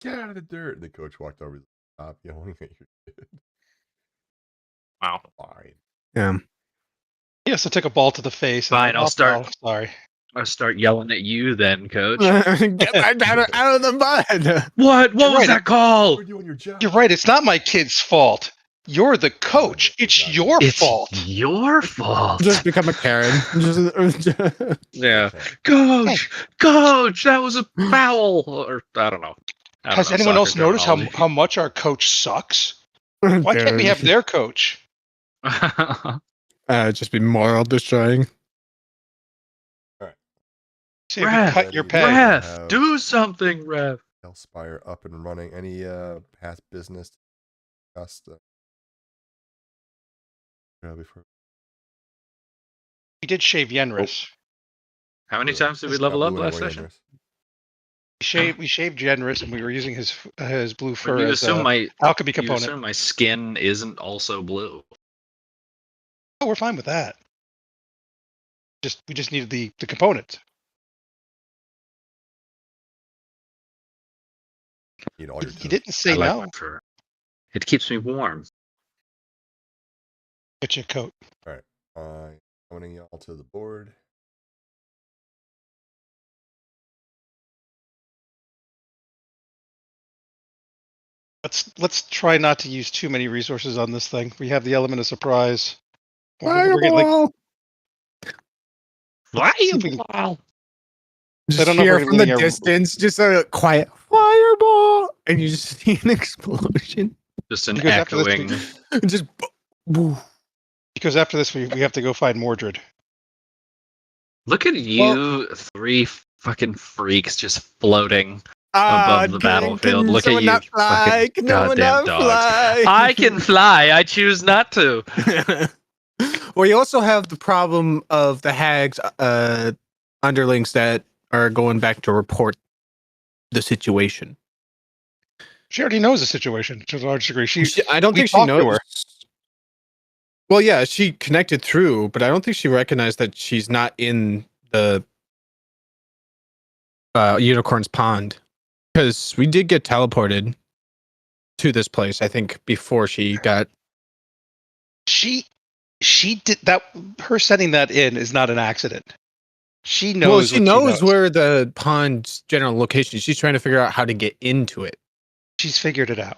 Get out of the dirt. The coach walked over the top, yelling at your kid. Wow. Fine. Yeah. Yes, I took a ball to the face. And Fine, I'll start. Sorry. I'll start yelling at you then, coach. Get out of the mud. What You're was right. that call? We're doing your job. You're right. It's not my kid's fault. You're the coach. It's your fault. It's your fault. Just become a Karen. Yeah. Coach, that was a foul. Or I don't know. Has anyone else noticed how much our coach sucks? Why can't we have their coach? Just be moral destroying. See if you cut your pay. Ref, do something, ref. Hellspire up and running. Any past business discussed? Before We did shave Yenris. How many times did we level up last session? We shaved Yenris, and we were using his blue fur You as assume my alchemy component. You assume my skin isn't also blue. Oh, we're fine with that. We just needed the component. Need all your He didn't say I like no. my fur. It keeps me warm. Get your coat. All right. Pointing y'all to the board. Let's try not to use too many resources on this thing. We have the element of surprise. Fireball! Fireball! Just hear from the distance, just a quiet fireball, and you just see an explosion. Just an echoing. Just because after this, we have to go find Mordred. Look at you, three fucking freaks just floating above the battlefield. Look at you, fucking goddamn dogs. I can fly. I choose not to. Well, you also have the problem of the hags underlings that are going back to report the situation. She already knows the situation to a large degree. I don't think she knows. Well, yeah, she connected through, but I don't think she recognized that she's not in the unicorn's pond, because we did get teleported to this place, I think, before she got. She did that. Her setting that in is not an accident. She knows. Well, she knows where the pond's general location is. She's trying to figure out how to get into it. She's figured it out.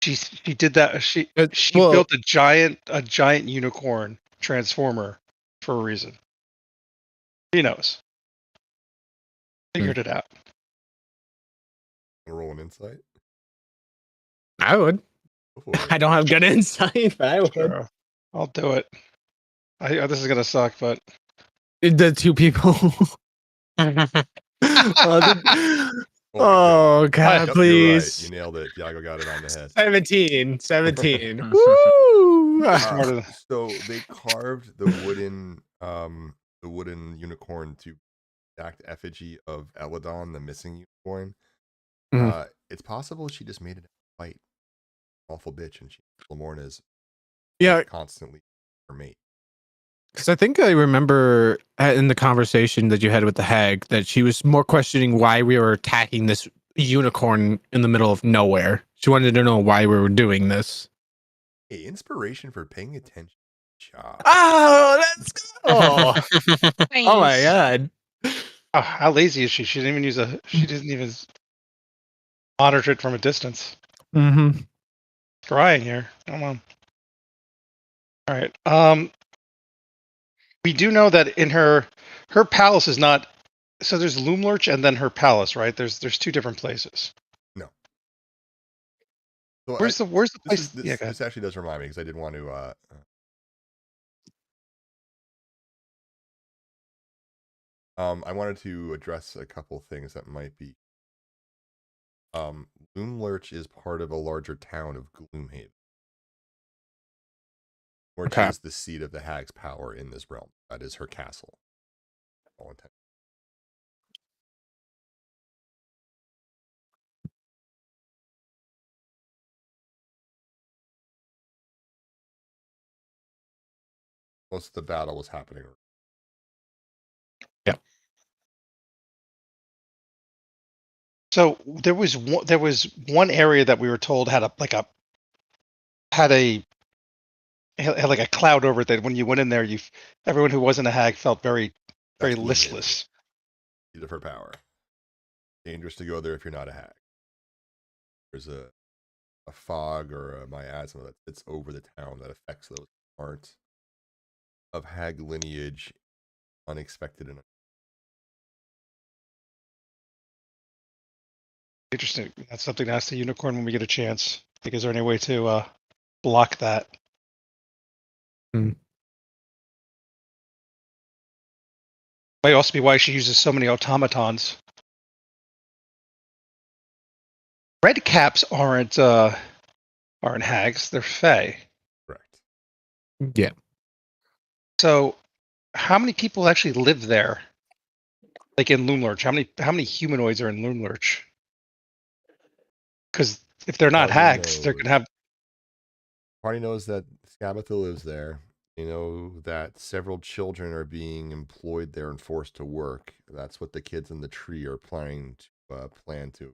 She did that. She built a giant unicorn transformer for a reason. She knows. Figured it out. Roll an insight. I would. I don't have good insight, but I would. Sure. I'll do it. This is gonna suck, but the two people. Oh God, please! Right. You nailed it. Yago got it on the head. 17. Woo! So they carved the wooden unicorn to exact effigy of Eladon, the missing unicorn. Mm-hmm. It's possible she just made it a fight. Awful bitch, and Lamorna's constantly her mate. Because I think I remember in the conversation that you had with the hag that she was more questioning why we were attacking this unicorn in the middle of nowhere. She wanted to know why we were doing this. Hey, inspiration for paying attention. Job. Oh, let's go! Oh my God! Oh, how lazy is she? She didn't even monitor it from a distance. Mm-hmm. Trying here. Come on. All right. We do know that in her palace is not. So there's Loomlurch and then her palace, right? There's two different places. No. So where's the place? This actually does remind me, because I did want to. I wanted to address a couple things that might be. Loomlurch is part of a larger town of Gloomhaven, which is the seat of the hag's power in this realm. That is her castle. All intent. Most of the battle was happening. Yeah. So there was one area that we were told had had like a cloud over it that when you went in there, everyone who wasn't a hag felt very That's listless. Seat of her power. Dangerous to go there if you're not a hag. There's a fog or a miasma that sits over the town that affects those who aren't of hag lineage, unexpected and Interesting. That's something to ask the unicorn when we get a chance. Like, is there any way to block that? Might also be why she uses so many automatons. Red caps aren't hags; they're fae. correct. Yeah. So, how many people actually live there? Like in Loomlurch, how many humanoids are in Loomlurch? Because if they're not hags, they're gonna have. Party knows that Skabatha lives there. You know that several children are being employed there and forced to work. That's what the kids in the tree are planning to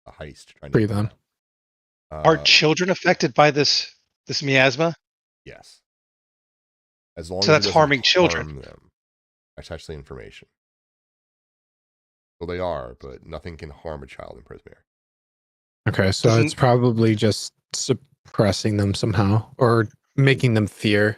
a heist. Free them. Are children affected by this miasma? Yes. As long so as that's harming children. Harm them. That's actually information. Well, they are, but nothing can harm a child in Prismere. Okay, so it's probably just suppressing them somehow or making them fear.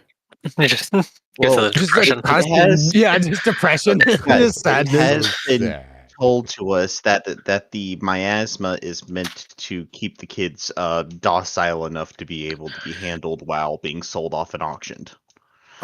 Just depression. Just depression. Just sadness. It has been told to us that the miasma is meant to keep the kids docile enough to be able to be handled while being sold off and auctioned.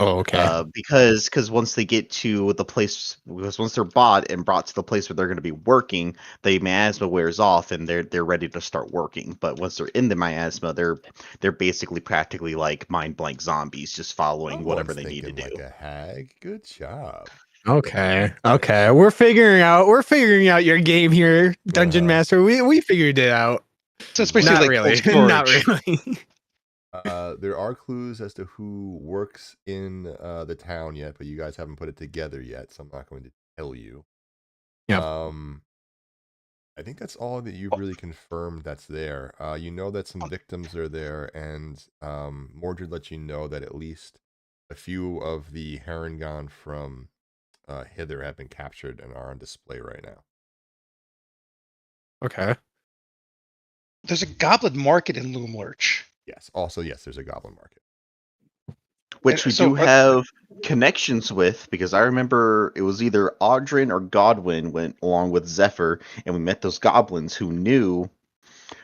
Oh, okay. Because once they get to the place, once they're bought and brought to the place where they're going to be working, the miasma wears off and they're ready to start working. But once they're in the miasma, they're basically practically like mind blank zombies, just following whatever they need to do. Like a hag. Good job. Okay. We're figuring out your game here, Dungeon Master. We figured it out. So it's basically not really. There are clues as to who works in the town yet, but you guys haven't put it together yet, so I'm not going to tell you. Yeah. I think that's all that you've really confirmed that's there. You know that some victims are there, and Mordred lets you know that at least a few of the Harengon from hither have been captured and are on display right now. Okay. There's a goblin market in Loomlurch. Yes. Also, yes, there's a goblin market. Which we do have connections with, because I remember it was either Audrin or Godwin went along with Zephyr, and we met those goblins who knew.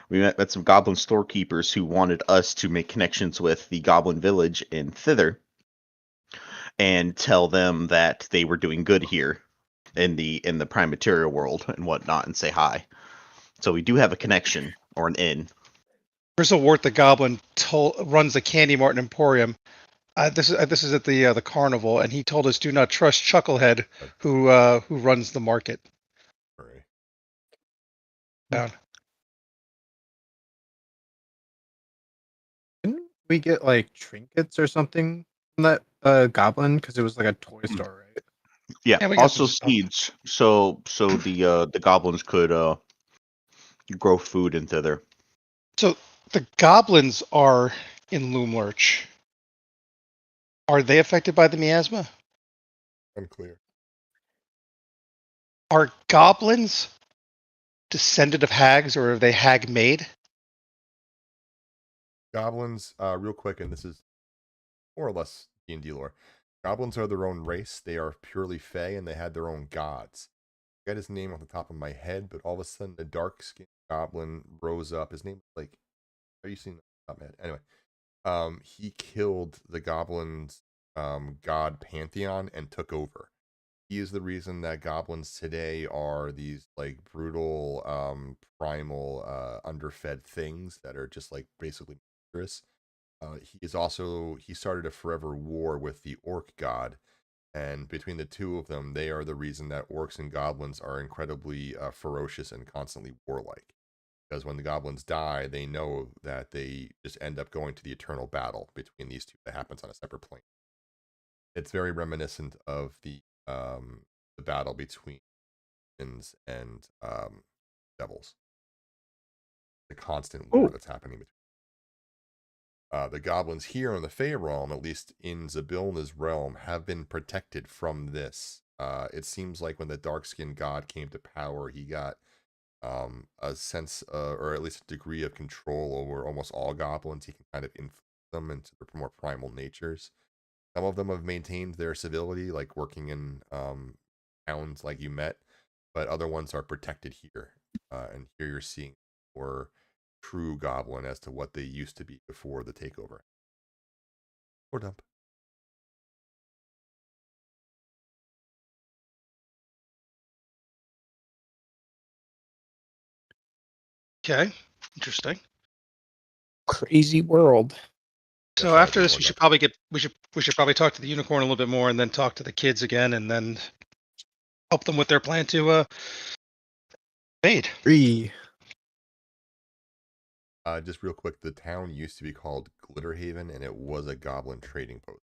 We met some goblin storekeepers who wanted us to make connections with the goblin village in thither and tell them that they were doing good here in the prime material world and whatnot, and say hi. So we do have a connection, or an in. Grizzlewort the Goblin runs the Candy Mart Emporium. This is at the carnival, and he told us do not trust Chucklehead, who runs the market. Right. Down. Didn't we get like trinkets or something from that goblin? Because it was like a toy store, right? Yeah. Also seeds. So the goblins could grow food in thither. So the goblins are in Loomlurch. Are they affected by the miasma? Unclear. Are goblins descendant of hags, or are they hag made? Goblins, real quick, and this is more or less D&D lore. Goblins are their own race. They are purely fae, and they had their own gods. I got his name off the top of my head, but all of a sudden, the dark-skinned goblin rose up. His name was like, have you seen that? Anyway, he killed the goblin's god pantheon and took over. He is the reason that goblins today are these like brutal, primal, underfed things that are just like basically dangerous. He started a forever war with the orc god, and between the two of them, they are the reason that orcs and goblins are incredibly ferocious and constantly warlike. Because when the goblins die, they know that they just end up going to the eternal battle between these two that happens on a separate plane. It's very reminiscent of the battle between Darkskins and devils. The constant war that's happening between. The goblins here in the Fey realm, at least in Zybilna's realm, have been protected from this. It seems like when the dark-skinned god came to power, he got a sense, or at least a degree of control over almost all goblins. He can kind of influence them into their more primal natures. Some of them have maintained their civility, like working in towns like you met, but other ones are protected here. And here you're seeing more true goblin as to what they used to be before the takeover. Or dump. Okay, interesting. Crazy world. So after this, we should probably talk to the unicorn a little bit more, and then talk to the kids again, and then help them with their plan to invade. Just real quick, the town used to be called Glitterhaven, and it was a goblin trading post.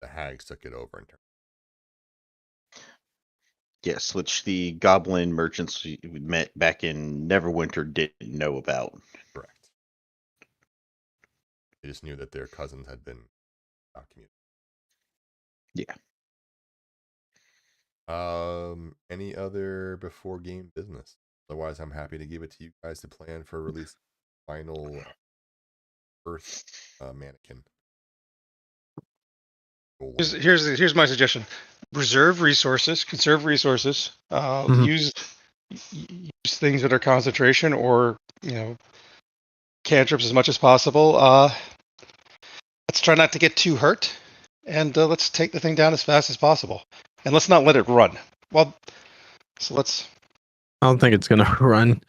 The hags took it over in turn. Yes, which the goblin merchants we met back in Neverwinter didn't know about. Correct. They just knew that their cousins had been documented. Yeah. Any other before game business? Otherwise, I'm happy to give it to you guys to plan for release final Earth mannequin. Here's my suggestion: conserve resources. Use things that are concentration or cantrips as much as possible. Let's try not to get too hurt, and let's take the thing down as fast as possible, and let's not let it run. Well, so let's. I don't think it's gonna run.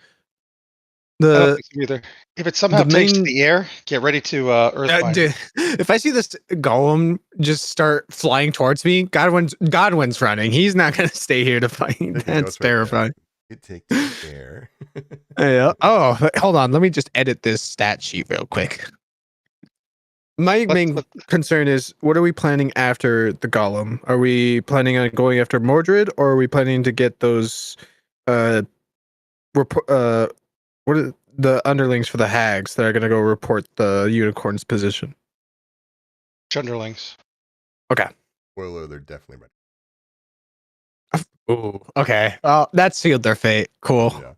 I don't think so either. If it somehow takes to the air, get ready to earthbind. If I see this golem just start flying towards me, Godwin's running. He's not gonna stay here to fight. That's terrifying. It takes the air. Yeah. Oh, hold on. Let me just edit this stat sheet real quick. My main concern is, what are we planning after the golem? Are we planning on going after Mordred, or are we planning to get those what are the underlings for the hags that are going to go report the unicorn's position? Underlings. Okay. Spoiler, they're definitely ready. Ooh, okay. Well, that sealed their fate. Cool. Yeah.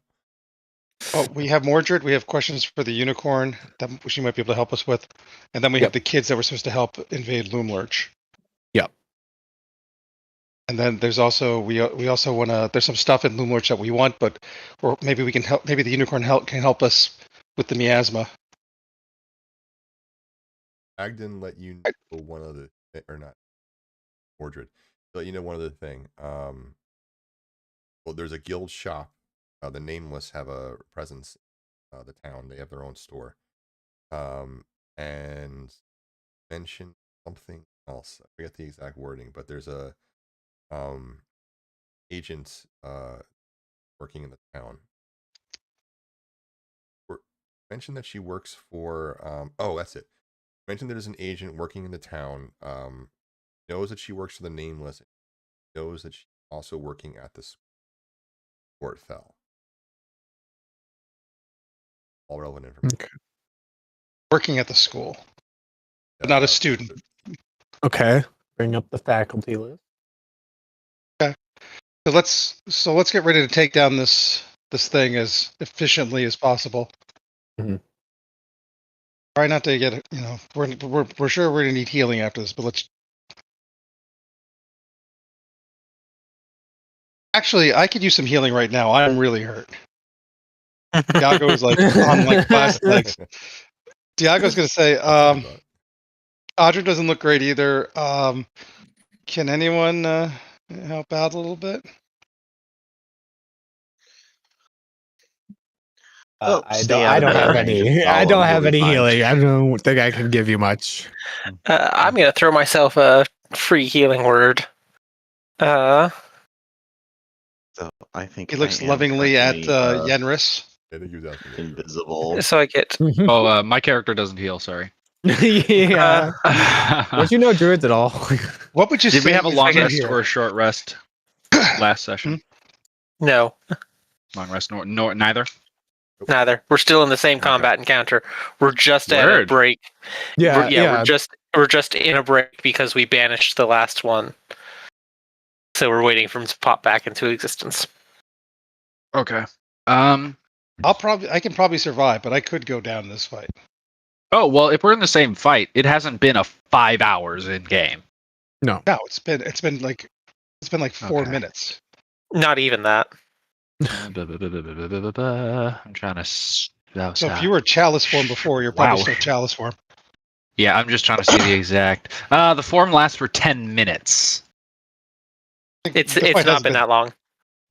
Oh, we have Mordred. We have questions for the unicorn that she might be able to help us with. And then we have the kids that were supposed to help invade Loomlurch. Yep. And then there's also we also want to. There's some stuff in Loomlurch that we want, but or maybe we can help. Maybe the unicorn can help us with the miasma. Agden let you know one other thing, or not Mordred. Let you know one other thing. Well, there's a guild shop. The Nameless have a presence. The town, they have their own store. And mention something else. I forget the exact wording, but there's a agent working in the town. Mention that she works for that's it. Mention there's an agent working in the town. Knows that she works for the Nameless. Knows that she's also working at the Sport Fell. All relevant information. Okay. Working at the school, but not a student. Okay. Bring up the faculty list. Okay. So let's get ready to take down this thing as efficiently as possible. Mm-hmm. Try not to get we're sure we're gonna need healing after this, but let's. Actually, I could use some healing right now. I'm really hurt. Diago is on plastic legs. Diago's gonna say, Audrey doesn't look great either. Can anyone help out a little bit? I don't have any. I don't have any healing. I don't think I can give you much. I'm gonna throw myself a free healing word. So I think he looks lovingly at Yenris. I think he was asking invisible. So I get. Oh, my character doesn't heal. Sorry. Yeah. Don't you know druids at all? What would you Did say? we have a long rest or a short rest last session? No, Long rest, neither. neither. We're still in the same combat encounter. We're just at a break. Yeah, We're just in a break because we banished the last one. So we're waiting for him to pop back into existence. Okay. I can probably survive, but I could go down this fight. Oh well, if we're in the same fight, it hasn't been a 5 hours in game. No, it's been like 4 minutes. Not even that. I'm trying to. So if you were chalice form before, you're probably still chalice form. Yeah, I'm just trying to see the exact. The form lasts for 10 minutes. It's not been that long.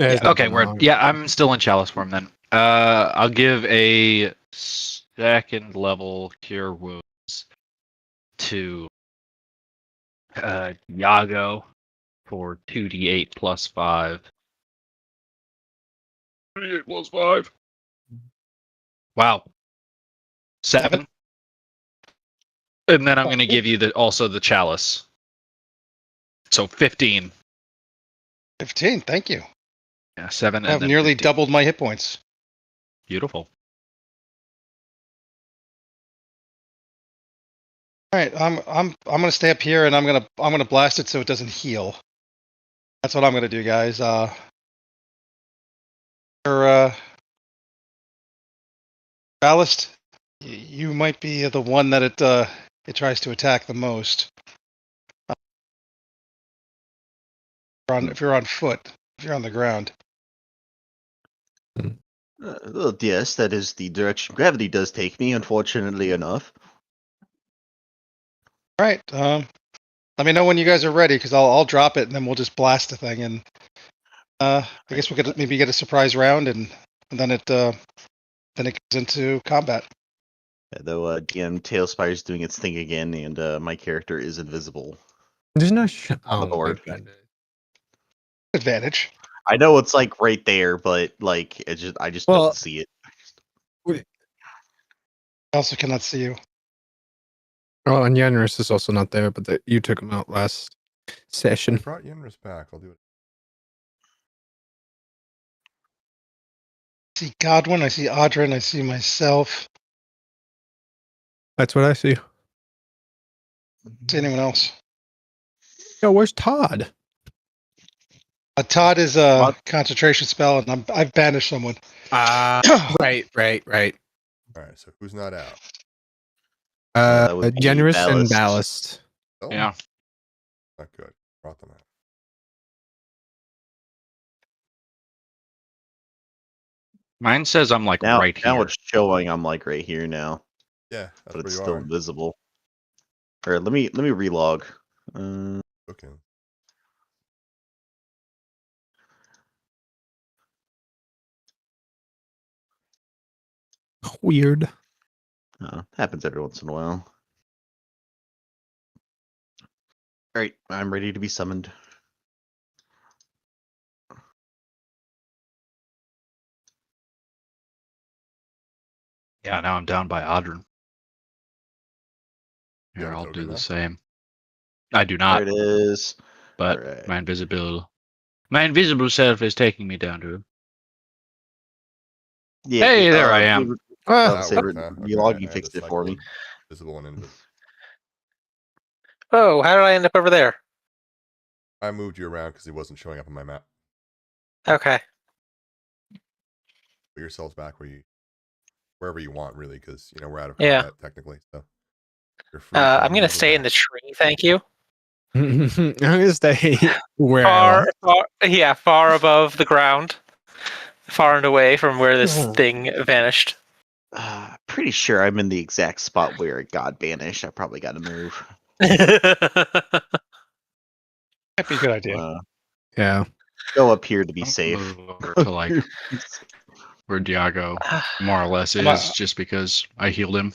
Okay, I'm still in chalice form then. I'll give a second level cure wounds to Yago for 2d8 plus 5. 2d8 plus 5. Wow. 7. And then I'm going to give you also the chalice. So 15. 15, thank you. Yeah, 7. I've nearly doubled my hit points. Beautiful. All right, I'm gonna stay up here and I'm gonna blast it so it doesn't heal. That's what I'm gonna do, guys. Ballast, you might be the one that it tries to attack the most. If you're on foot, if you're on the ground. Well, yes, that is the direction gravity does take me, unfortunately enough. All right. Let me know when you guys are ready, because I'll drop it and then we'll just blast the thing. And I guess we could maybe get a surprise round, and then it goes into combat. Yeah, though DM Tailspire's doing its thing again, and my character is invisible. There's no on the board. Advantage. I know it's like right there, but like I just don't see it. I also cannot see you. Oh, and Yenris is also not there, but you took him out last session. I brought Yenris back. I'll do it. I see Godwin. I see Audrin. I see myself. That's what I see. See anyone else? Yo, where's Todd? Todd is a concentration spell, and I've banished someone. Right. All right, so who's not out? Generous and Ballast. Oh, yeah. Not good. Brought them out. Mine says I'm like right here. Now it's showing I'm like right here now. Yeah, that's but it's where you still are. invisible. All right, let me relog. Okay. Weird. Happens every once in a while. All right, I'm ready to be summoned. Yeah, now I'm down by Audrin. Here, Yeah, I'll do the same. I do not. There it is. But my invisible self is taking me down to him. Yeah, hey, there I am. Relog fixed it for me. Visible and invisible. Oh, how did I end up over there? I moved you around because he wasn't showing up on my map. Okay. Put yourselves back wherever you want, really, because we're out of combat technically. So you're free. I'm gonna stay in the tree. Thank you. I'm gonna stay where far above the ground, far and away from where this thing vanished. Pretty sure I'm in the exact spot where it got banished. I probably got to move. Might be a good idea. Yeah. Go up here to be safe. To like where Diago more or less is, just because I healed him.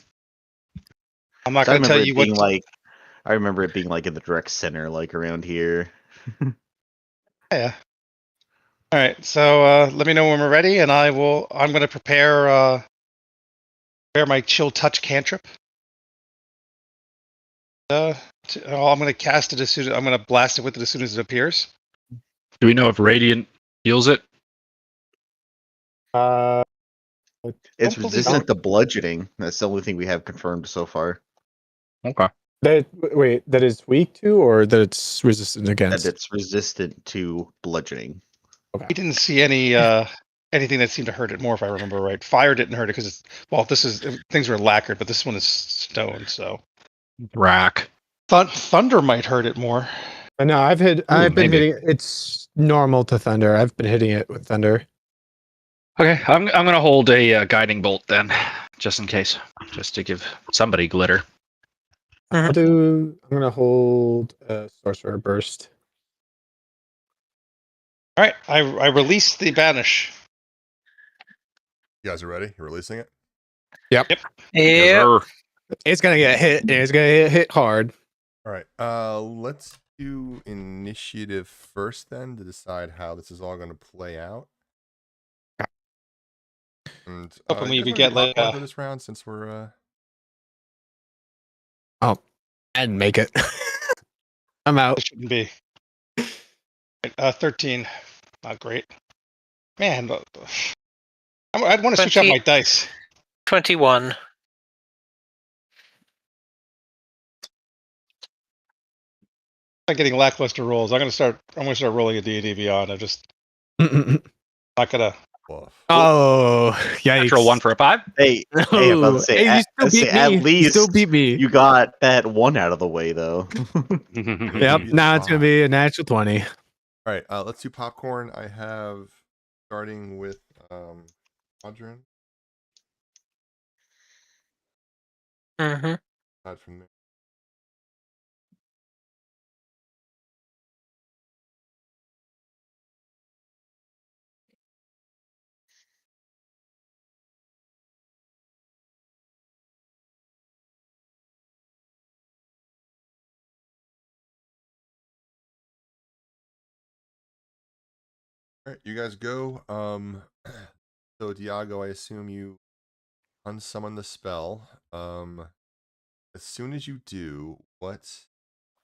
I'm not going to tell you what. I remember it being like in the direct center, like around here. Yeah. All right. So let me know when we're ready, and I'm going to prepare my chill touch cantrip. I'm going to cast it I'm going to blast it with it as soon as it appears. Do we know if Radiant heals it? It's resistant to bludgeoning. That's the only thing we have confirmed so far. Okay. That is weak to, or that it's resistant against? That it's resistant to bludgeoning. Okay. We didn't see any anything that seemed to hurt it more, if I remember right. Fire didn't hurt it because things were lacquered, but this one is stone, so Rack. Thunder might hurt it more. No, I've been hitting it. It's normal to thunder. I've been hitting it with thunder. Okay, I'm gonna hold a guiding bolt then, just in case, just to give somebody glitter. I'm gonna hold sorcerer burst. All right, I released the banish. You guys are ready? You're releasing it? Yep. Yeah. It's gonna get hit, and it's gonna get hit hard. All right. Let's do initiative first then to decide how this is all going to play out. And hopefully we get like for this round since we're and make it. I'm out. It shouldn't be. 13. Not great. Man, I'd want to switch out my dice. 21. I'm getting lackluster rolls. I'm gonna start rolling a D&D Beyond. I'm just not gonna. Oh, yikes! Natural 1 for a 5. Hey, I'm about to say, at least you still beat me. You got that 1 out of the way, though. Yep. Now it's gonna be a natural 20. All right. Let's do popcorn. I have starting with Audrin. Aside from there. All right, you guys go. So Diago, I assume you unsummon the spell. As soon as you do, what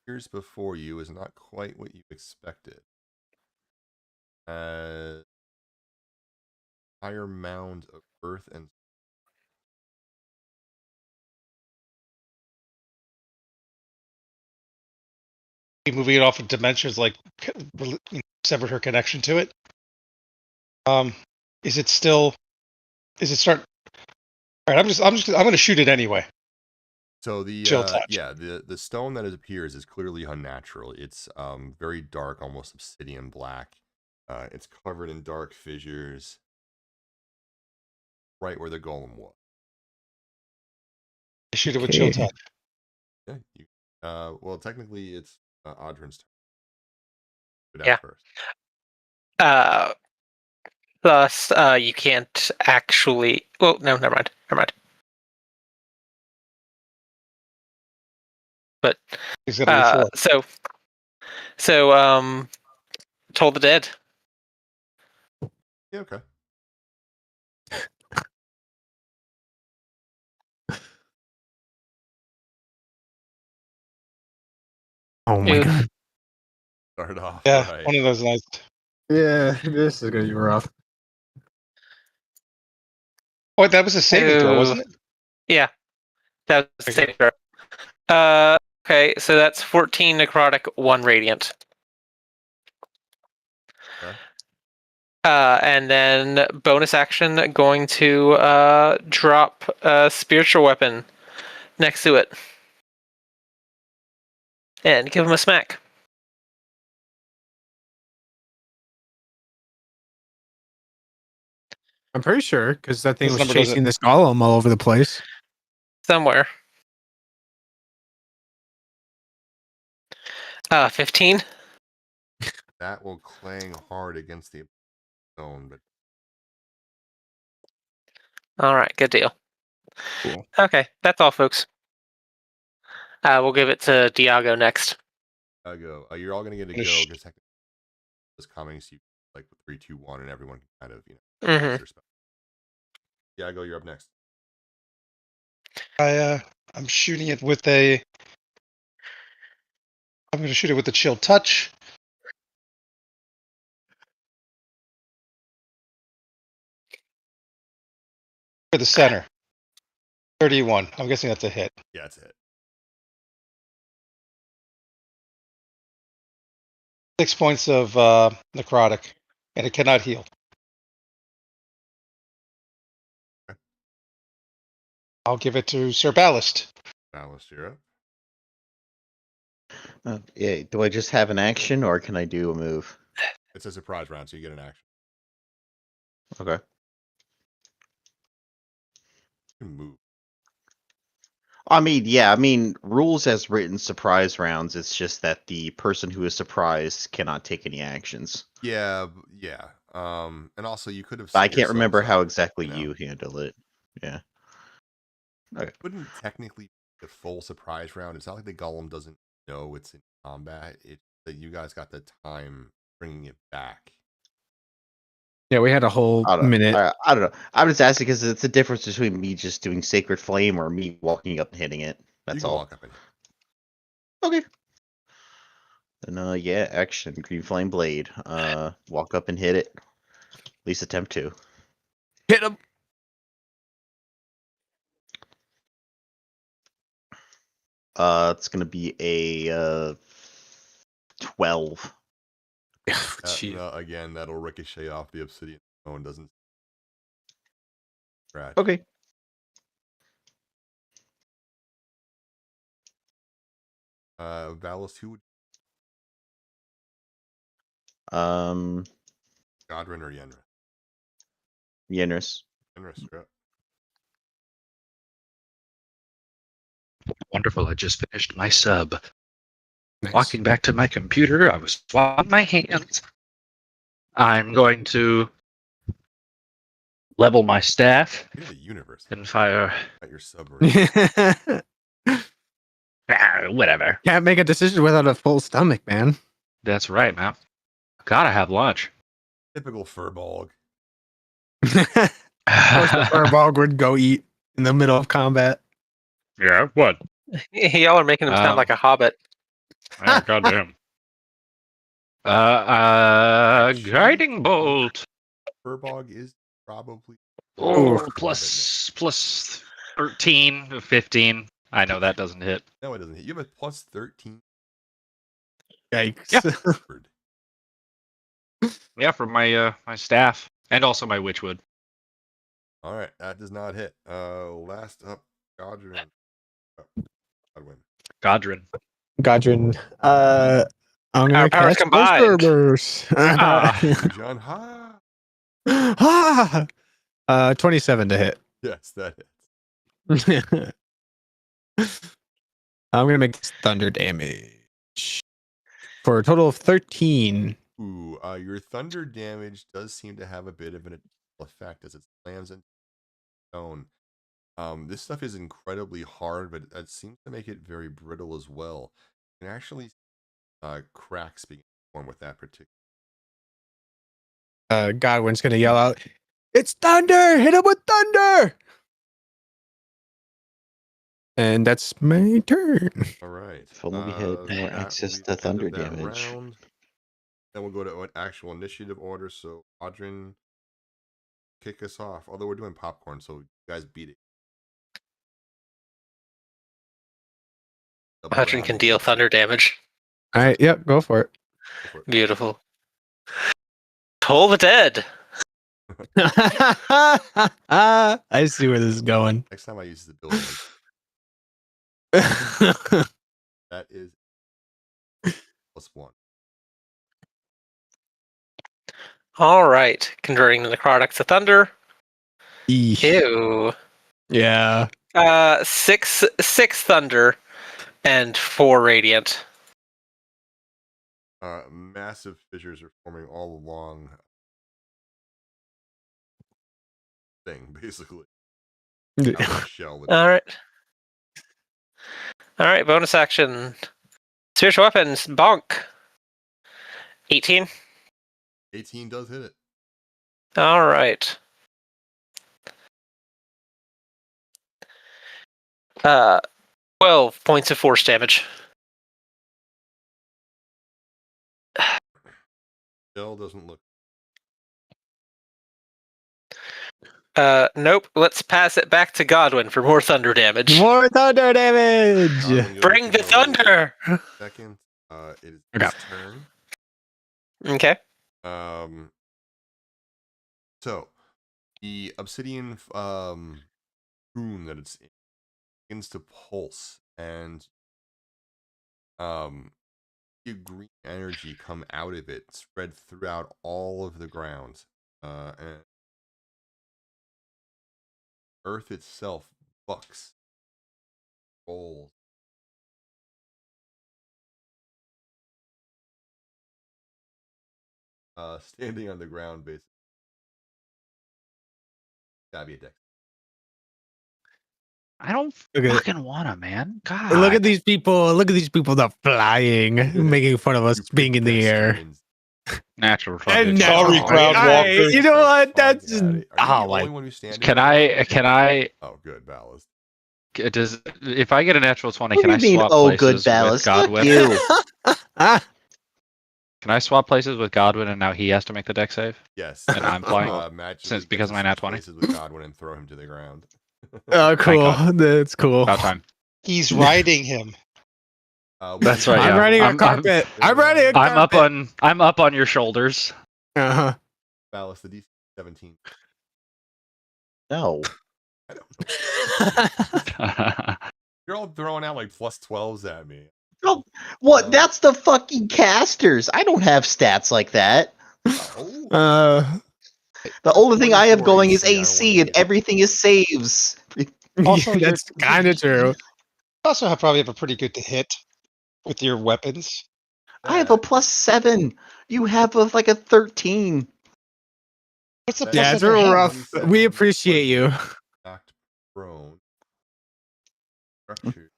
appears before you is not quite what you expected. Higher mound of earth and moving it off of dimensions, like severed her connection to it. Is it start? All right, I'm gonna shoot it anyway. So the the stone that appears is clearly unnatural. It's very dark, almost obsidian black. It's covered in dark fissures, right where the golem was. I shoot it with chill touch. Yeah. Well, technically, it's Audrin's turn. Yeah. First. Plus, you can't actually. Well, no, never mind. But Toll the Dead. Yeah. Okay. Oh my god. Start off. Yeah, right. one of those nights. Yeah, this is gonna be rough. Oh, that was a saving throw, wasn't it? Yeah, that was a saving throw. Okay, so that's 14 necrotic, 1 radiant. Okay. And then bonus action, going to drop a spiritual weapon next to it. And give him a smack. I'm pretty sure, because that thing was chasing this golem all over the place. Somewhere. 15. That will clang hard against the stone, but all right, good deal. Cool. Okay, that's all, folks. We'll give it to Diago next. Go. You're all gonna get a go because this coming, so you like 3, 2, 1, and everyone can kind of their spell. Diago, you're up next. I'm shooting it with a. I'm going to shoot it with the chill touch. For the center. 31. I'm guessing that's a hit. Yeah, it's a hit. 6 points of necrotic, and it cannot heal. Okay. I'll give it to Sir Ballast. Ballast, you're up. Yeah. Do I just have an action, or can I do a move? It's a surprise round, so you get an action. Okay. You can move. I mean, rules as written, surprise rounds. It's just that the person who is surprised cannot take any actions. Yeah. And also you could have. I set can't remember yourselves how up, exactly you know? you handle it. Yeah. Okay. It wouldn't technically be a full surprise round. It's not like the golem doesn't know it's in combat. It's that you guys got the time bringing it back. Yeah, we had a whole I don't, minute. I don't know. I'm just asking because it's the difference between me just doing Sacred Flame or me walking up and hitting it. You That's can all. walk up and Okay. And yeah, action. Green Flame Blade. Walk up and hit it. At least attempt to. Hit him. It's gonna be a 12. no, again, that'll ricochet off the obsidian stone. Doesn't scratch. Okay. Valis, who would Um, Godrin or Yenra? Yenris. Yenra, you're up. Wonderful. I just finished my sub. Nice. Walking back to my computer, I was washing my hands. I'm going to level my staff You're the universe. and fire. At your submarine. Whatever. Can't make a decision without a full stomach, man. That's right, man. Gotta have lunch. Typical furball. Of course, the furball would go eat in the middle of combat. Yeah, what? Y'all are making him sound like a hobbit. Oh, goddamn. Guiding bolt. Furbog is probably Oh, Ooh. plus 13, 15. I know that doesn't hit. No, it doesn't hit. You have a plus 13. Yikes. Yeah. Yeah, from my my staff and also my witchwood. All right, that does not hit. Last up, Godrin. Godwin. Godrin. I'm gonna Our powers cast combined. Burst. John, ha! 27 to hit. Yes, that hits. I'm gonna make thunder damage for a total of 13. Ooh, your thunder damage does seem to have a bit of an effect as it slams into stone. This stuff is incredibly hard, but it seems to make it very brittle as well. You can actually cracks begin to form with that particular. Godwin's gonna yell out, "It's thunder! Hit him with thunder!" And that's my turn. All right. If only we had more that access will be to the end thunder of that damage. round. Then we'll go to an actual initiative order. So Audrin, kick us off. Although we're doing popcorn, so you guys beat it. Patrick can deal thunder damage. All right, yep, go for it. Beautiful. Toll the dead. I see where this is going. Next time I use the building, that is +1. All right. Converting the necrotic to thunder. Eesh. Ew. Yeah. 6 thunder and 4 radiant. Massive fissures are forming all along thing, basically. Shell. All right. All right. Bonus action. Spiritual weapons. Bonk. 18. 18 does hit it. All right. 12 points of force damage. Shell doesn't look. Nope. Let's pass it back to Godwin for more thunder damage. More thunder damage. Godwin, you'll Bring get to the go thunder. Second, it is Okay. his turn. Okay. So the obsidian room that it's in begins to pulse, and see green energy come out of it, spread throughout all of the ground, and Earth itself bucks, rolls. Standing on the ground, basically. Gotta be a deck. I don't fucking wanna, man. God. Look at these people. Look at these people that are flying, making fun of us You being in the picked air. Destiny Natural And thunder. Sorry, no, crowd hey, walkers. you know what? That's Are you the only one who's standing? Can I? Oh, good, Ballast. Does if I get a natural 20, What can do I you mean, swap oh, places good with ballast? Fuck Godwin? you. Can I swap places with Godwin and now he has to make the deck save? Yes. And I'm flying? Magically Because of my nat 20? places with Godwin and throw him to the ground. Oh, cool. God. That's cool. About time. He's riding him. That's right. I'm Yeah. riding a carpet. I'm riding a carpet. I'm up on your shoulders. Uh-huh. Ballast, the DC 17. No. I don't know. You're all throwing out like plus 12s at me. No. What? That's the fucking casters. I don't have stats like that. Uh, The only thing I have going is AC, I don't AC, wanna and get- everything is saves. Also, that's kind of true. You also probably have a pretty good hit with your weapons. I have a +7. You have like a 13. What's the That plus Yeah, on it's your real head? rough. We appreciate you. Knocked prone. Structure.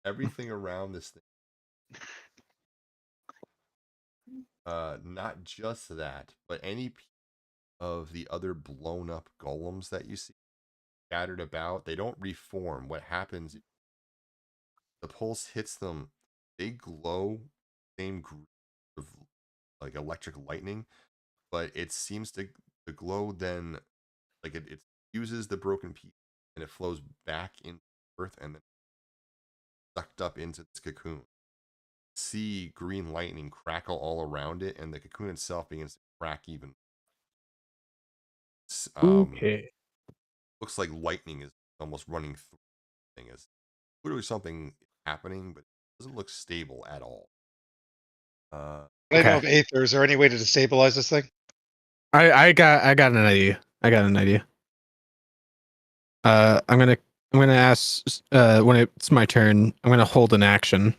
Everything around this thing. Not just that, but any piece of the other blown up golems that you see scattered about, they don't reform. What happens? The pulse hits them. They glow, same of like electric lightning, but it seems to glow then, like it fuses the broken piece and it flows back into Earth and then sucked up into this cocoon. See green lightning crackle all around it, and the cocoon itself begins to crack even. Okay. Looks like lightning is almost running through the thing. Is clearly something happening, but it doesn't look stable at all. I know of Aether. Is there any way to destabilize this thing? I got an idea. I'm gonna ask when it's my turn. I'm gonna hold an action.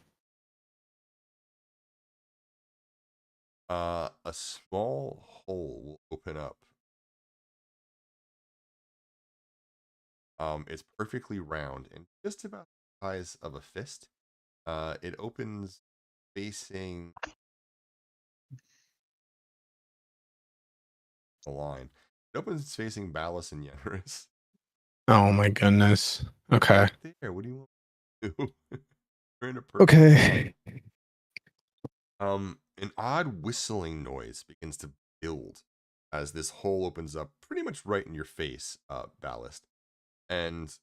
A small hole will open up. It's perfectly round and just about the size of a fist. It opens facing the line. It opens facing Ballast and Yenris. Oh my goodness. Okay. Right there. What do you want to do? We're in a perfect Okay. an odd whistling noise begins to build as this hole opens up pretty much right in your face, Ballast. And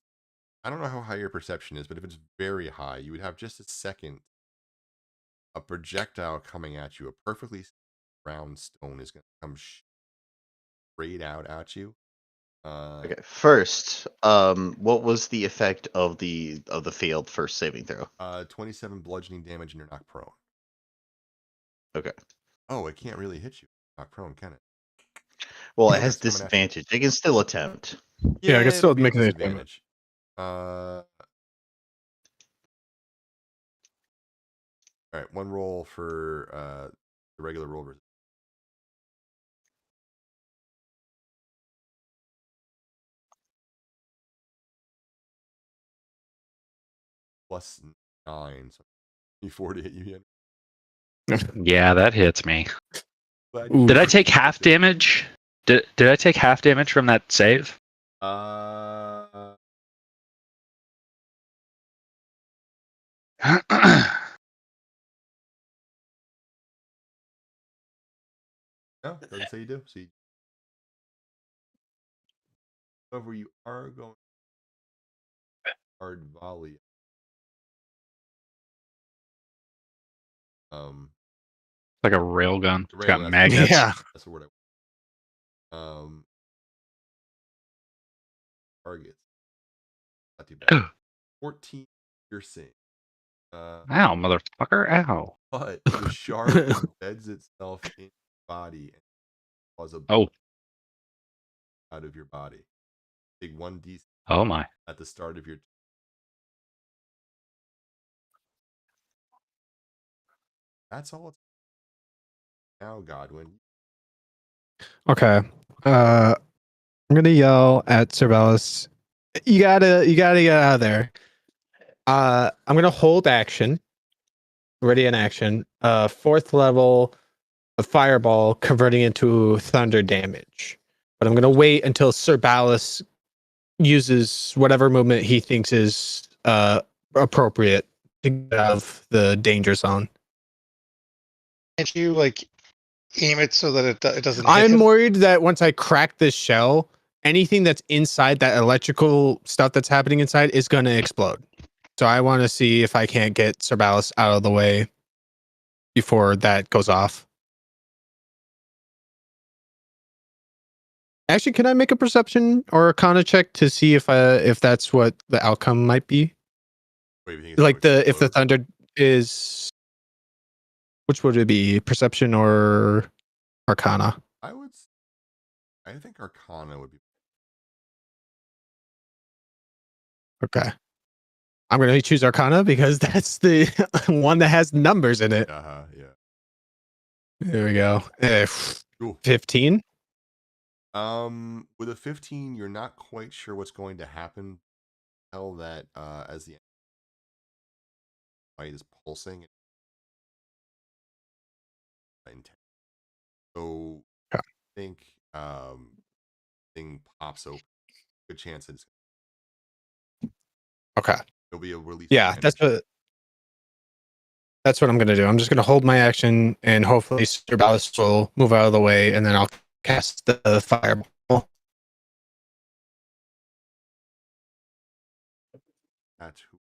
I don't know how high your perception is, but if it's very high, you would have just a second. A projectile coming at you, a perfectly round stone is going to come straight out at you. Okay, first, what was the effect of the failed first saving throw? 27 bludgeoning damage and you're knocked prone. Okay. Oh, it can't really hit you. Knocked prone, can it? Well, it has disadvantage. They can still attempt. Yeah, I can still it'll be make an disadvantage. All right, one roll for the regular roll. +9, so 4 to hit you yet. Yeah, that hits me. Did I take half damage? Did I take half damage from that save? That No, it doesn't say you do. So however, you are going hard volley. Like a railgun. It's got Railgun, magnets. Yeah. That's the word I want. Targets. Not too bad. 14 piercing. Ow, motherfucker! Ow. But the shark embeds itself in your body and cause a out of your body. Take 1d Oh my. at the start of your. That's all it's now, Godwin. Okay. I'm gonna yell at Cerberus. You gotta get out of there. I'm gonna hold action. Ready in action. 4th level of fireball, converting into thunder damage. But I'm gonna wait until Cerberus uses whatever movement he thinks is appropriate to get out of the danger zone. Can't you like aim it so that it doesn't hit I'm him? worried that once I crack this shell, anything that's inside that electrical stuff that's happening inside is going to explode. So I want to see if I can't get Cerberus out of the way before that goes off. Actually, can I make a perception or Arcana check to see if that's what the outcome might be? Wait, Like if the thunder is, which would it be? Perception or Arcana? I think Arcana would be. Okay. I'm going to choose Arcana because that's the one that has numbers in it. Yeah. There we go. Cool. 15. With a 15, you're not quite sure what's going to happen. Tell that as the light is pulsing. So I think thing pops open. Good chance it's Okay. there'll be a release. Yeah, that's what I'm gonna do. I'm just gonna hold my action and hopefully Cerberus will move out of the way, and then I'll cast the fireball. That's who.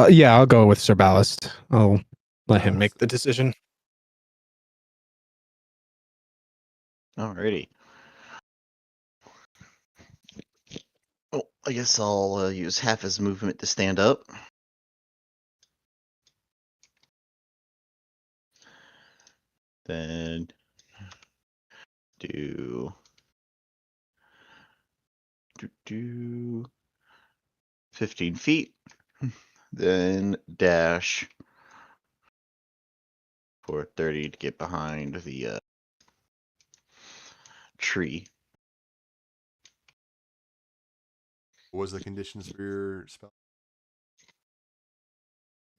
Yeah, I'll go with Cerberus. I'll let him make the decision. Alrighty. Well, I guess I'll use half his movement to stand up. Then do 15 feet. Then dash for 30 to get behind the tree. What was the conditions for your spell?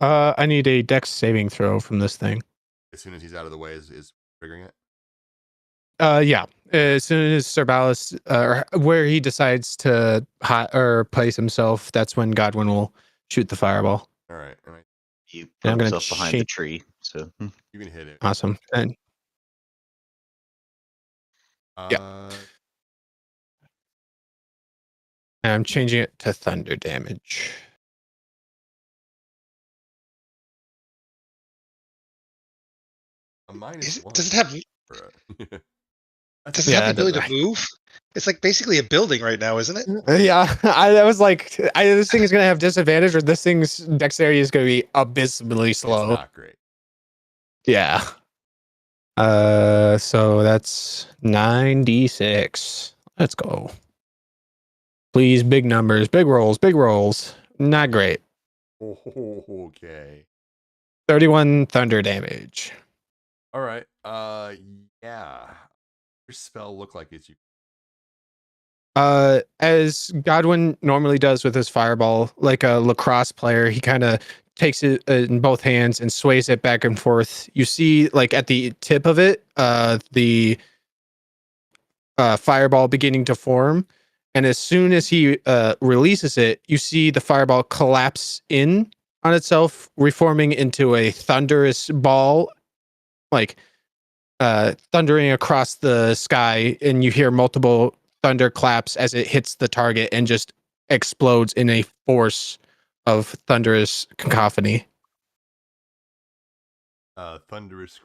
I need a dex saving throw from this thing. As soon as he's out of the way, is triggering it? Yeah. As soon as Cerberus, where he decides to place himself, that's when Godwin will shoot the fireball. All right. He put himself behind the tree, so you can hit it. Awesome. And yeah. And I'm changing it to thunder damage. A -1. Does it have? Does it Yeah, have the ability to move? It's like basically a building right now, isn't it? Yeah, I was like, either this thing is gonna have disadvantage, or this thing's dexterity is gonna be abysmally slow. It's not great. Yeah. So that's 9d6. Let's go. Please, big numbers, big rolls, big rolls. Not great. Okay. 31 thunder damage. All right. Yeah. Your spell look like it's you. As Godwin normally does with his fireball, like a lacrosse player, he kind of takes it in both hands and sways it back and forth. You see, like at the tip of it, the fireball beginning to form, And as soon as he releases it, you see the fireball collapse in on itself, reforming into a thunderous ball, like thundering across the sky, and you hear multiple thunder claps as it hits the target and just explodes in a force of thunderous cacophony. Thunderous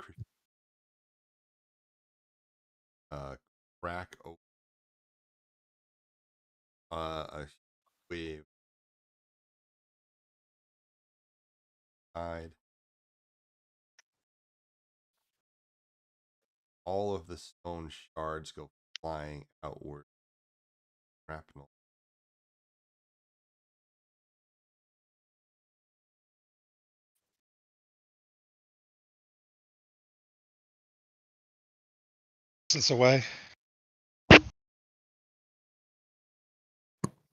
crack open. A wave side. All of the stone shards go flying outward. Shrapnel. Distance away.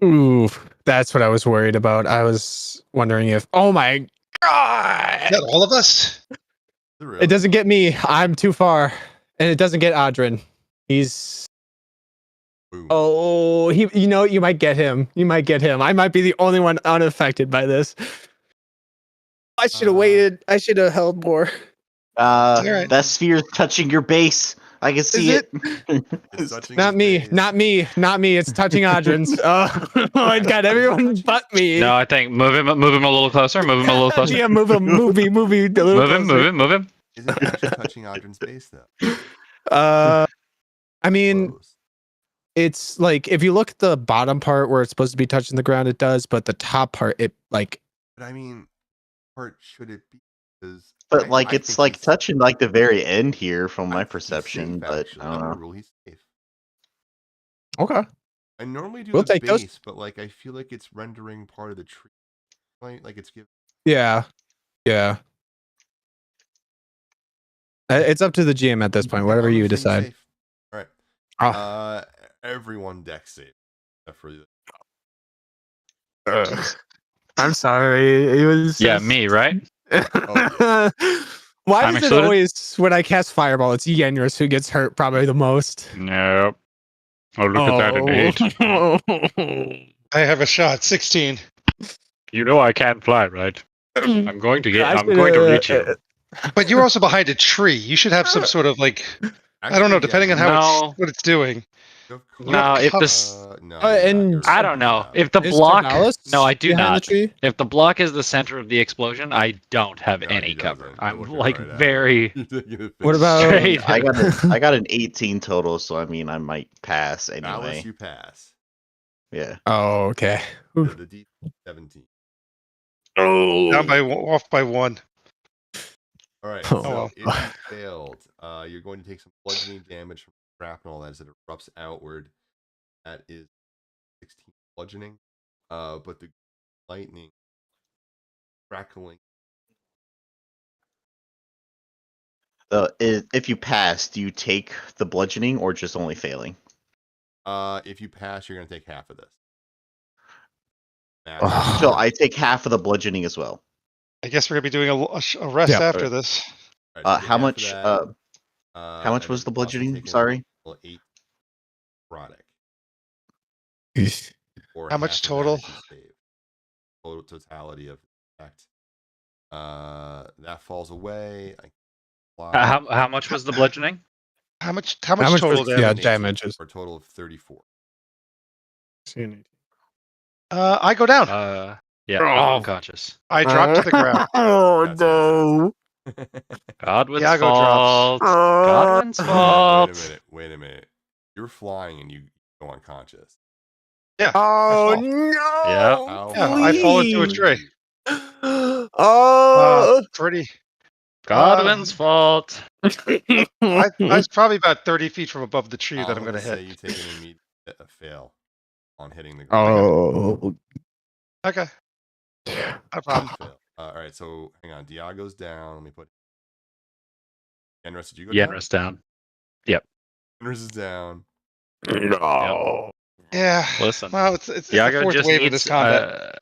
Ooh, that's what I was worried about. I was wondering if, oh my god, Is that all of us? Really? it doesn't get me. I'm too far, and it doesn't get Adrian. He's Boom. oh, he. You know, you might get him. You might get him. I might be the only one unaffected by this. I should have waited. I should have held more. Alright. That sphere is touching your base. I can see Is it. It's touching Not his me. face. Not me. Not me. It's touching Adrian's. Oh, I got everyone but me. No, I think move him a little closer. Move him a little closer. Yeah, move him. Move him. Move him. Move him. Is it actually touching Audrey's base though? I mean, Close. it's like if you look at the bottom part where it's supposed to be touching the ground, it does, but the top part, it like. But I mean, part should it be? Because But like I it's think like he's- touching like the very end here from I my think he's perception, safe, but actually. I don't know. Overrule, he's safe. Okay. I normally do We'll the take base, those. but like I feel like it's rendering part of the tree. Like it's giving. Yeah. Yeah. It's up to the GM at this point. Whatever I'm you saying decide. safe. All right. Ah. Everyone deck safe. Except for you. I'm sorry. It was. Yeah, me, right? Oh, Why I'm is it excluded? always when I cast Fireball, it's Yenris who gets hurt probably the most? Nope. Oh, look at that, an 8. I have a shot. 16. You know I can't fly, right? I'm going to I I'm going to should, reach you. But you're also behind a tree. You should have some sort of like I don't know, depending on how No. what it's doing. No, if this- no, and you're I right. don't know. Yeah. If the Is block... Corvallis No, I do behind not. the tree? If the block is the center of the explosion, I don't have No, any he cover. doesn't. I'm Looking like right at very... You're taking a What piss. about- straight. I got an 18 total, so I mean I might pass Alice, anyway. you pass. Yeah. Oh, okay. The D17. Oh. Down by off by 1. All right. Oh, So well. if you failed, you're going to take some bludgeoning damage from shrapnel as it erupts outward. That is 16 bludgeoning. But the lightning crackling. If you pass, do you take the bludgeoning or just only failing? If you pass, you're going to take half of this. Oh. So I take half of the bludgeoning as well. I guess we're gonna be doing a rest Yeah. after this. All right, so get How half of much? that. How much And was the you're also bludgeoning? taking Sorry. 8 necrotic. Eesh. Or How much half of that total? if you save. Total totality of effect. That falls away. How much was the bludgeoning? How much How much total was- damage? yeah, 18, damages. For a total of 34. I go down. Yeah, Oh. unconscious. I drop to the ground. Oh That's no. Godwin's Iago fault. drops. Godwin's fault. Wait a minute. You're flying and you go unconscious. Yeah. Oh I fall. no. Yeah. Yeah, I fall into a tree. Oh. Pretty. Godwin's fault. I was probably about 30 feet from above the tree that I'm gonna say hit. you take an immediate fail on hitting the ground. Oh. Okay. No problem. Fail. All right, so hang on. Diago's down. Let me put. Yenris, did you go down? Yenris down. Yenris is down. No. Yeah. Listen. Well, it's the Iago fourth just wave of needs this combat.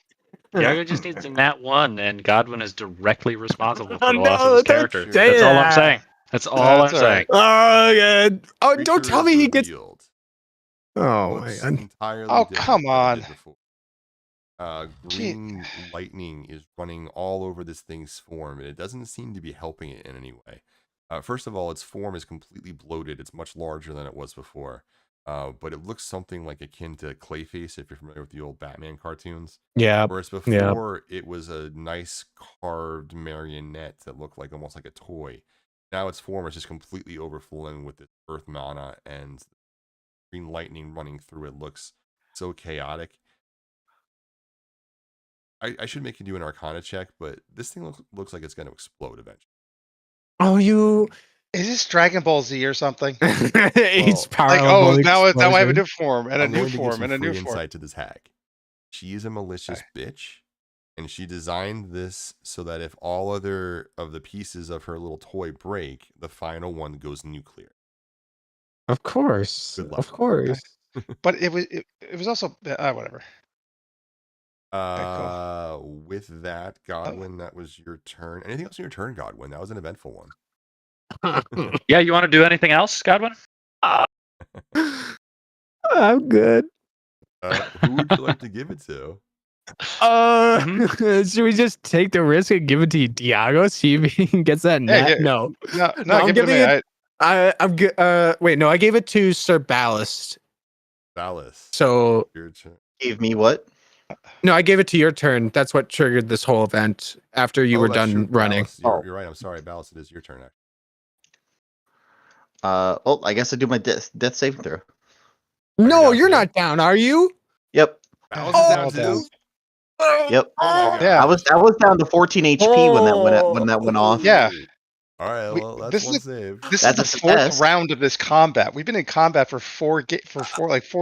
Iago just needs a nat 1, and Godwin is directly responsible for Oh, the loss no, of his don't character. say That's all I'm that. saying. That's all That's I'm all saying. right. Oh, good. Oh, Creature don't tell is me he gets. revealed. Oh my looks god. entirely Oh, different come than it on. did before. Green lightning is running all over this thing's form, and it doesn't seem to be helping it in any way. First of all, its form is completely bloated. It's much larger than it was before. But it looks something like akin to Clayface, if you're familiar with the old Batman cartoons. Yeah. Whereas Yeah. before, it was a nice carved marionette that looked like almost like a toy. Now its form is just completely overflowing with this earth mana, and green lightning running through it looks so chaotic. I should make you do an Arcana check, but this thing looks like it's going to explode eventually. Oh, you. Is this Dragon Ball Z or something? Each power Like, level oh, now I have a explosion. new form and a I'm new going to give form some and a new free form. insight to this hag. She is a malicious bitch, and she designed this so that if all other of the pieces of her little toy break, the final one goes nuclear. Of course. Good luck. Of course. But it was also whatever. Cool. With that, Godwin, that was your turn. Anything else in your turn, Godwin? That was an eventful one. Yeah, you want to do anything else, Godwin? I'm good. Who would you like to give it to? Should we just take the risk and give it to Diago? See if he gets that net? Yeah. No, I'm give giving it to me. Wait, no, I gave it to Sir Ballast. Ballast. So Your turn. Gave me what? no, I gave it to your turn. That's what triggered this whole event after you were that's done true. running. Ballast, you're right. I'm sorry, Ballast. It is your turn. Well, I guess I do my death saving throw. No, you you're down not down, are you? Yep. Ballast is down down. too. Yep. Yeah. I was down to 14 HP when that went off. Yeah. All right. Well, that's this one is save. This That's is the a fourth success. round of this combat. We've been in combat for four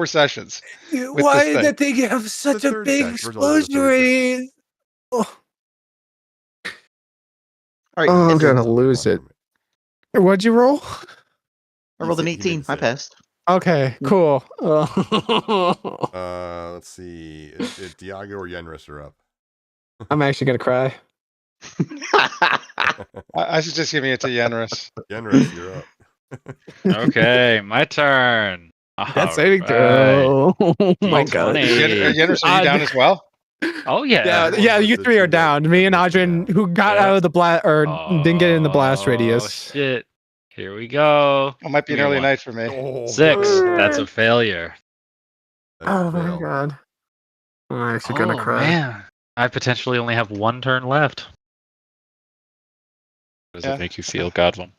sessions. Why did that thing have such a third big check. First of all, it's the explosion third check. rate? Oh, All right. I'm so gonna lose it. What'd you roll? I rolled an He made 18. the I save. passed. Okay, cool. Let's see. If Diago or Yenris are up. I'm actually gonna cry. I should just give it to Yenris. Yenris, you're up. Okay, my turn. That's saving throw. Oh my D20. god. Yenris, are you down as well? Oh yeah. Yeah, you three are down. Me and Adrian, who got out of the blast or didn't get in the blast radius. Shit. Here we go. It might be an early night for me. 6. That's a failure. Oh my god. I'm actually gonna cry. Man. I potentially only have one turn left. How does Yeah. it make you feel, Godwin?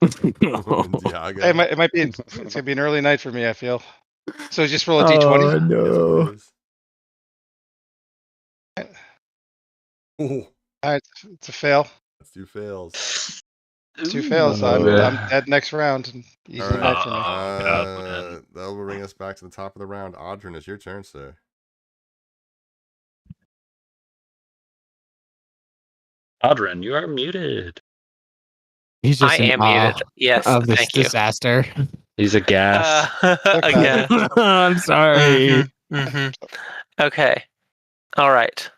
Diago. Hey, it might be. It's gonna be an early night for me. I feel. So just roll a d20. Oh no. Oh, All right, it's a fail. that's 2 fails. Two fails. I'm dead next round. Easy All right. night for me. God. That will bring us back to the top of the round. Audrin, it's your turn, sir. Audrin, you are muted. He's just I am muted. Yes, of this thank you. disaster. He's a gas. Again. I'm sorry. Okay. All right.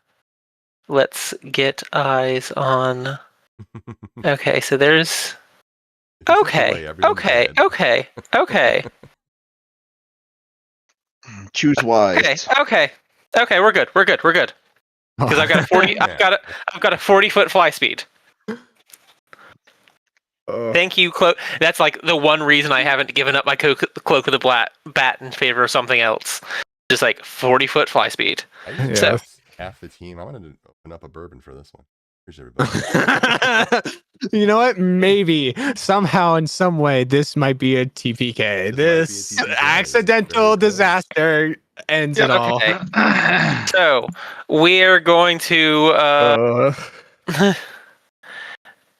Let's get eyes on. Okay, so there's. If you take Okay. away, everyone's Okay. dead. Okay. Okay. Choose wise. Okay. Okay. We're good. We're good. We're good. Because I've got a 40. I've got a 40-foot fly speed. Thank you, Cloak. That's like the one reason I haven't given up my Cloak of the Bat in favor of something else. Just like 40-foot fly speed. I used So- half the team. I wanted to open up a bourbon for this one. Appreciate everybody. You know what? Maybe somehow in some way this might be a TPK. This This might be a TPK. accidental Very cool. disaster ends it all. Okay. So we're going to.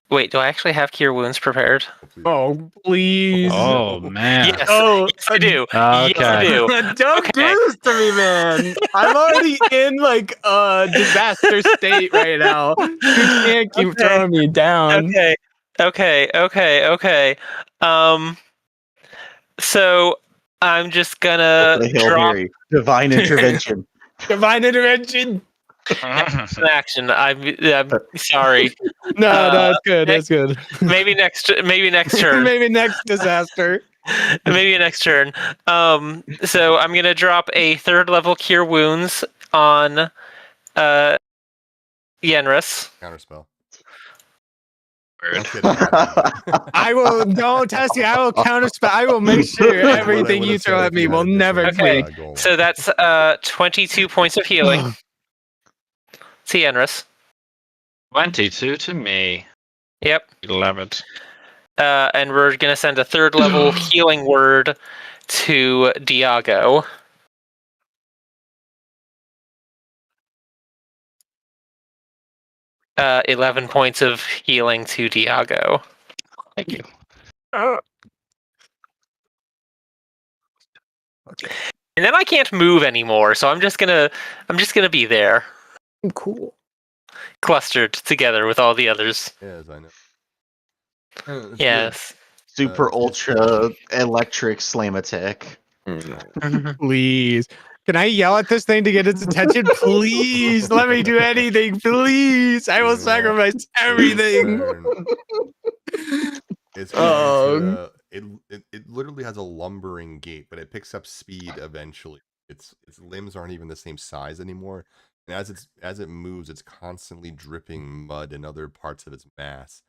Wait, do I actually have Cure Wounds prepared? Oh, please. Oh man. Yes. Oh, Yes, I do. Okay. Yes, I do. Don't Okay. do this to me, man. I'm already in like a disaster state right now. You can't keep Okay. throwing me down. Okay. So I'm just gonna The Hail drop Mary. Divine intervention. Divine intervention. an action. I'm sorry. No, it's good. It's good. Maybe next turn. Maybe next disaster. Maybe next turn. So I'm gonna drop a 3rd level Cure Wounds on Yenris. Counterspell. Word. I'm kidding. I I will don't test you. I will counterspell. I will make sure What I everything you would've throw said at if me you had will a never different, clean. goal. So that's 22 points of healing to Yenris. 22 to me. Yep. Love it. And we're gonna send a 3rd level healing word to Diago. Uh, 11 points of healing to Diago. Thank you. Okay. And then I can't move anymore, so I'm just gonna be there, Cool. clustered together with all the others. Yes, I know. It's good. Yes. Super It's good ultra electric slam attack. Please. Can I yell at this thing to get its attention? Please let me do anything. Please. I will You know, sacrifice everything. turn. It's Oh. going to. It literally has a lumbering gait, but it picks up speed eventually. Its limbs aren't even the same size anymore, and as it moves, it's constantly dripping mud and other parts of its mass.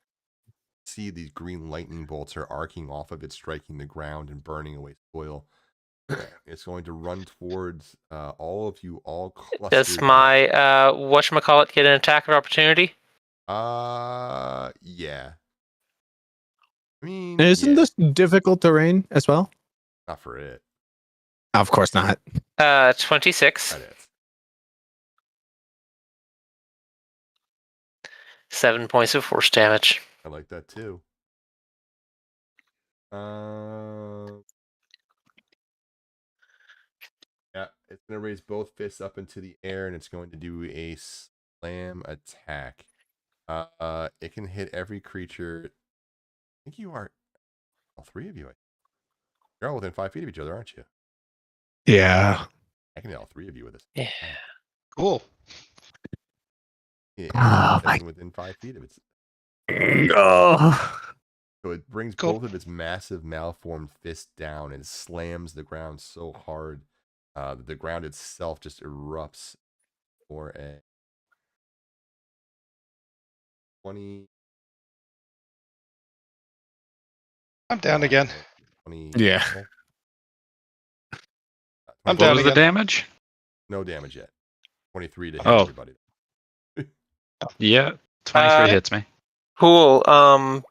See, these green lightning bolts are arcing off of it, striking the ground and burning away soil. It's going to run towards all of you, all clustered. Does my whatchamacallit get an attack of opportunity? Yeah. I mean, Isn't this difficult terrain as well? Not for it. Of course not. 26. That is. 7 points of force damage. I like that too. Yeah, it's going to raise both fists up into the air, and it's going to do a slam attack. It can hit every creature. I think you are, all 3 of you. You're all within 5 feet of each other, aren't you? Yeah. I can hit all 3 of you with this. Yeah. Cool. Oh, Within 5 feet of it. Oh. So it brings Cool. both of its massive malformed fists down and slams the ground so hard that the ground itself just erupts for a 20. I'm down again. 20. Yeah. I'm What down was the again. damage? No damage yet. 23 to hit Oh. everybody. Yeah, 23 hits me. Cool.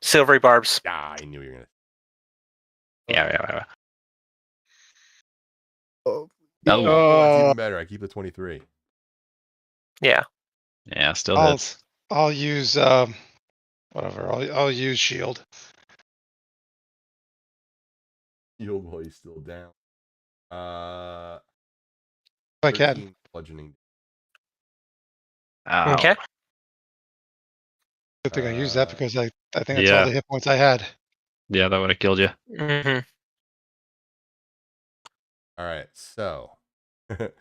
Silvery barbs. Yeah, I knew you were gonna. Yeah. Oh. That's even better. I keep the 23. Yeah. Yeah, still I'll- hits. I'll use whatever. I'll use shield. Healed while he's still down. If I can. 13 bludgeoning. Oh. Okay. Good thing I used that because I think that's yeah. all the hit points I had. Yeah, that would have killed you. Mm-hmm. All right, so I'm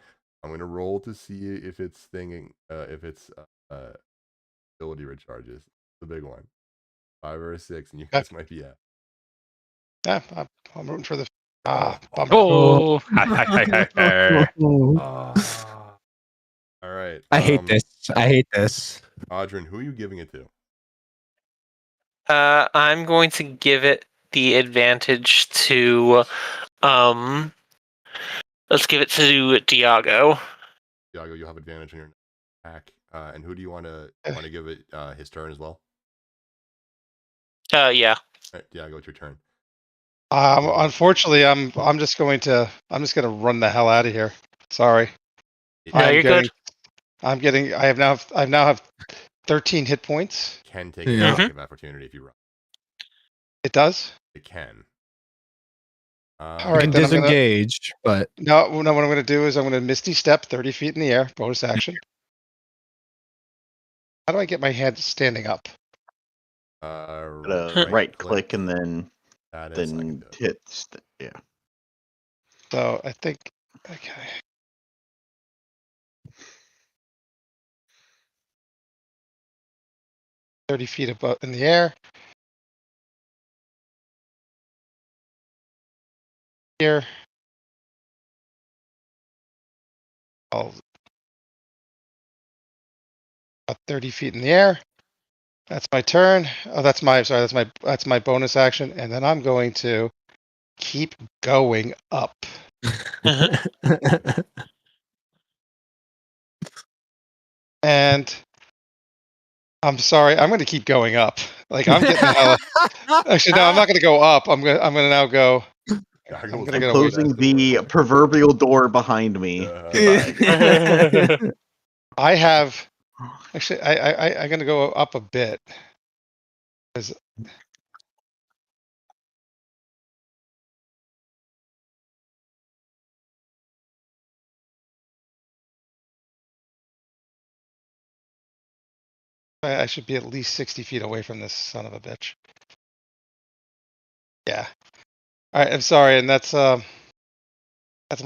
gonna roll to see if it's ability recharges. The big one, 5 or a 6, and you guys might be at. Yeah, I'm rooting for the. Bummer. Oh. All right. I hate this. I hate this. Audrin, who are you giving it to? I'm going to give it the advantage to let's give it to Diago. Diago, you'll have advantage on your attack. And who do you want to give it his turn as well? Yeah. All right, Diago, it's your turn. Unfortunately, I'm just gonna run the hell out of here. Sorry. No, you're good. I now have 13 hit points. Can take an attack of opportunity if you run. It does? It can. All right, can then disengage, but no. What I'm going to do is I'm going to Misty Step 30 feet in the air, bonus action. How do I get my hand standing up? Right click and then hit. Yeah. So I think okay. "30 feet above in the air. here. I'll about 30 feet in the air. That's my turn. Oh, that's my bonus action, and then I'm going to keep going up. And I'm sorry, I'm going to keep going up. Like I'm getting the hell. Actually, no, I'm not going to go up. I'm going to now go. I'm going to get away. Closing the proverbial door behind me. I have. Actually, I'm going to go up a bit. I should be at least 60 feet away from this son of a bitch. Yeah. All right. I'm sorry, and that's my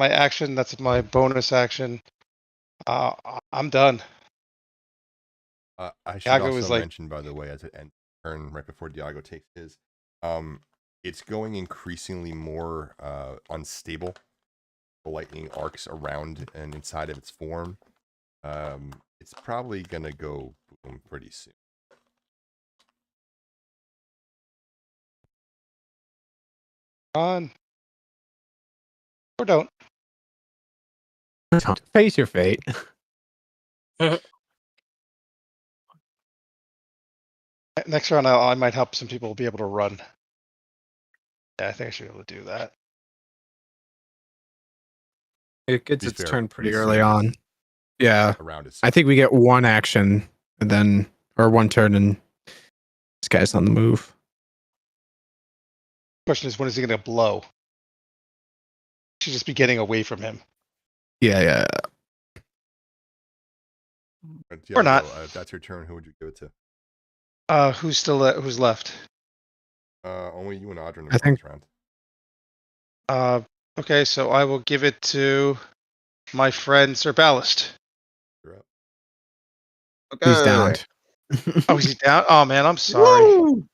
action. That's my bonus action. I'm done. I should Diago also is mention, by the way, as it ends turn right before Diago takes his, it's going increasingly more unstable. The lightning arcs around and inside of its form. It's probably gonna go boom pretty soon. On. Or don't. Face your fate. Next round, I might help some people be able to run. Yeah, I think I should be able to do that. It gets its turn pretty early on. Yeah. Around it. I think we get one action and then, or one turn, and this guy's on the move. Question is, when is he going to blow? Should just be getting away from him. Yeah. Diago, or not. If that's your turn, who would you give it to? Who's left? Only you and Audrey in I think- this round. Okay, so I will give it to my friend Sir Ballast. You're up. Okay. He's down. Oh, is he down? Oh man, I'm sorry. Woo!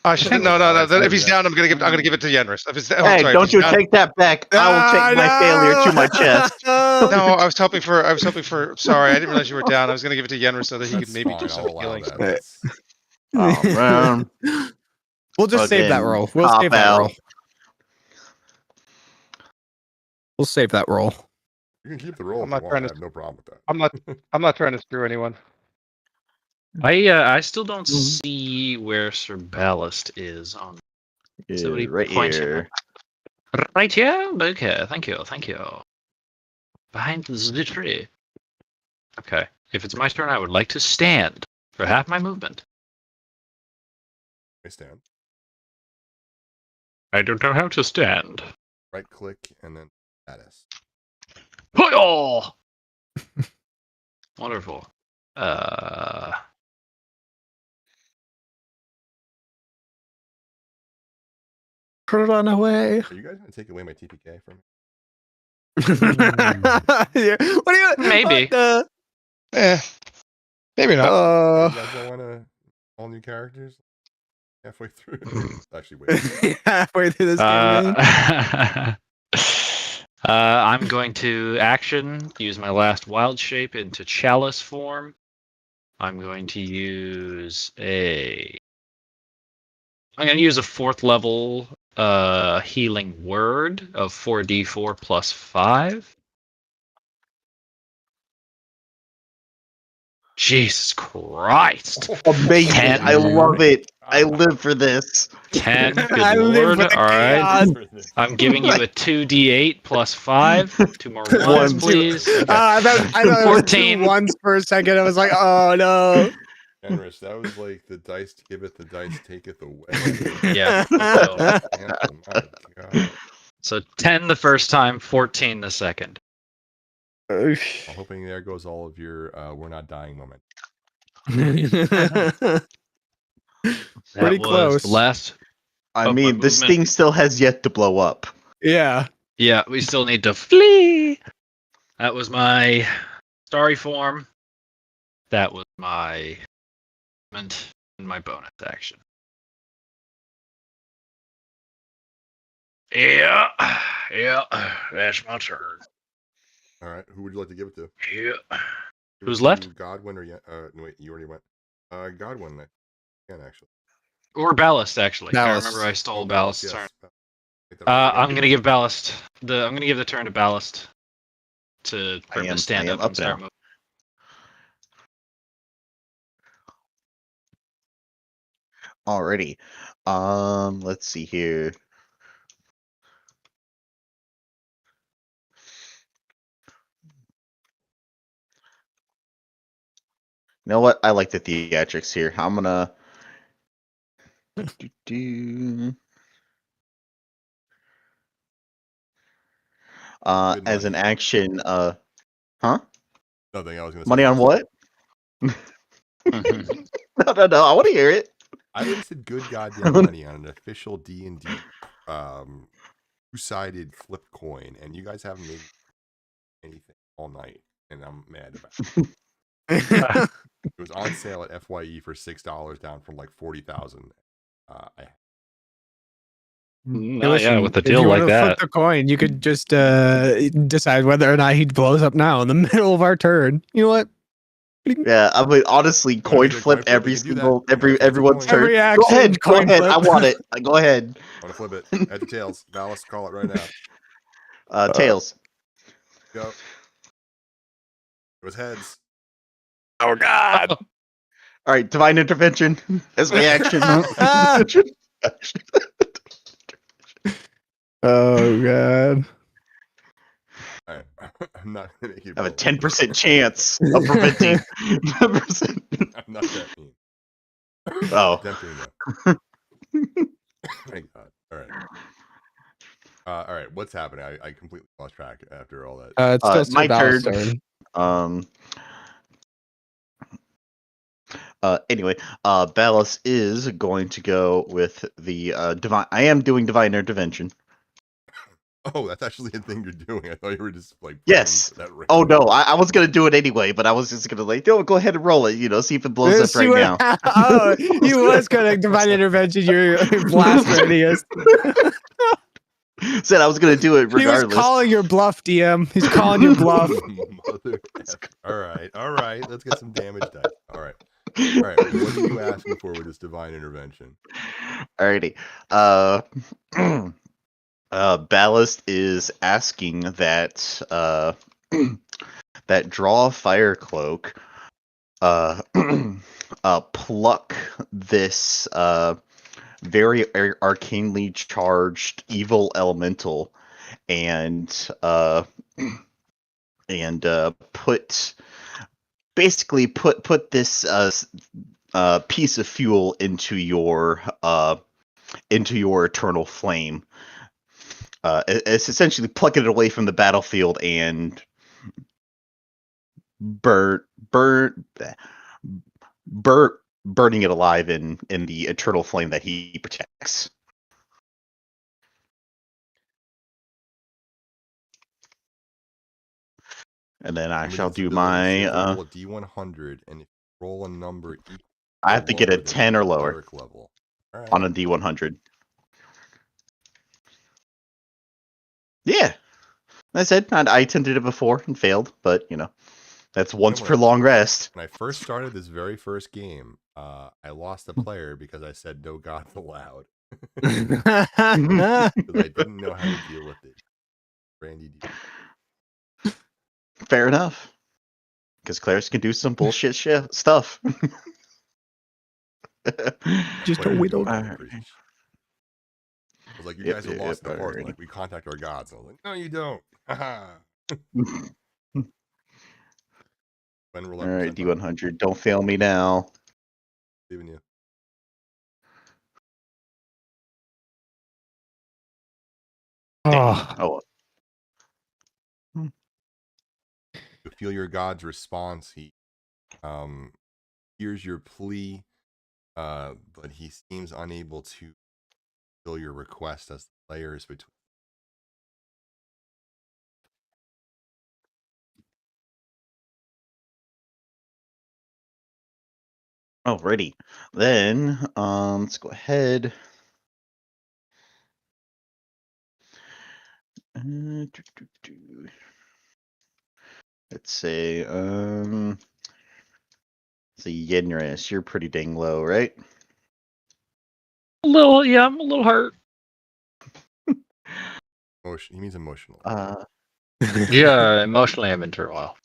I should no. If he's down, I'm gonna give it to Yenris. If it's Hey, sorry, don't you take that back. I will take my failure to my chest. No, I was hoping for. Sorry, I didn't realize you were down. I was gonna give it to Yenris so that he could That's maybe fine, do some I'll allow healing. that. That's- Oh man. We'll just save that Fucking roll. We'll cop save that out. roll. We'll save that roll. You can keep the roll. I'm If not you trying want. to- I have no problem with that. I'm not trying to screw anyone. I still don't see where Sir Ballast is on. Somebody Right point him here. Right here? Okay, thank you. Behind the tree. Okay. If it's my turn, I would like to stand for half my movement. I stand. I don't know how to stand. Right click and then status. Hi-oh! Wonderful. Run away. Are you guys gonna take away my TPK from me? Yeah. What do you? Maybe. What Maybe not. You guys don't want to all new characters halfway through? Actually, wait. Halfway through this game. I'm going to action, use my last wild shape into chalice form. I'm going to use a 4th level healing word of 4d4 plus 5. Jesus Christ. Amazing. 10. I love it. I live for this. 10. Good I live lord. for the All right. chaos. I'm giving you a 2d8 plus 5. 2 more ones, please. I thought it was 14. 2 ones for a second. I was like, oh no. Enrich, that was like the dice giveth, the dice taketh away. Yeah. Oh my God. So 10 the first time, 14 the second. I'm hoping there goes all of your we're not dying moment. Pretty Was close. the last. I Of my mean, this movement. thing still has yet to blow up. Yeah. Yeah, we still need to flee. That was my starry form. That was my movement and my bonus action. Yeah, that's my turn. All right, who would you like to give it to? Yeah. Give Who's it left? to Godwin or no, wait, you already went. Godwin, again, actually. Or Ballast, actually. Ballast. I remember I stole Ballast, Ballast's turn. yes. I'm gonna give Ballast I'm gonna give the turn to Ballast for him to stand up and start moving. Alrighty. Let's see here. You know what? I like the theatrics here. I'm gonna as an action, huh? Nothing. I was gonna say money on what? No. I want to hear it. I wasted good goddamn money on an official D&D two-sided flip coin, and you guys haven't made anything all night, and I'm mad about it. It was on sale at FYE for $6, down from like 40,000. With a deal if you like want to that, flip the coin, you could just decide whether or not he blows up now in the middle of our turn. You know what? Yeah, I mean, honestly, coin flip every single everyone's turn. Every Go action, ahead, go coin ahead. flip. I want it. Go ahead. I want to flip it. Heads or tails. Ballast, call it right now. Tails. Go. It was heads. oh god. All right, divine intervention as my action. Oh god. All right. I'm not gonna make you. I have a 10% chance of preventing. 10%. I'm not that mean. Oh. Tempting though. Thank God. All right. All right. What's happening? I completely lost track after all that. It's still my Ballast's turn. Anyway, Ballast is going to go with the divine. I am doing divine intervention. Oh, that's actually a thing you're doing. I thought you were just like. Yes. Oh no, I was gonna do it anyway, but I was just gonna like, go ahead and roll it. See if it blows up right now. Oh, he was gonna divine intervention. You're blast radius. Said I was gonna do it regardless. He was calling your bluff, DM. He's calling your bluff. All right. Let's get some damage dice. All right. What are you asking for with this divine intervention? Alrighty. Ballast is asking that that draw fire cloak pluck this very arcanely charged evil elemental and put this piece of fuel into your eternal flame. It's essentially plucking it away from the battlefield and burning it alive in the eternal flame that he protects. And then I shall do my roll a D100, and if you roll a number equal, I have to get a 10 or lower level on a D100. Yeah, I said I attempted it before and failed, but that's once per long rest. When I first started this very first game, I lost a player because I said no gods allowed. Because I didn't know how to deal with it. Randy D. Fair enough. Because clerics can do some bullshit stuff. Just a widow. I was like, you guys are lost in the park. Like, we contact our gods. I was like, no, you don't. Alright, D100. Don't fail me now. Leaving you. Oh. You feel your god's response. He hears your plea, but he seems unable to fulfill your request as the players between. Alrighty. Then let's go ahead. Let's say, Yenris, you're pretty dang low, right? I'm a little hurt. He means emotional. Yeah, emotionally I'm in turmoil.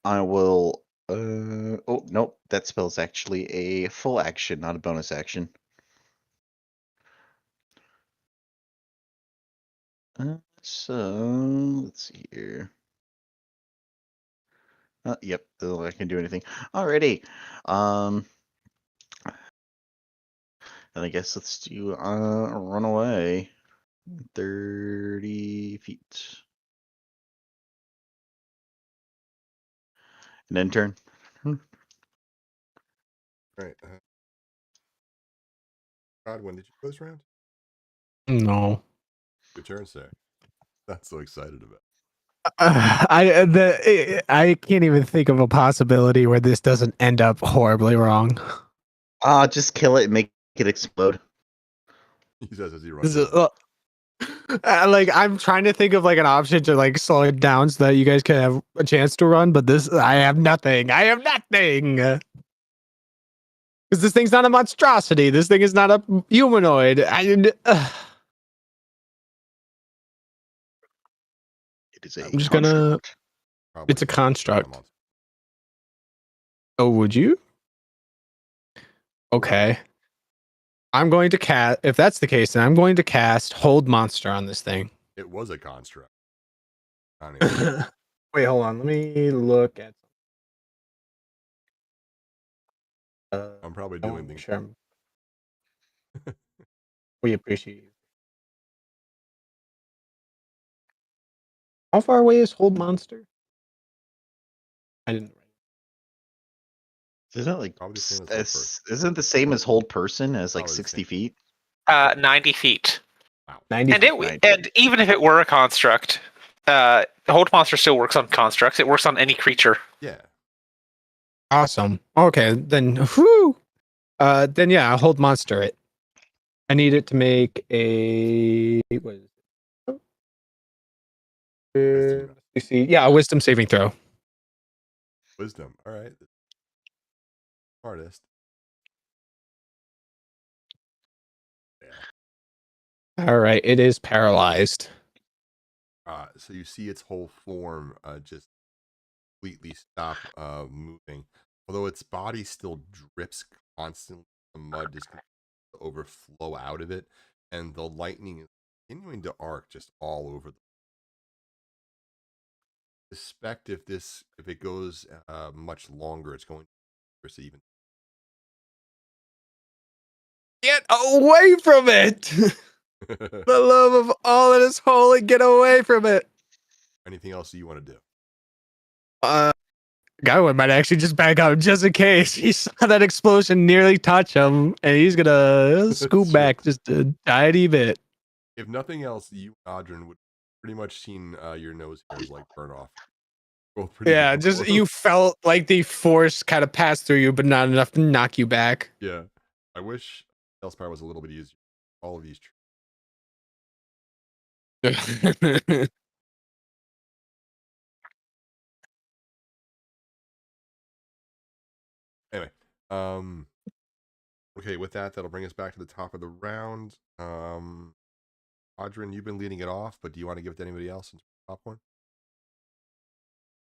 I will. Oh nope, that spell's actually a full action, not a bonus action. So let's see here. Yep, I can do anything. Alrighty. Then I guess let's do run away. 30 feet. And then turn. Right. Godwin, did you go this round? No. Your turn, sir. Not so excited about. I can't even think of a possibility where this doesn't end up horribly wrong. Just kill it and make it explode. He says as he runs away. Like I'm trying to think of like an option to like slow it down so that you guys can have a chance to run, but I have nothing. I have nothing. Because this thing's not a monstrosity. This thing is not a humanoid. It is a I'm just gonna. Probably It's a construct. Oh, would you? Okay. I'm going to cast. If that's the case, then I'm going to cast Hold Monster on this thing. It was a construct. Wait, hold on. Let me look at. I'm probably doing things. Sure. We appreciate you. How far away is Hold Monster? I didn't. Isn't it like Probably the same as isn't it the same as Hold Person as like Probably 60 feet? 90 feet. Wow. 90 And even if it were a construct, Hold Monster still works on constructs. It works on any creature. Yeah. Awesome. Okay, then whoo. Then yeah, I'll Hold Monster it. I need it to make a what is it? You see, yeah, a Wisdom saving throw. Wisdom. All right. Artist. Yeah. All right, it is paralyzed. So you see its whole form just completely stop moving. Although its body still drips constantly, the mud just continues to overflow out of it, and the lightning is continuing to arc just all over the. Suspect if it goes much longer, it's going to even. Get away from it! The love of all that is holy, get away from it! Anything else you want to do? Godwin might actually just back out just in case. He saw that explosion nearly touch him, and he's gonna scoot back just a tiny bit. If nothing else, you, Audrin, would pretty much seen your nose hairs like burn off. Both pretty. Yeah, just you felt like the force kind of passed through you, but not enough to knock you back. Yeah, I wish Spellspire was a little bit easier. All of these. Anyway, okay, with that'll bring us back to the top of the round. Audrin, you've been leading it off, but do you want to give it to anybody else in popcorn?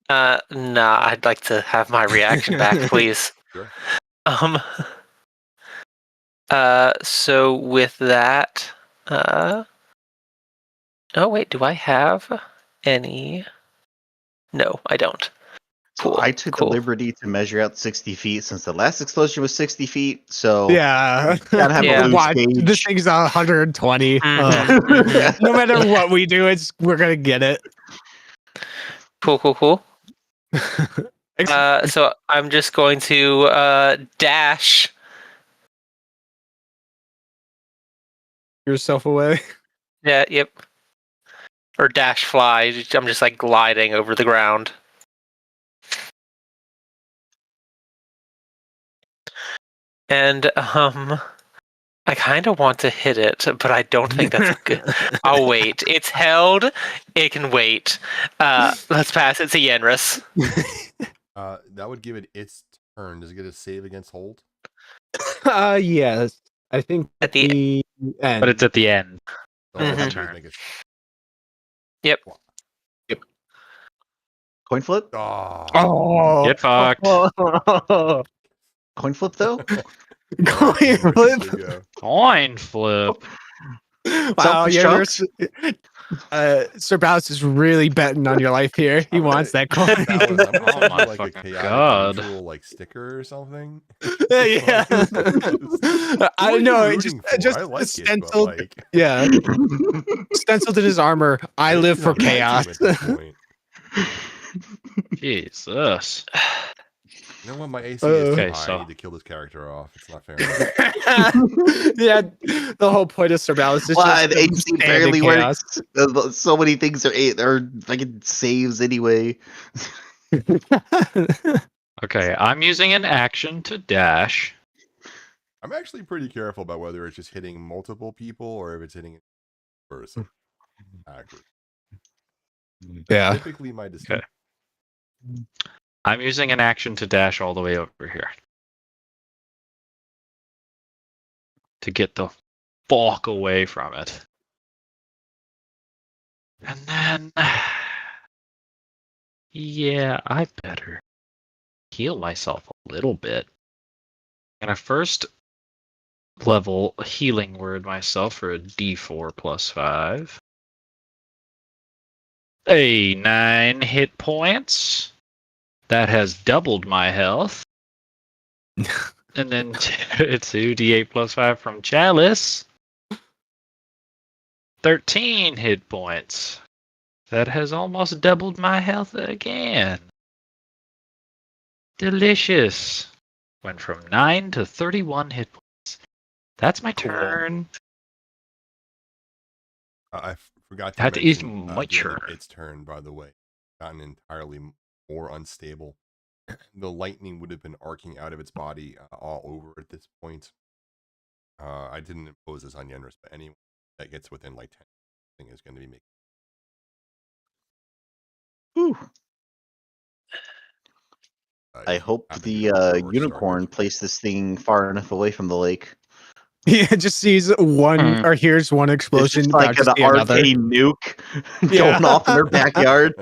Nah, I'd like to have my reaction back, please. Sure. So with that, oh wait, do I have any? No, I don't. Cool. So I took the liberty to measure out 60 feet since the last explosion was 60 feet. So yeah, gotta have a watch, this thing's 120. No matter what we do, we're gonna get it. Cool. So I'm just going to dash yourself away. Yeah, yep. Or dash fly. I'm just like gliding over the ground. And I kind of want to hit it, but I don't think that's good. I'll wait. It's held. It can wait. Let's pass it to Yenris. That would give it its turn. Does it get a save against hold? Yes. I think At the end. But it's at the end. So all it has to do is Turn. make it- Yep. Coin flip? Oh. Get fucked. Coin flip though? Coin flip. Coin flip. Wow, Self-destruct? Sir Baus is really betting on your life here. He wants that coin. Oh my like fucking a chaotic God. neutral, like sticker or something. Yeah. I Who are know. you Just rooting for? just I like it, but, stenciled. like, Yeah. Stenciled in his armor. I maybe live for not my team chaos. at this point. Jesus. You know what? My AC is too Okay, high. so- I need to kill this character off. It's not fair. Yeah. The whole point of Sir Baus is Why just the AC stand in barely chaos. works? So many things are fucking saves anyway. Okay, I'm using an action to dash. I'm actually pretty careful about whether it's just hitting multiple people or if it's hitting a person. Actually, Yeah. typically my decision. I'm using an action to dash all the way over here. To get the fuck away from it. And then... Yeah, I better heal myself a little bit. And I first level healing word myself for a d4 plus 5. 9 hit points. That has doubled my health. And then 2d8 plus 5 from Chalice. 13 hit points. That has almost doubled my health again. Delicious. Went from 9 to 31 hit points. That's my turn. I forgot to That is mention my at the end of turn. its turn, by the way. Gotten entirely more unstable. The lightning would have been arcing out of its body all over at this point. I didn't impose this on Yenris, but anyone that gets within like 10 thing is going to be making. Whew. I if you hope happen to the know where we're unicorn started. placed this thing far enough away from the lake. Yeah, just sees one or hears one It's explosion. just like about to an see another. arcane nuke Yeah. going off in their backyard.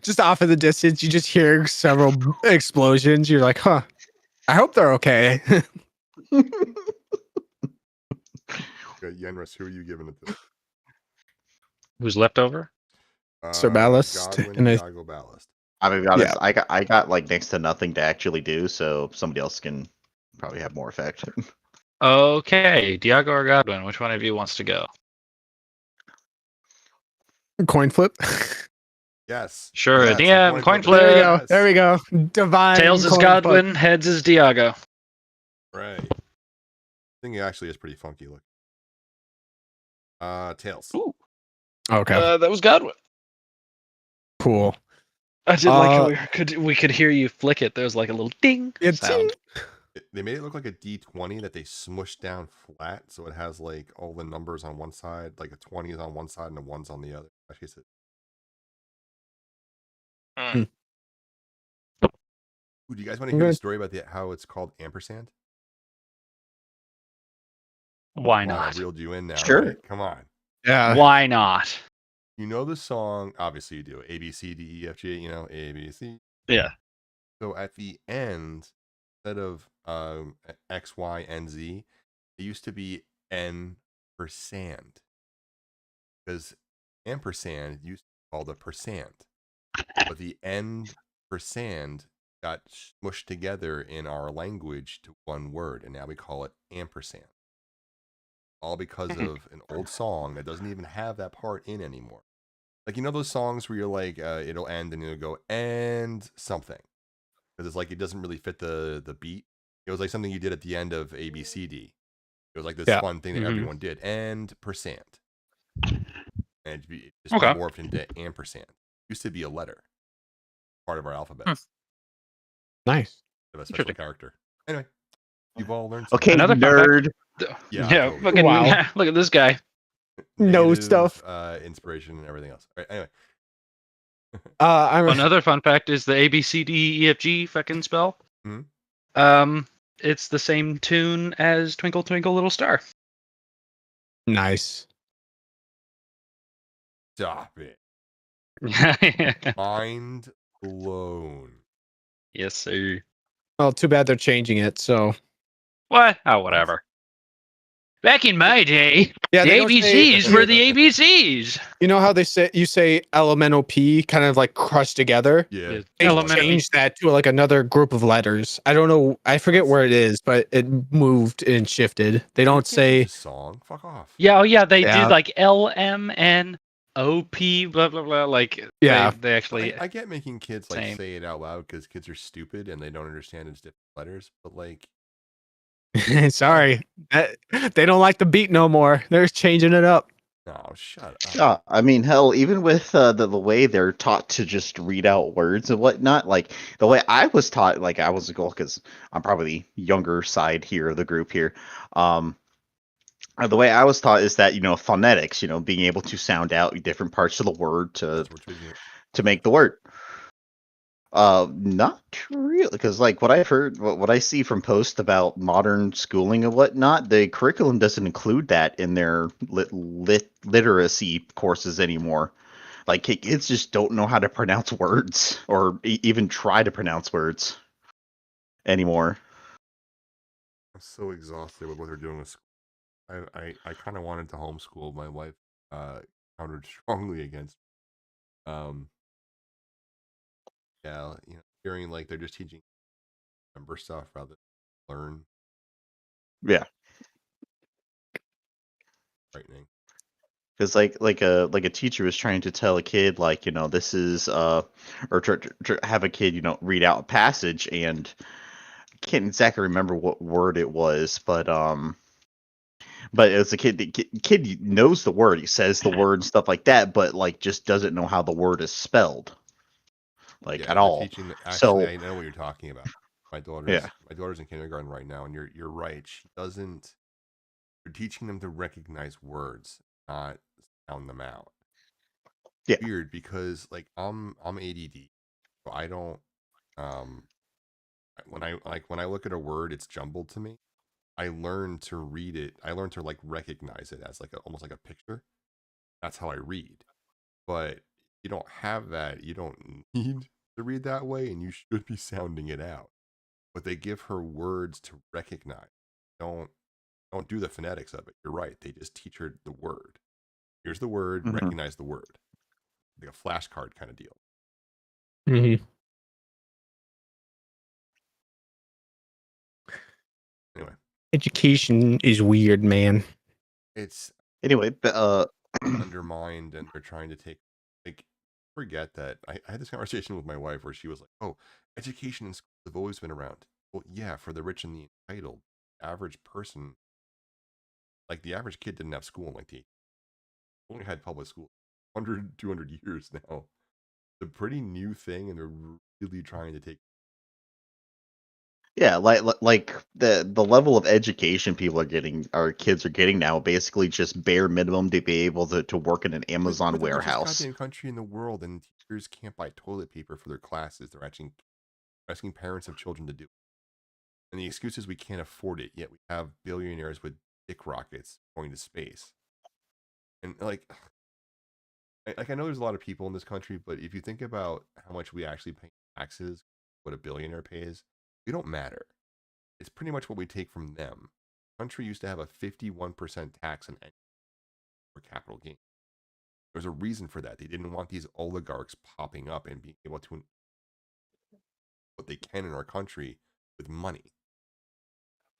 Just off in the distance, you just hear several explosions. You're like, huh. I hope they're okay. Yenris, who are you giving it to? Who's left over? Sir Ballast. Godwin, And Diago Ballast. I mean, to be honest, I got like next to nothing to actually do, so somebody else can probably have more effect. Okay, Diago or Godwin, which one of you wants to go? Coin flip. Yes. Sure, Yes, DM, coin flip. There we go. Yes. There we go. Divine. Tails is coin Godwin, heads is Diago. Right. I think it actually is pretty funky look. Tails. Ooh. flip. Okay. That was Godwin. Cool. I did like how we could hear you flick it. There was like a little ding It's sound. They made it look like a D20 that they smushed down flat, so it has like all the numbers on one side, like a 20 is on one side and a 1's on the other. Actually, it's Ooh, do you guys want to hear the story about how it's called ampersand? Why Come on, not? I reeled you in now. Sure. Right? Come on. Yeah. Why not? You know the song, obviously you do. A, B, C, D, E, F, G, you know, A, B, C. Yeah. So at the end, instead of X, Y, and Z, it used to be N percent. Because ampersand used to be called a percent. But the N percent got smushed together in our language to one word, and now we call it ampersand. All because of an old song that doesn't even have that part in anymore. Like, you know those songs where you're like, it'll end and it'll go, and something. Because it's like, it doesn't really fit the beat. It was like something you did at the end of ABCD. It was like this fun thing that everyone did. And percent. And it just morphed into ampersand. It used to be a letter. Part of our alphabet. Nice. Of a special character. Anyway. You've all learned Okay, Another nerd. Yeah, totally. fucking, Wow. look at this guy. No Negative, stuff. Inspiration and everything else. All right, anyway. Another fun fact is the ABCDEFG fucking spell. Mhm. It's the same tune as Twinkle Twinkle Little Star. Nice. Stop it. Yes, Mind blown. sir. Well, too bad they're changing it. So What? Oh, whatever. Back in my day, yeah, the they don't say- ABCs were the ABCs. you know how they say you say elemental P kind of like crushed together. Yeah. They Elemental. changed that to like another group of letters. I don't know. I forget where it is, but it moved and shifted. They don't say a song. Fuck off. Yeah, oh yeah, they Yeah. did like LMNOP, blah blah blah. Like Yeah. they actually. I get making kids like Same. say it out loud because kids are stupid and they don't understand it's different letters. But like, sorry, they don't like the beat no more. They're changing it up. no, shut up. I mean, hell, even with the way they're taught to just read out words and whatnot, like the way I was taught, like I was a goal because I'm probably the younger side here of the group here. The way I was taught is that phonetics, being able to sound out different parts of the word to make the word. Not really, because like what I've heard, what I see from posts about modern schooling and whatnot, the curriculum doesn't include that in their literacy courses anymore. Like kids just don't know how to pronounce words or even try to pronounce words anymore. I'm so exhausted with what they're doing with school. I kind of wanted to homeschool. My wife countered strongly against. Yeah, hearing like they're just teaching remember stuff rather than learn. Yeah, Frightening. because like a teacher was trying to tell a kid like this is or to have a kid read out a passage, and I can't exactly remember what word it was, but it's a kid. The kid knows the word. He says the word and stuff like that, but like just doesn't know how the word is spelled, like at all. Teaching, So I know what you're talking about. My daughter's in kindergarten right now, and you're right. She doesn't. You're teaching them to recognize words, not sound them out. Yeah. Weird because like I'm ADD, so I don't. When I look at a word, it's jumbled to me. I learn to read it. I learn to like recognize it as like almost like a picture. That's how I read. But you don't have that. You don't need to read that way, and you should be sounding it out. But they give her words to recognize. Don't do the phonetics of it. You're right. They just teach her the word. Here's the word. Mhm. Recognize the word. Like a flashcard kind of deal. Mm-hmm. Anyway, Education is weird, man. it's anyway, but undermined, and they're trying to take like forget that. I had this conversation with my wife where she was like, "Oh, education and schools have always been around." Well, yeah, for the rich and the entitled. Average person, like the average kid, didn't have school in like the only had public school 100, 200 years now. It's a pretty new thing, and they're really trying to take. yeah, like the level of education people are getting, our kids are getting now, basically just bare minimum to be able to work in an Amazon We're the richest warehouse. goddamn country in the world, and teachers can't buy toilet paper for their classes. They're actually asking parents of children to do it. And the excuse is we can't afford it, yet we have billionaires with dick rockets going to space. And like I know there's a lot of people in this country, but if you think about how much we actually pay taxes, what a billionaire pays, we don't matter. It's pretty much what we take from them. The country used to have a 51% tax on for capital gain. There's a reason for that. They didn't want these oligarchs popping up and being able to what they can in our country with money.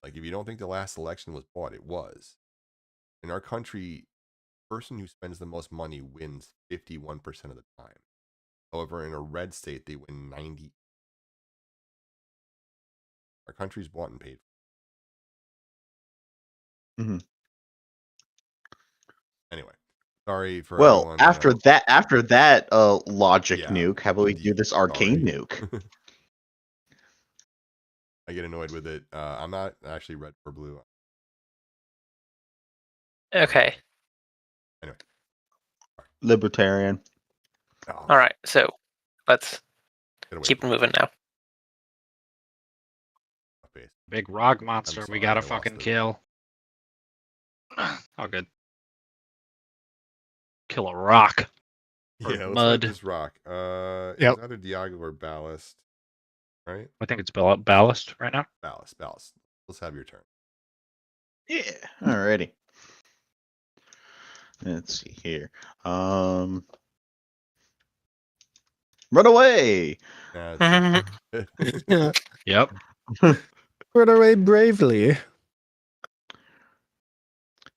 Like if you don't think the last election was bought, it was. In our country, the person who spends the most money wins 51% of the time. However, in a red state, they win 90. Our country's bought and paid. Mm-hmm. Anyway, sorry for well everyone. after that logic nuke, how about we do this arcane sorry. nuke? I get annoyed with it. I'm not actually red or blue. Okay. Anyway. Libertarian. Oh, All right. So let's get away keep from moving now. my face. Big rock monster. sorry, We gotta I lost fucking it. kill. Oh, good. Kill a rock. Or Yeah, let's mud. fight this rock. Yep. It's either Diago or Ballast, right? I think it's ballast right now. Ballast. Let's have your turn. Yeah. Alrighty. Let's see here. Run away. Yeah, Yep. Run away bravely.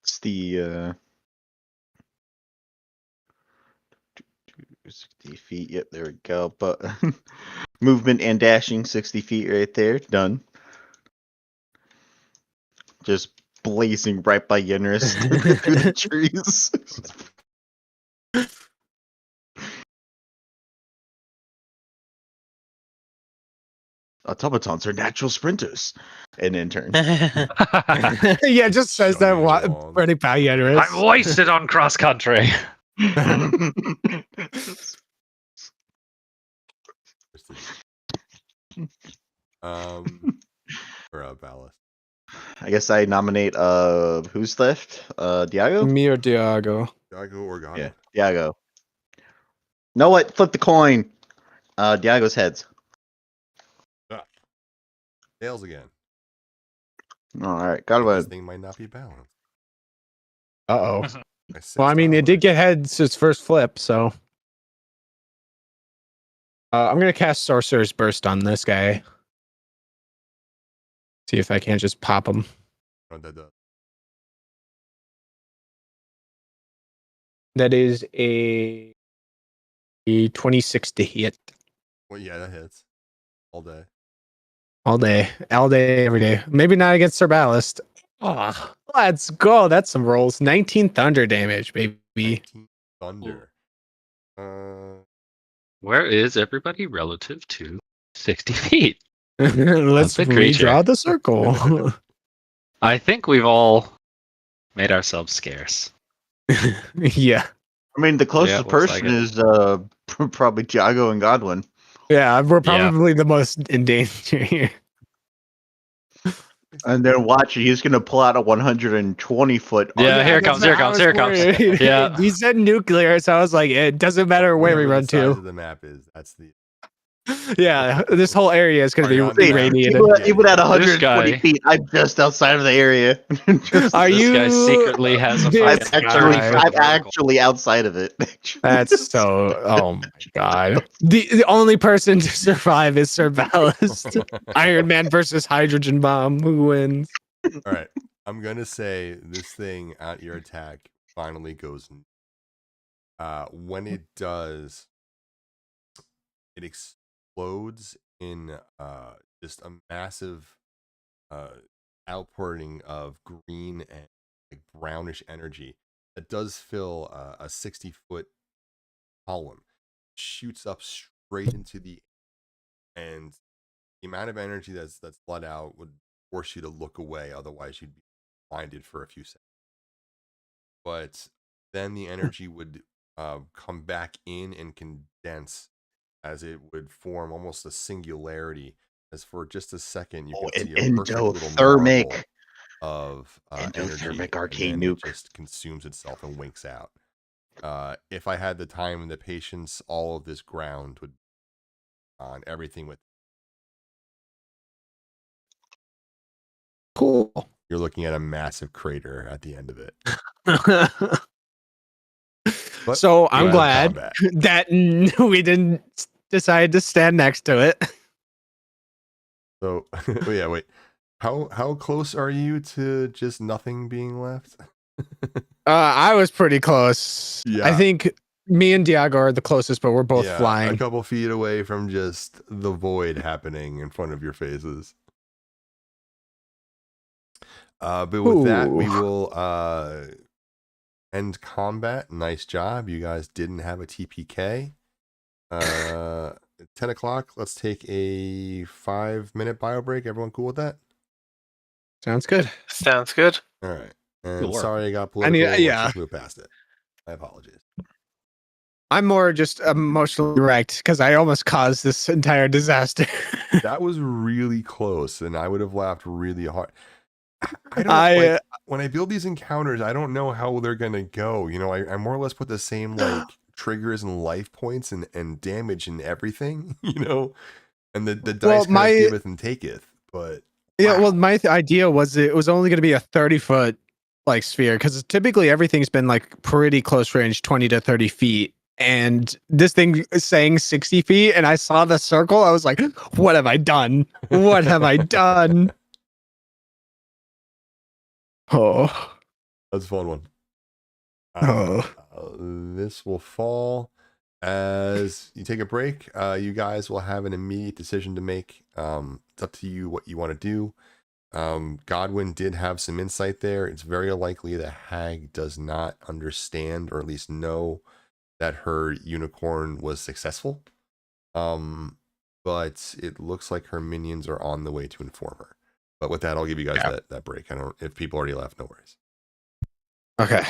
It's the 60 feet. Yep, there we go. But movement and dashing 60 feet right there. Done. Just blazing right by Yenris through the trees. Automatons are natural sprinters. An intern. Yeah, it just says that running by Yenris. I'm wasted on cross country. Or Ballast. I guess I nominate who's left? Diago? Me or Diago? Diago or God? Yeah, Diago. Know what? Flip the coin. Diago's heads. Tails again. Alright, This Godwin. thing might not be balanced. Uh-oh. Well, I mean, it did get heads its first flip, so... I'm going to cast Sorcerer's Burst on this guy. See if I can't just pop him. That is a 26 to hit. Well, yeah, that hits. All day. All day, every day. Maybe not against Sir Ballast. Oh, let's go. That's some rolls. 19 thunder damage, baby. 19 thunder. Where is everybody relative to 60 feet? Let's a creature. redraw the circle. I think we've all made ourselves scarce. Yeah. I mean, the closest looks person like it. is probably Diago and Godwin. Yeah, we're probably the most in danger here. And then watch, he's going to pull out a 120 foot. Yeah, here it comes. Yeah. He said nuclear, so I was like, it doesn't matter where we run the size to. of the map is. That's the. Yeah, this whole area is going to be irradiated. Even at 120 guy- feet, I'm just outside of the area. Are This you? guy secretly has a This fucking guy. I'm actually outside of it. That's so. Oh my god! The only person to survive is Sir Ballast. Iron Man versus Hydrogen Bomb. Who wins? All right. I'm gonna say this thing at your attack finally goes. When it does, it explodes in just a massive outpouring of green and like brownish energy that does fill a 60-foot column. Shoots up straight into the air, and the amount of energy that's let out would force you to look away, otherwise you'd be blinded for a few seconds. But then the energy would come back in and condense, as it would form almost a singularity, as for just a second you can see a perfect little marble of energy, arcane and nuke. it just consumes itself and winks out. If I had the time and the patience, all of this ground would on everything with. Cool. You're looking at a massive crater at the end of it. But so I'm you glad have combat. that we didn't decide to stand next to it. So, yeah, wait. How close are you to just nothing being left? I was pretty close. Yeah. I think me and Diago are the closest, but we're both flying. A couple feet away from just the void happening in front of your faces. But with that, we will end combat. Nice job. You guys didn't have a TPK. at 10 o'clock. Let's take a 5-minute bio break. Everyone cool with that? Sounds good. Sounds good. All right. And Sure. sorry I got I political. mean, yeah. Let's just move past it. My apologies. I'm more just emotionally wrecked because I almost caused this entire disaster. That was really close, and I would have laughed really hard. When I build these encounters, I don't know how they're gonna go. You know, I more or less put the same like triggers and life points and damage and everything. You know, and the dice kind of giveth and taketh. But yeah, well, my idea was it was only going to be a 30-foot like sphere because typically everything's been like pretty close range, 20 to 30 feet. And this thing is saying 60 feet, and I saw the circle. I was like, what have I done? What have I done? Oh, that's a fun one. oh. This will fall as you take a break. You guys will have an immediate decision to make. It's up to you what you want to do. Godwin did have some insight there. It's very likely that Hag does not understand, or at least know, that her unicorn was successful. But it looks like her minions are on the way to inform her. But with that, I'll give you guys that break. I don't, if people already left, no worries. Okay.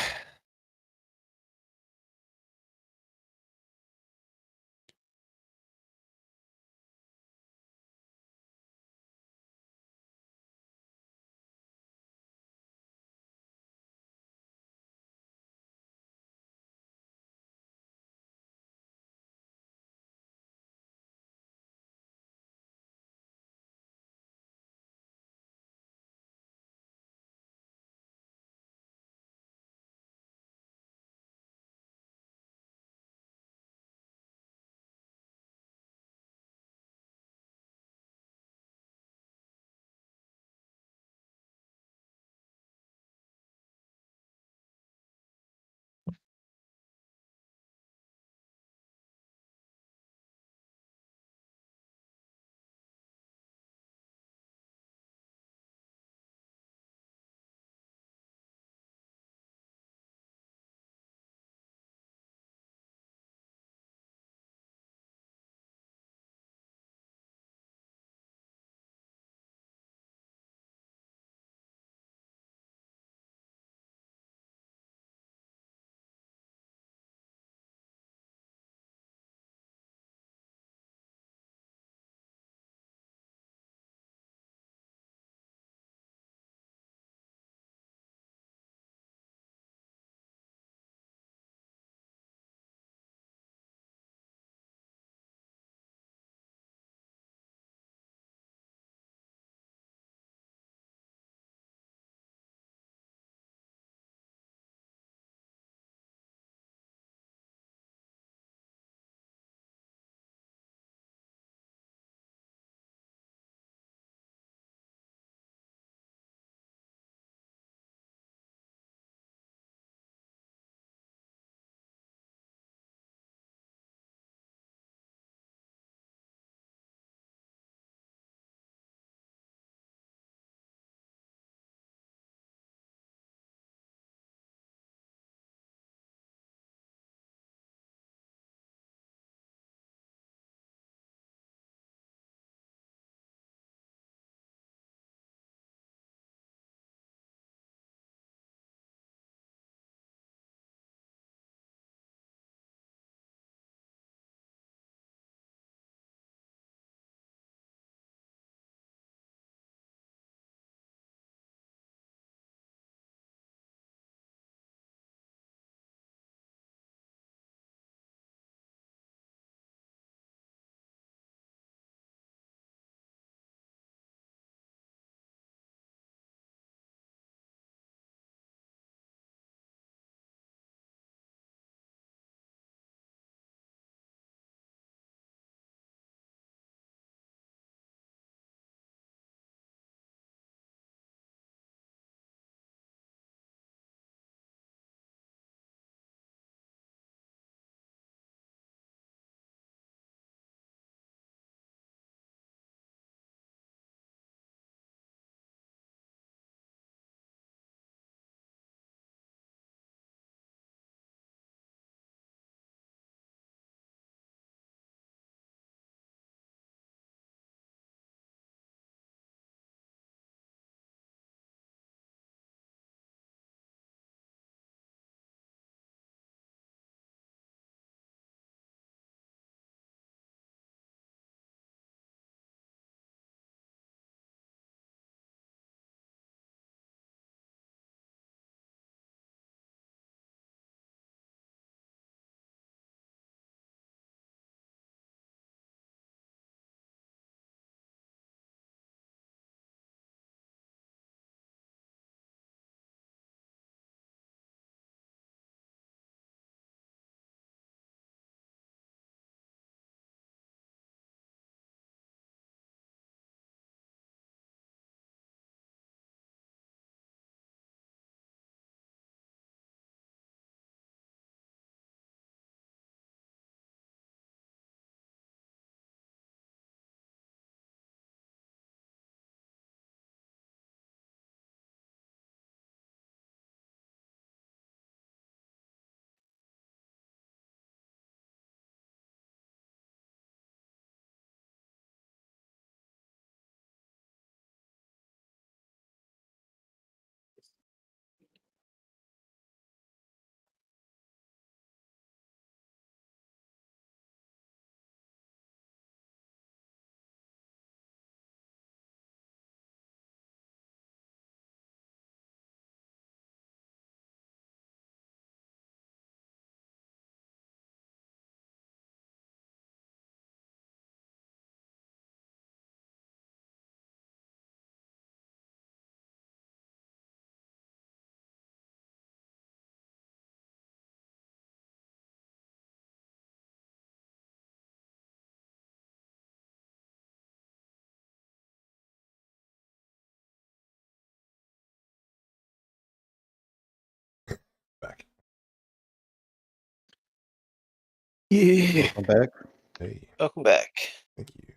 Yeah. Welcome back. Hey, Welcome back. thank you.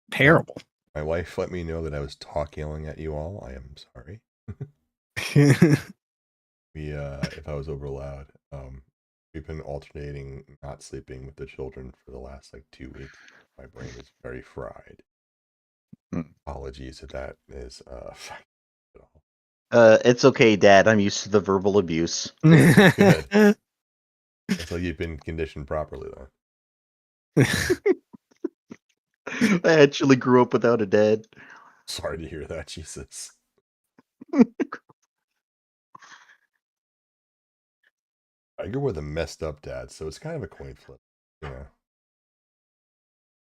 Terrible. My wife let me know that I was talk yelling at you all. I am sorry. If I was over loud, we've been alternating not sleeping with the children for the last like 2 weeks. My brain is very fried. Apologies if that is at all. It's okay, Dad. I'm used to the verbal abuse. Good. It's like you've been conditioned properly, though. I actually grew up without a dad. Sorry to hear that, Jesus. I grew up with a messed up dad, so it's kind of a coin flip, you know.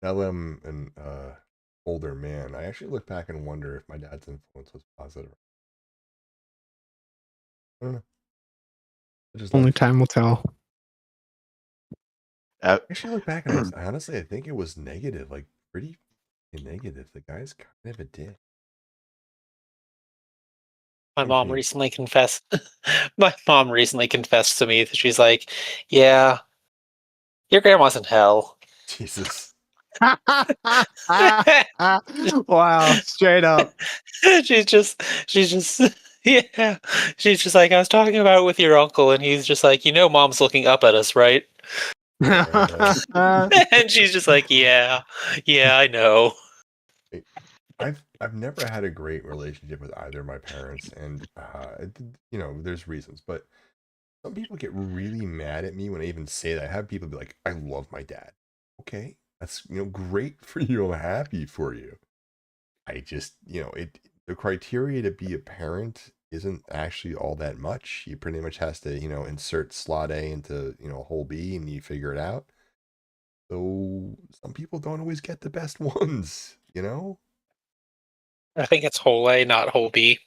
Now that I'm an older man, I actually look back and wonder if my dad's influence was positive. I don't know. Only time will tell. I actually look back and honestly, I think it was negative, like pretty negative. The guy's kind of a dick. My mom recently confessed. My mom recently confessed to me that she's like, "Yeah, your grandma's in hell." Jesus. Wow, straight up. she's just, yeah. She's just like, I was talking about it with your uncle, and he's just like, mom's looking up at us, right? And she's just like, yeah, I know. I've never had a great relationship with either of my parents, and there's reasons, but some people get really mad at me when I even say that. I have people be like, I love my dad. Okay, that's great for you. I'm happy for you. I just the criteria to be a parent isn't actually all that much. You pretty much has to insert slot A into hole B, and you figure it out. So some people don't always get the best ones, I think it's hole A, not hole B.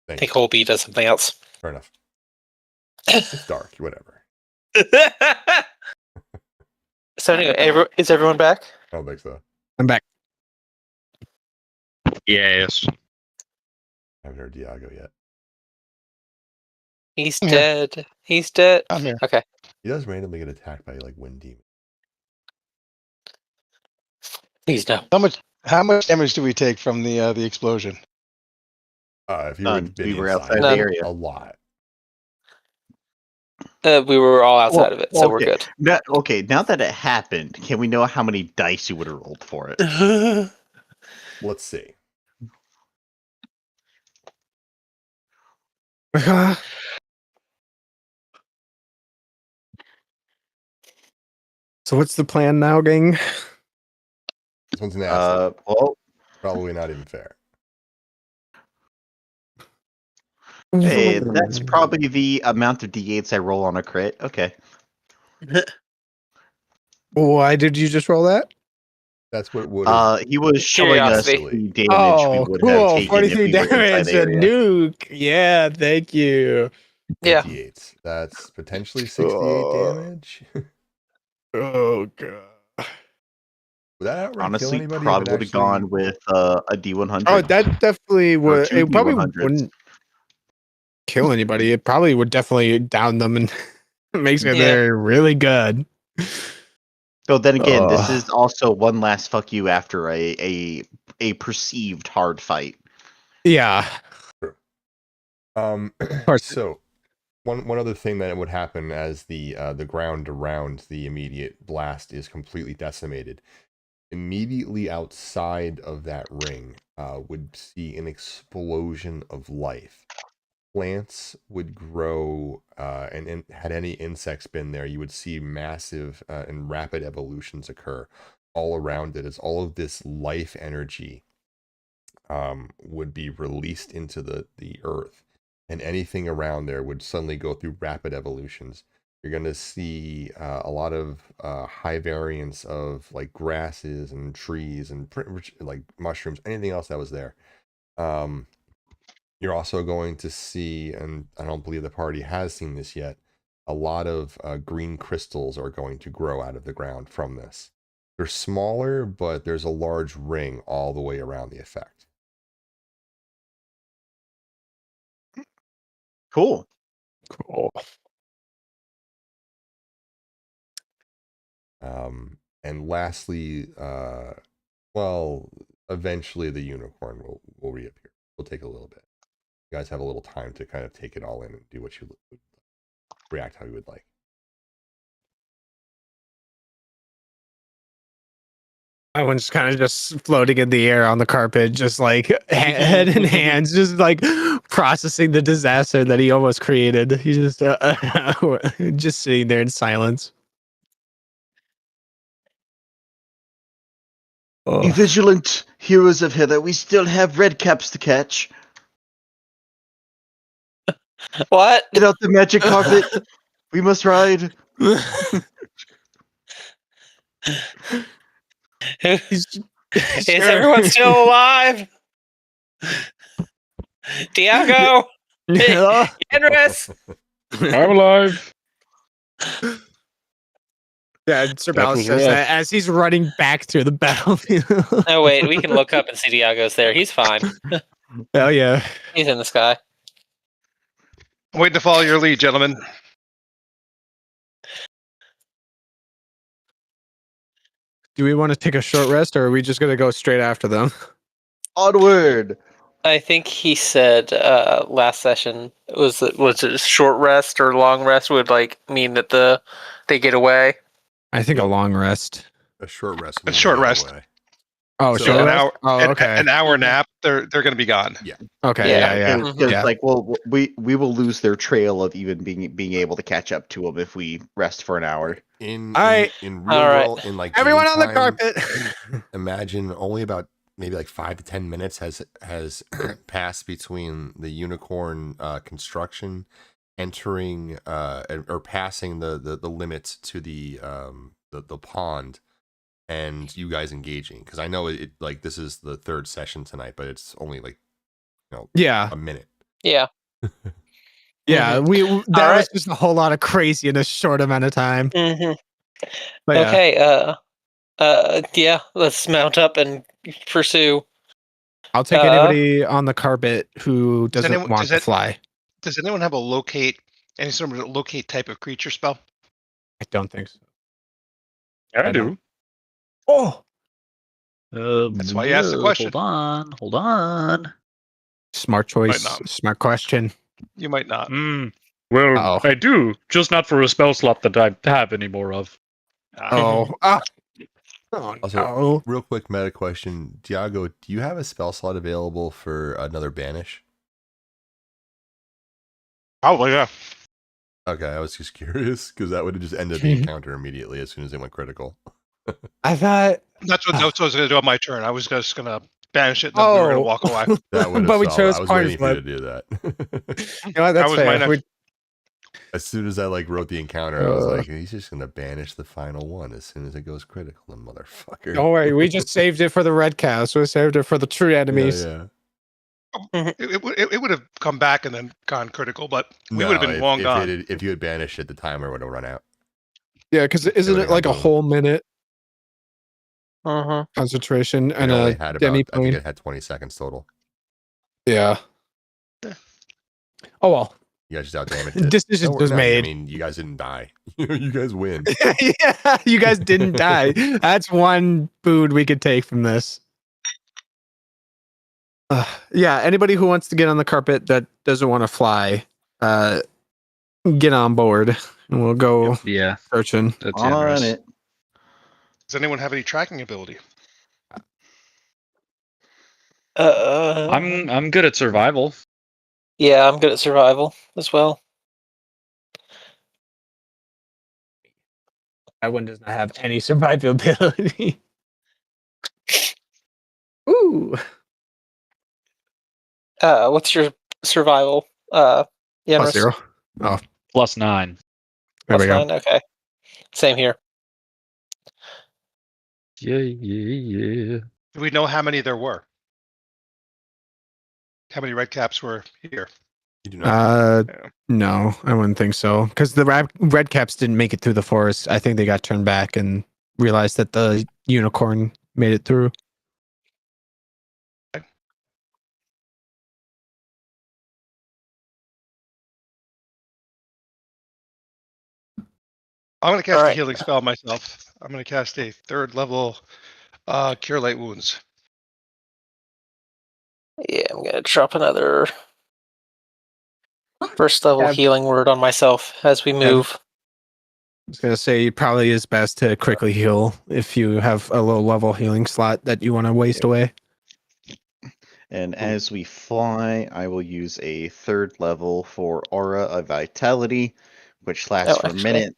I think hole B does something else. Fair enough. It's dark, whatever. So anyway, is everyone back? I don't think so. I'm back. Yes. I haven't heard Diago yet. He's dead. He's dead. I'm here. Okay. He does randomly get attacked by like wind demons. Please no. How much damage do we take from the explosion? If you were outside the area, a lot. We were all outside of it, so we're good. Now that it happened, can we know how many dice you would have rolled for it? Let's see. So what's the plan now, gang? This one's nasty. Well, probably not even fair. Hey, that's probably the amount of d8s I roll on a crit. Okay. Why did you just roll that? That's what would. He was showing us the damage we would have taken 43 if we were damage, a nuke. Yeah, thank you. Yeah. D8s. That's potentially 68 damage. Oh god. Would that honestly probably would have gone with a D100. Oh, that definitely would. It probably wouldn't kill anybody. It probably would definitely down them and makes it they're really good. So then again, this is also one last fuck you after a perceived hard fight. Yeah. True. So one other thing that would happen as the ground around the immediate blast is completely decimated. Immediately outside of that ring, would see an explosion of life. Plants would grow, and had any insects been there, you would see massive and rapid evolutions occur all around it as all of this life energy would be released into the earth, and anything around there would suddenly go through rapid evolutions. You're going to see a lot of high variance of like grasses and trees and like mushrooms, anything else that was there. You're also going to see, and I don't believe the party has seen this yet, a lot of green crystals are going to grow out of the ground from this. They're smaller, but there's a large ring all the way around the effect. Cool. And lastly, well, eventually the unicorn will reappear. It'll take a little bit. You guys have a little time to kind of take it all in and do what you would react how you would like. I was kind of just floating in the air on the carpet, just like head in hands, just like processing the disaster that he almost created. He's just just sitting there in silence. Be vigilant, heroes of Hither. We still have red caps to catch. What? Get out the magic carpet. We must ride. Is everyone still alive? Diago! Yenris! I'm alive. Yeah, Sir Ballas says that as he's running back through the battlefield. Oh, wait, we can look up and see Diago's there. He's fine. Oh, yeah. He's in the sky. I'm waiting to follow your lead, gentlemen. Do we want to take a short rest, or are we just going to go straight after them? Onward. I think he said last session was it a short rest or long rest would like mean that they get away. I think a long rest. A short rest. A short rest. Away. Oh, So short an rest? hour. Oh, okay. An hour nap. They're going to be gone. Yeah. Okay, Yeah. Because Yeah. like, well, we will lose their trail of even being able to catch up to them if we rest for an hour. In Alright. in real All right. world, in like Everyone game on the time, carpet. Imagine only about maybe like 5 to 10 minutes has passed between the unicorn construction entering or passing the limits to the pond and you guys engaging, because I know it like this is the third session tonight, but it's only like Yeah. a minute. Yeah. Yeah, Mhm. that All was just a whole lot of crazy in a short amount of time. Mm-hmm. But yeah. Okay. Yeah. Let's mount up and pursue. I'll take anybody on the carpet who doesn't want to fly. Does anyone have any sort of locate type of creature spell? I don't think so. I do. Oh, That's why you asked the question. Hold on. smart choice. not. Smart question. You might not. Well, Uh-oh. I do, just not for a spell slot that I have any more of. Oh. Oh, Also, no. real quick meta question, Diago, do you have a spell slot available for another banish? Probably, yeah. Okay, I was just curious because that would have just ended the encounter immediately as soon as it went critical. I thought. That's what I was going to do on my turn. I was just going to banish it and then we were going to walk away. That would have But we solved. chose I was waiting for you to Cornerswood. do that. You know, that's was fair. my As soon as I wrote the encounter, I was like, he's just gonna banish the final one as soon as it goes critical, the motherfucker. Don't worry, we just saved it for the red cows. We saved it for the true enemies. Yeah. It would have come back and then gone critical, but we would have been long gone. If you had banished it, the timer would have run out. Yeah, because isn't it like a whole minute concentration and I a had demi I think point? it had 20 seconds total. Yeah. Oh well. You guys just out damaged it. Decision was made. I mean, you guys didn't die. You guys win. Yeah, you guys didn't die. That's one food we could take from this. Yeah, anybody who wants to get on the carpet that doesn't want to fly, get on board, and we'll go searching. That's on it. Does anyone have any tracking ability? I'm good at survival. Yeah, I'm good at survival as well. That one does not have any survivability. Ooh. What's your survival? Plus Yenris? 0. Oh, +9. there we go. +9? Okay. Same here. Yeah. Do we know how many there were? How many red caps were here? You do not. No, I wouldn't think so. Because the red caps didn't make it through the forest. I think they got turned back and realized that the unicorn made it through. I'm going to cast a healing spell myself. I'm going to cast a 3rd level Cure Light Wounds. Yeah, I'm going to drop another 1st level healing word on myself as we move. I was gonna say it probably is best to quickly heal if you have a low level healing slot that you want to waste away. And as we fly, I will use a 3rd level for Aura of Vitality, which lasts for a minute.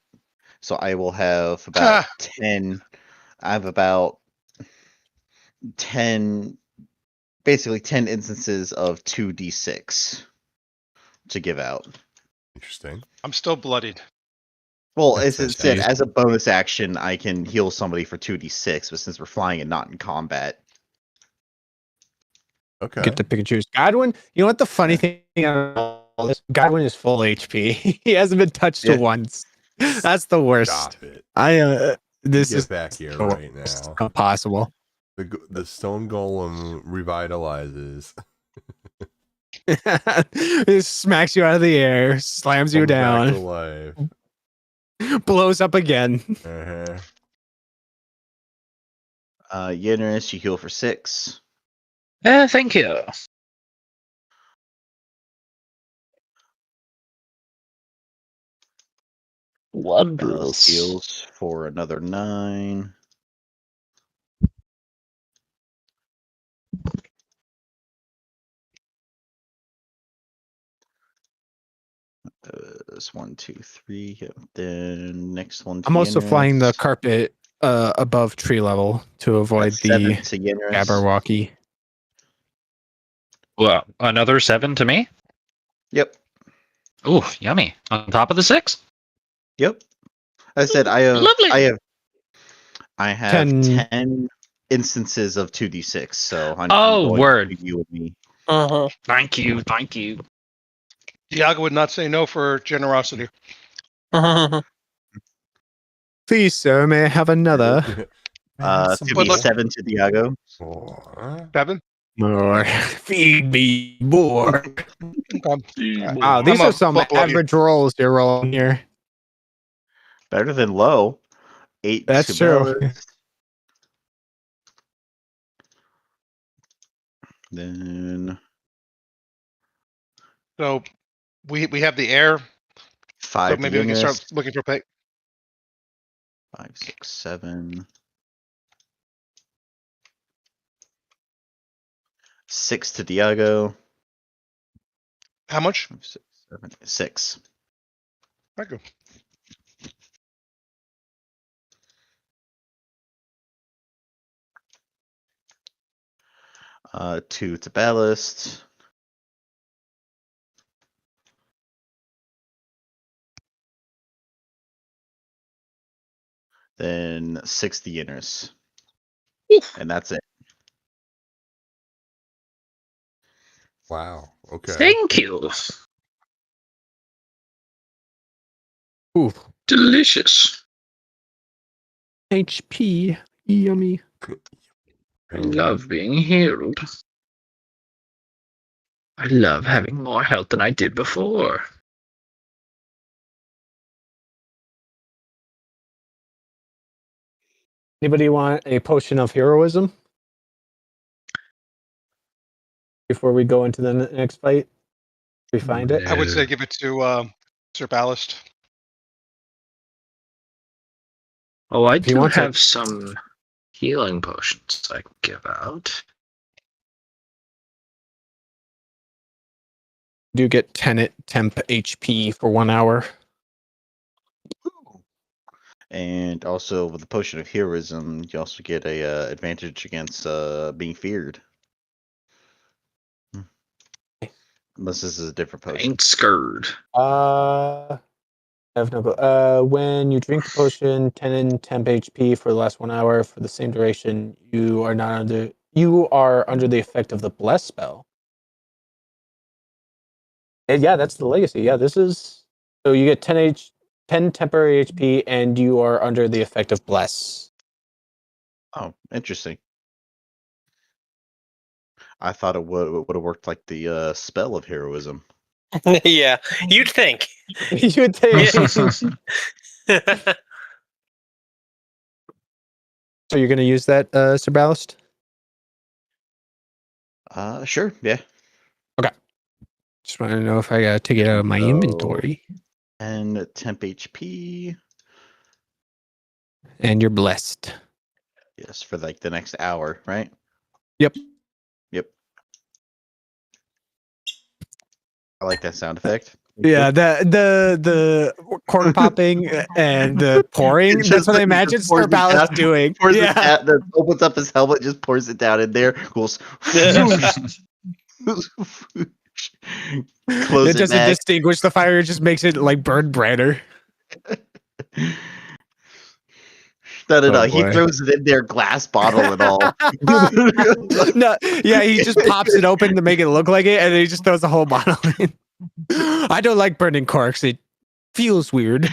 So I will have about 10. I have about 10, basically 10 instances of 2d6 to give out. Interesting. I'm still bloodied. Well, as it said, as a bonus action, I can heal somebody for 2d6, but since we're flying and not in combat. Okay. Get to pick and choose. Godwin, you know what the funny thing is? Godwin is full HP. He hasn't been touched once. That's the worst. Stop it. This Get is back here right now. Impossible. The stone golem revitalizes. It smacks you out of the air, slams you down, back to life. blows up again. Yenris, you heal for 6. Thank you. Wondrous. Heals for another 9. This 1, 2, 3. Yep. Then next one. I'm also flying the carpet above tree level to avoid the Jabberwocky. Well, another 7 to me. Yep. Ooh, yummy! On top of the 6. Yep. I said I have. Lovely. I have 10 instances of 2d6. So I'm word. You and me. Thank you. Diago would not say no for generosity. Please, sir, may I have another? 2d7 to Diago. 7? More. Feed me more. Wow, these are some average rolls you're rolling here. Better than low. 8. That's true. Then. So we have the air. 5. So maybe we can start looking for pay. 5, 6, 7. 6 to Diago. How much? 5, 6, 7, 6. Thank you. Uh, 2 to Ballast. Then 6 to Yenris. And that's it. Wow. Okay. Thank you. Ooh. Delicious. HP. Yummy. I love being healed. I love having more health than I did before. Anybody want a potion of heroism? Before we go into the next fight? We find it? I would say give it to Sir Ballast. Oh, I do have some healing potions I can give out. Do get 10 temp HP for 1 hour. And also with the potion of heroism, you also get a advantage against being feared. Unless this is a different potion. Ain't scared. I have no. When you drink the potion, 10 and temp HP for the last 1 hour for the same duration, you are under the effect of the bless spell. And yeah, that's the legacy. Yeah, this is so you get 10 temporary HP, and you are under the effect of bless. Oh, interesting. I thought it would have worked like the spell of heroism. Yeah, you'd think. You'd think. So you're going to use that, Sir Ballast? Sure, yeah. Okay. Just want to know if I got to take it out of my inventory. And temp HP. And you're blessed. Yes, for like the next hour, right? Yep. I like that sound effect. Yeah, the cork popping and the pouring. It's That's just what I like he imagine just pours Sir it Ballast down, doing. Pours Yeah. it out, then opens up his helmet, just pours it down in there. Goes. Close It it doesn't back. distinguish the fire, it just makes it like burn brighter. No. Oh, He boy. throws it in there, glass bottle and all. No, yeah, he just pops it open to make it look like it, and then he just throws the whole bottle in. I don't like burning corks. It feels weird.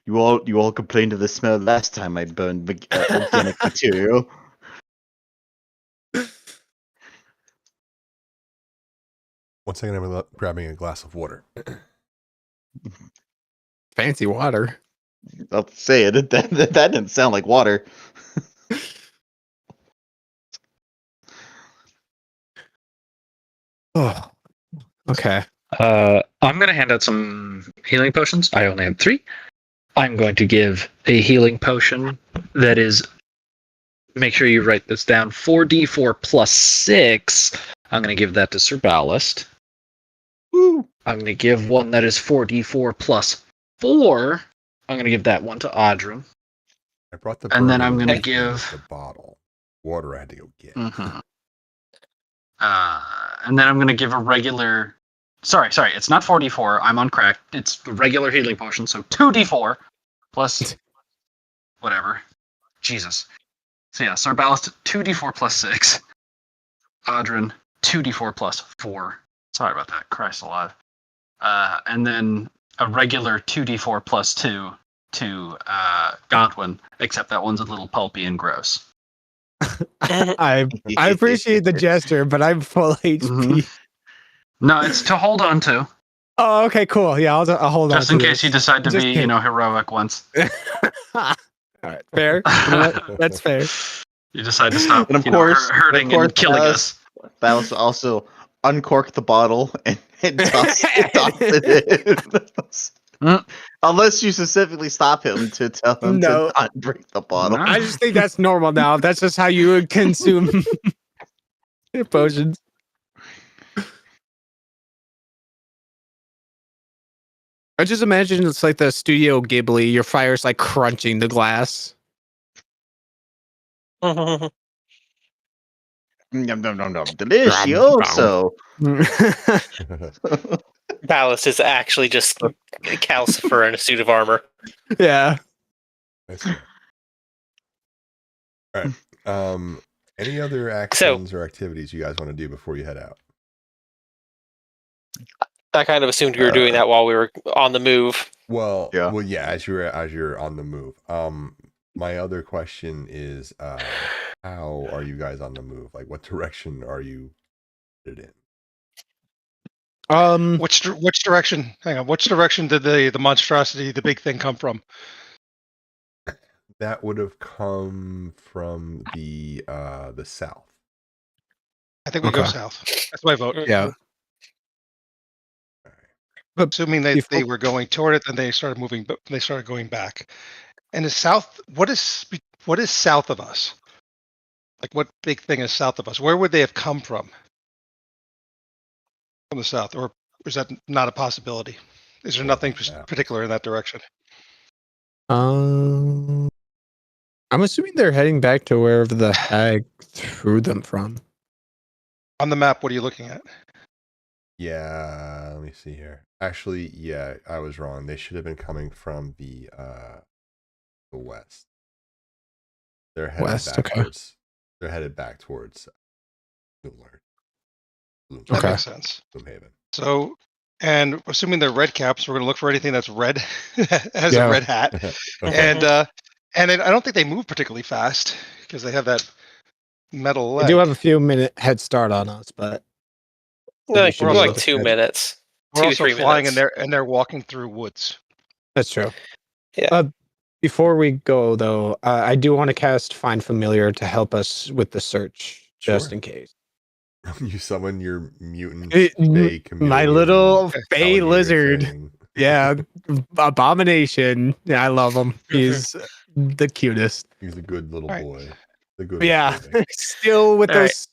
You all complained of the smell last time I burned organic material. One second, I'm grabbing a glass of water. Fancy water. I'll say it. That didn't sound like water. Oh, okay. I'm going to hand out some healing potions. I only have 3. I'm going to give a healing potion that is, make sure you write this down, 4d4 plus 6. I'm going to give that to Sir Ballast. Woo. I'm going to give one that is 4d4 plus 4. I'm going to give that one to Audrin. I brought the And then bourbon I'm gonna with me give- with the bottle. Water I had to go get. Mm-hmm. And then I'm going to give a regular... Sorry, it's not 4d4. I'm on crack. It's the regular healing potion, so 2d4 plus whatever. Jesus. So yeah, Sir Ballast, 2d4 plus 6. Audrin, 2d4 plus 4. Sorry about that. Christ alive. And then a regular 2d4 plus 2 to Godwin, except that one's a little pulpy and gross. I appreciate the gesture, but I'm full HP. Mhm. No, it's to hold on to. Oh, okay, cool. Yeah, I'll hold on. Just in to case this. you decide to Just be, kidding. heroic once. All right, fair. You know what? That's fair. You decide to stop, And of course, hurting and killing us. Ballast also uncork the bottle and toss it in. Unless you specifically stop him to tell him No. to not drink the bottle. No. I just think that's normal now. That's just how you would consume potions. I just imagine it's like the Studio Ghibli. Your fire's like crunching the glass. Nom, nom, nom, nom. Delicioso. Ballast is actually just Calcifer in a suit of armor. Yeah. Nice. All right. Any other actions or activities you guys want to do before you head out? I kind of assumed we were doing that while we were on the move. Well, Yeah. as you're on the move. My other question is, how are you guys on the move? Like, what direction are you headed in? Which direction? Hang on. Which direction did the monstrosity, the big thing, come from? That would have come from the south. I think we go Okay. south. That's my vote. Yeah. Assuming they were going toward it, then they started moving. But they started going back. And the south. What is south of us? Like, what big thing is south of us? Where would they have come from? From the south, or is that not a possibility? Is there nothing particular in that direction? I'm assuming they're heading back to wherever the hag threw them from. On the map, what are you looking at? Yeah, let me see here. Actually, yeah, I was wrong. They should have been coming from the west. They're headed West, back okay. towards. They're headed back towards Gloomhaven. That Okay. makes sense. Gloomhaven. So, and assuming they're red caps, we're going to look for anything that's red, has Yeah. a red hat, Okay. and I don't think they move particularly fast because they have that metal leg. They do have a few minute head start on us, but Like, should we're be like able to 2 catch- minutes. We're also 3 flying minutes. and they're walking through woods. That's true. Yeah. Before we go, though, I do want to cast Find Familiar to help us with the search, just Sure. in case. You summon your mutant My chameleon little fey alligator lizard. thing. Yeah, Abomination. Yeah, I love him. He's the cutest. He's a good little All right. boy. The good. Yeah, still with All right. those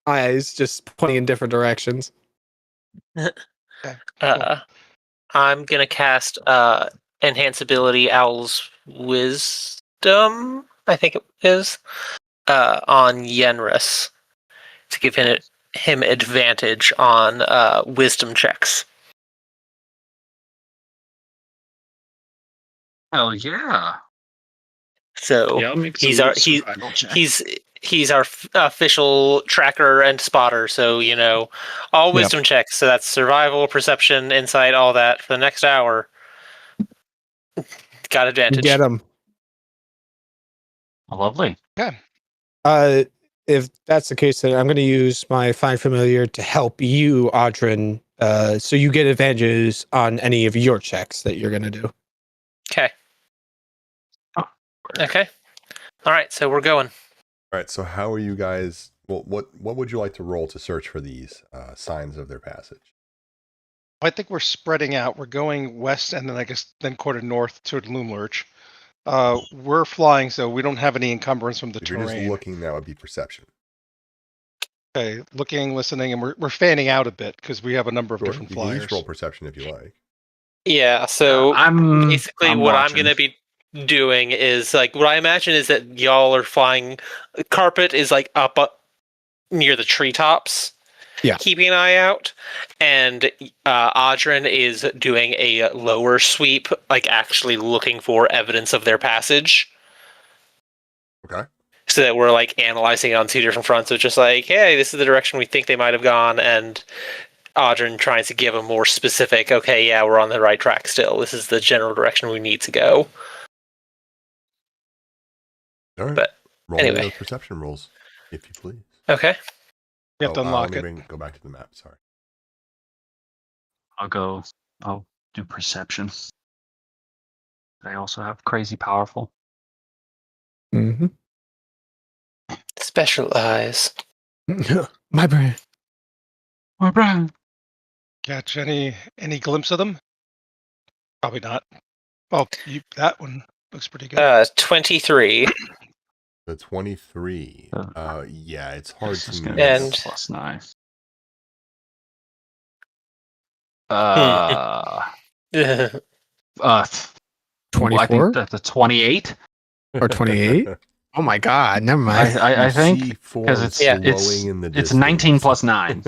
eyes just pointing in different directions. Okay, cool. I'm gonna cast Enhance Ability Owl's Wisdom, I think it is, on Yenris to give him advantage on wisdom checks. Hell yeah. So Yeah, I'll make he's some our survival checks. he's our official tracker and spotter. So all wisdom checks. So that's survival, perception, insight, all that for the next hour. Got advantage. Get him. Lovely. Okay. If that's the case, then I'm going to use my Find Familiar to help you, Audrin. So you get advantages on any of your checks that you're going to do. Okay. Okay. All right. So we're going. All right. So how are you guys? Well, what would you like to roll to search for these signs of their passage? I think we're spreading out. We're going west and then I guess then quarter north toward Loomlurch. We're flying, so we don't have any encumbrance from the If terrain. you're just looking, that would be perception. Okay, looking, listening, and we're fanning out a bit because we have a number of different You can flyers. each roll perception if you like. Yeah. So basically, I'm what watching. I'm going to be doing is what I imagine is that y'all are flying. Carpet is up near the treetops. Yeah. Keeping an eye out, and Audrin is doing a lower sweep, actually looking for evidence of their passage. Okay. So that we're analyzing it on two different fronts. So just hey, this is the direction we think they might have gone, and Audrin trying to give a more specific, okay, yeah, we're on the right track still. This is the general direction we need to go. All right. But roll anyway. those perception rolls, if you please. Okay. You have to unlock it. Go back to the map. Sorry. I'll do perception. I also have crazy powerful. Mm-hmm. Specialize. My brain. My brain. Catch any glimpse of them? Probably not. Oh, that one looks pretty good. 23. The 23. Yeah, it's hard This is to gonna miss. be +9. 24 I think that's a 28 or 28. Oh my god! Never mind. I think because it's glowing in the it's distance. 19 plus 9.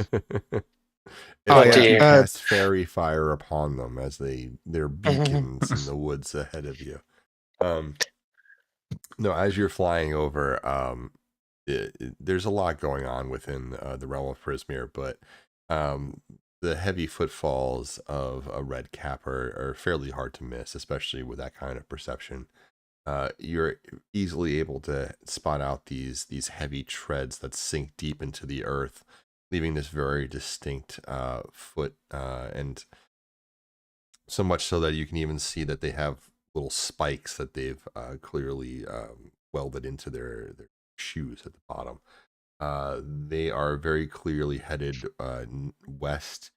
Oh, You dear. cast fairy fire upon them as they're beacons in the woods ahead of you. No, as you're flying over, there's a lot going on within the realm of Prismere, but the heavy footfalls of a red cap are fairly hard to miss, especially with that kind of perception. You're easily able to spot out these heavy treads that sink deep into the earth, leaving this very distinct foot, and so much so that you can even see that they have little spikes that they've clearly welded into their shoes at the bottom. They are very clearly headed west.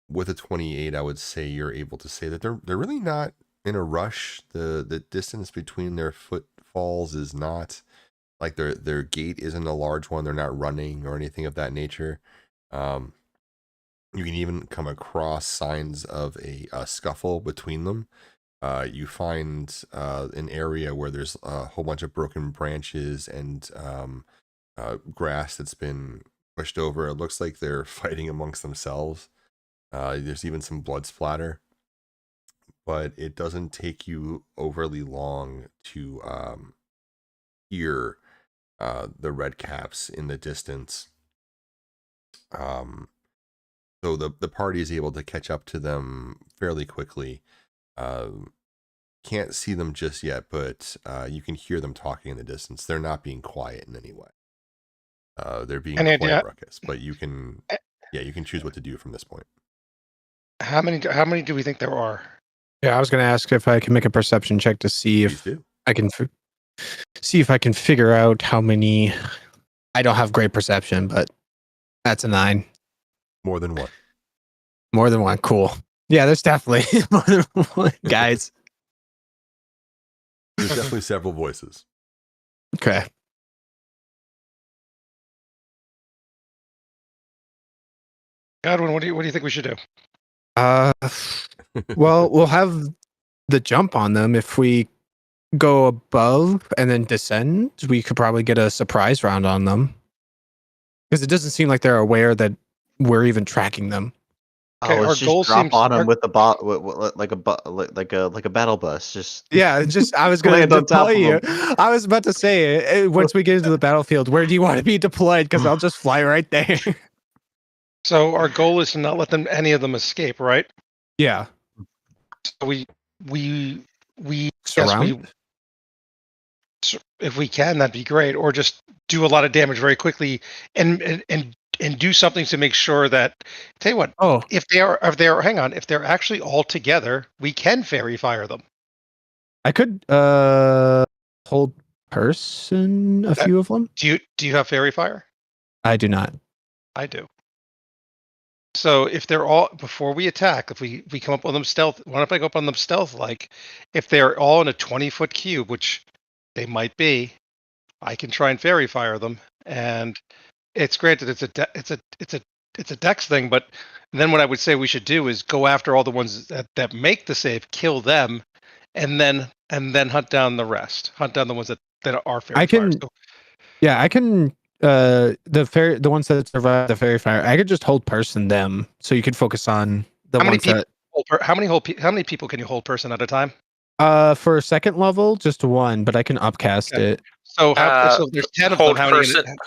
With a 28, I would say you're able to say that they're really not in a rush. The distance between their footfalls is not their gait isn't a large one. They're not running or anything of that nature. You can even come across signs of a scuffle between them. You find an area where there's a whole bunch of broken branches and grass that's been pushed over. It looks like they're fighting amongst themselves. There's even some blood splatter, but it doesn't take you overly long to hear the red caps in the distance. So the party is able to catch up to them fairly quickly. Can't see them just yet, but you can hear them talking in the distance. They're not being quiet in any way. They're being quite ruckus, but you can Yeah, you can choose what to do from this point. How many do we think there are? Yeah, I was going to ask if I can make a perception check to see if I can see if I can figure out how many. I don't have great perception, but that's a 9. More than one. More than one. Cool. Yeah, there's definitely more than one, guys. There's definitely several voices. Okay. Godwin, what do you think we should do? Well, we'll have the jump on them. If we go above and then descend, we could probably get a surprise round on them. Because it doesn't seem like they're aware that we're even tracking them. Okay, let's just drop on them with the like a battle bus. Just I was going to land on top deploy you. of them. I was about to say, once we get into the battlefield, where do you want to be deployed? Because I'll just fly right there. So our goal is to not let any of them escape, right? Yeah. So we Surround? if we can, that'd be great. Or just do a lot of damage very quickly and do something to make sure that. Tell you what. Oh, if they're actually all together, we can fairy fire them. I could hold person a few of them. Do you have fairy fire? I do not. I do. So if they're all, before we attack, if we come up on them stealth, what if I go up on them stealth? Like if they're all in a 20-foot cube, which they might be, I can try and fairy fire them. And it's granted it's a dex thing, but then what I would say we should do is go after all the ones that make the save, kill them, and then hunt down the rest. Hunt down the ones that are fairy fire. Yeah, I can. The ones that survive the fairy fire, I could just hold person them, so you could focus on the ones that. How many people can you hold person at a time? For second level, just one, but I can upcast it. So there's 10 of them.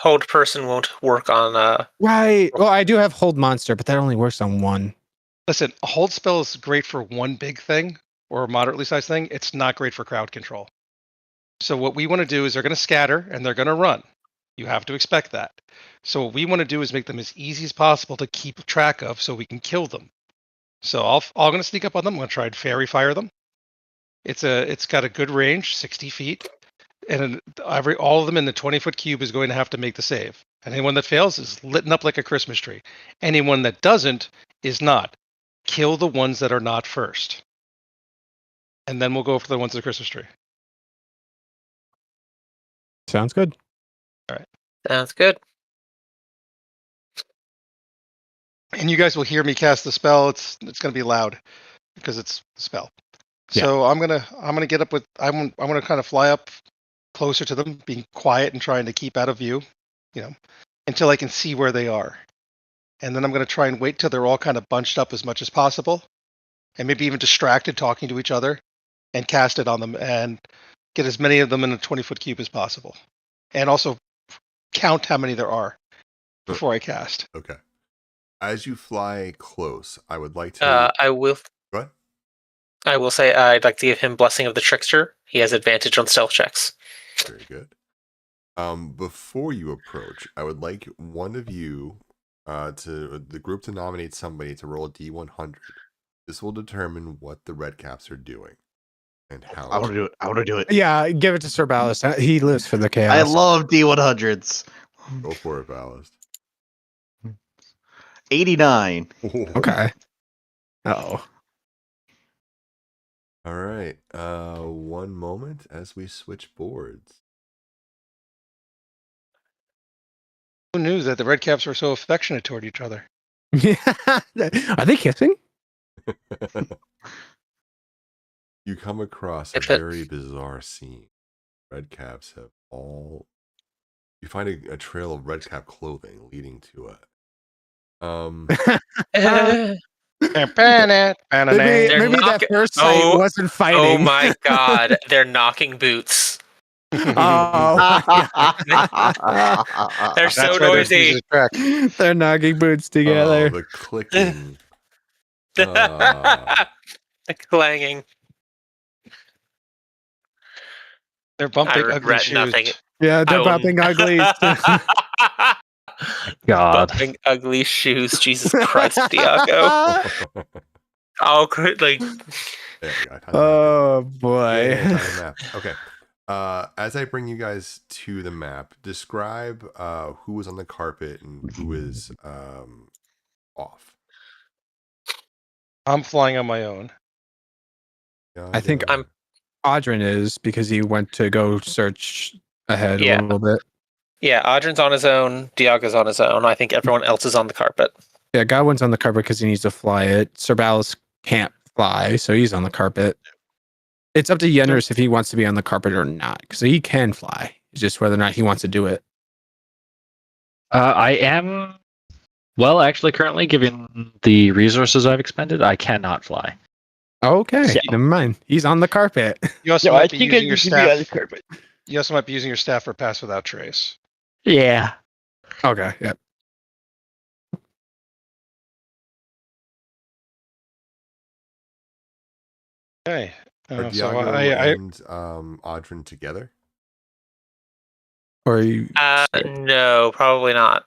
Hold person won't work on. Right. Well, I do have hold monster, but that only works on one. Listen, a hold spell is great for one big thing or a moderately sized thing. It's not great for crowd control. So what we want to do is they're going to scatter and they're going to run. You have to expect that. So what we want to do is make them as easy as possible to keep track of so we can kill them. So I'm going to sneak up on them. I'm going to try and fairy fire them. It's got a good range, 60 feet. And all of them in the 20-foot cube is going to have to make the save. And anyone that fails is lit up like a Christmas tree. Anyone that doesn't is not. Kill the ones that are not first. And then we'll go for the ones at the Christmas tree. Sounds good. All right. Sounds good. And you guys will hear me cast the spell. It's going to be loud because it's a spell. Yeah. So I'm gonna get up with I'm gonna kind of fly up closer to them, being quiet and trying to keep out of view, until I can see where they are. And then I'm gonna try and wait till they're all kind of bunched up as much as possible, and maybe even distracted talking to each other, and cast it on them and get as many of them in a 20-foot cube as possible, and also count how many there are before I cast. Okay. As you fly close, I would like to. I will. Go ahead. I will say I'd like to give him Blessing of the Trickster. He has advantage on stealth checks. Very good. Before you approach, I would like one of you the group to nominate somebody to roll a D100. This will determine what the red caps are doing and how. I want to do it. Yeah, give it to Sir Ballast. He lives for the chaos. I love D100s. Go for it, Ballast. 89. Okay. Oh. All right. One moment as we switch boards. Who knew that the red caps were so affectionate toward each other? Are they kissing? You come across a very bizarre scene. Red caps have all. You find a trail of red cap clothing leading to it. Maybe that first sight wasn't fighting. Oh my god, they're knocking boots. Oh, they're so noisy. They're knocking boots together. The clicking. The clanging. They're bumping ugly shoes. Nothing. Yeah, they're bumping ugly. God. Bumping ugly shoes. Jesus Christ, Diago. Oh, like. Oh boy. Map. Okay. As I bring you guys to the map, describe who is on the carpet and who is off. I'm flying on my own. I think Audrin is, because he went to go search ahead a little bit. Yeah, Audrin's on his own. Diago's on his own. I think everyone else is on the carpet. Yeah, Godwin's on the carpet because he needs to fly it. Sir Ballas can't fly, so he's on the carpet. It's up to Yenners if he wants to be on the carpet or not, because he can fly. It's just whether or not he wants to do it. I am, well, actually, currently, given the resources I've expended, I cannot fly. Okay, never mind. He's on the carpet. You also might be using your staff. You also might be using your staff for pass without trace. Yeah. Okay. Yep. Okay. Are Diago and Audrin together? Or you? No, probably not.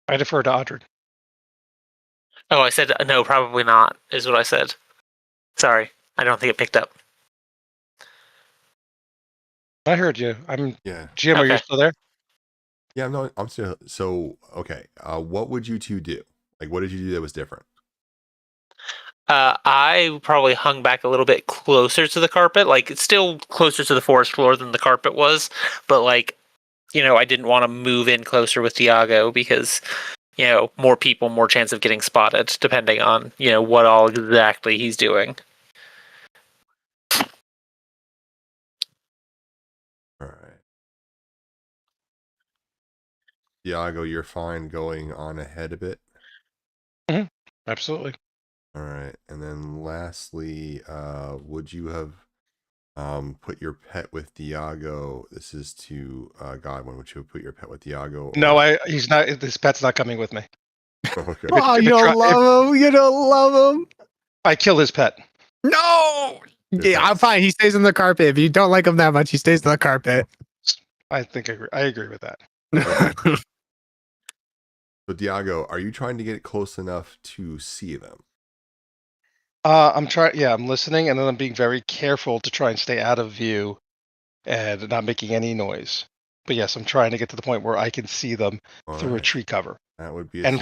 I defer to Audrin. Oh, I said no, probably not, is what I said. Sorry, I don't think it picked up. I heard you. Jim, Okay. are you still there? Yeah, no, I'm still. So, okay. What would you two do? Like, what did you do that was different? I probably hung back a little bit closer to the carpet. Like, it's still closer to the forest floor than the carpet was, but like, I didn't want to move in closer with Diago because, more people, more chance of getting spotted, depending on, what all exactly he's doing. All right. Diago, you're fine going on ahead a bit? Mm-hmm. Absolutely. All right. And then lastly, would you have put your pet with Diago? This is to Godwin. Would you have put your pet with Diago? No, he's not. This pet's not coming with me. Okay. Oh, you don't love him. You don't love him. I kill his pet. No. Yeah, I'm fine. He stays on the carpet. If you don't like him that much, he stays on the carpet. I agree with that. So Diago, are you trying to get close enough to see them? I'm trying. Yeah, I'm listening, and then I'm being very careful to try and stay out of view, and not making any noise. But yes, I'm trying to get to the point where I can see them through a tree cover. That would be. And I'm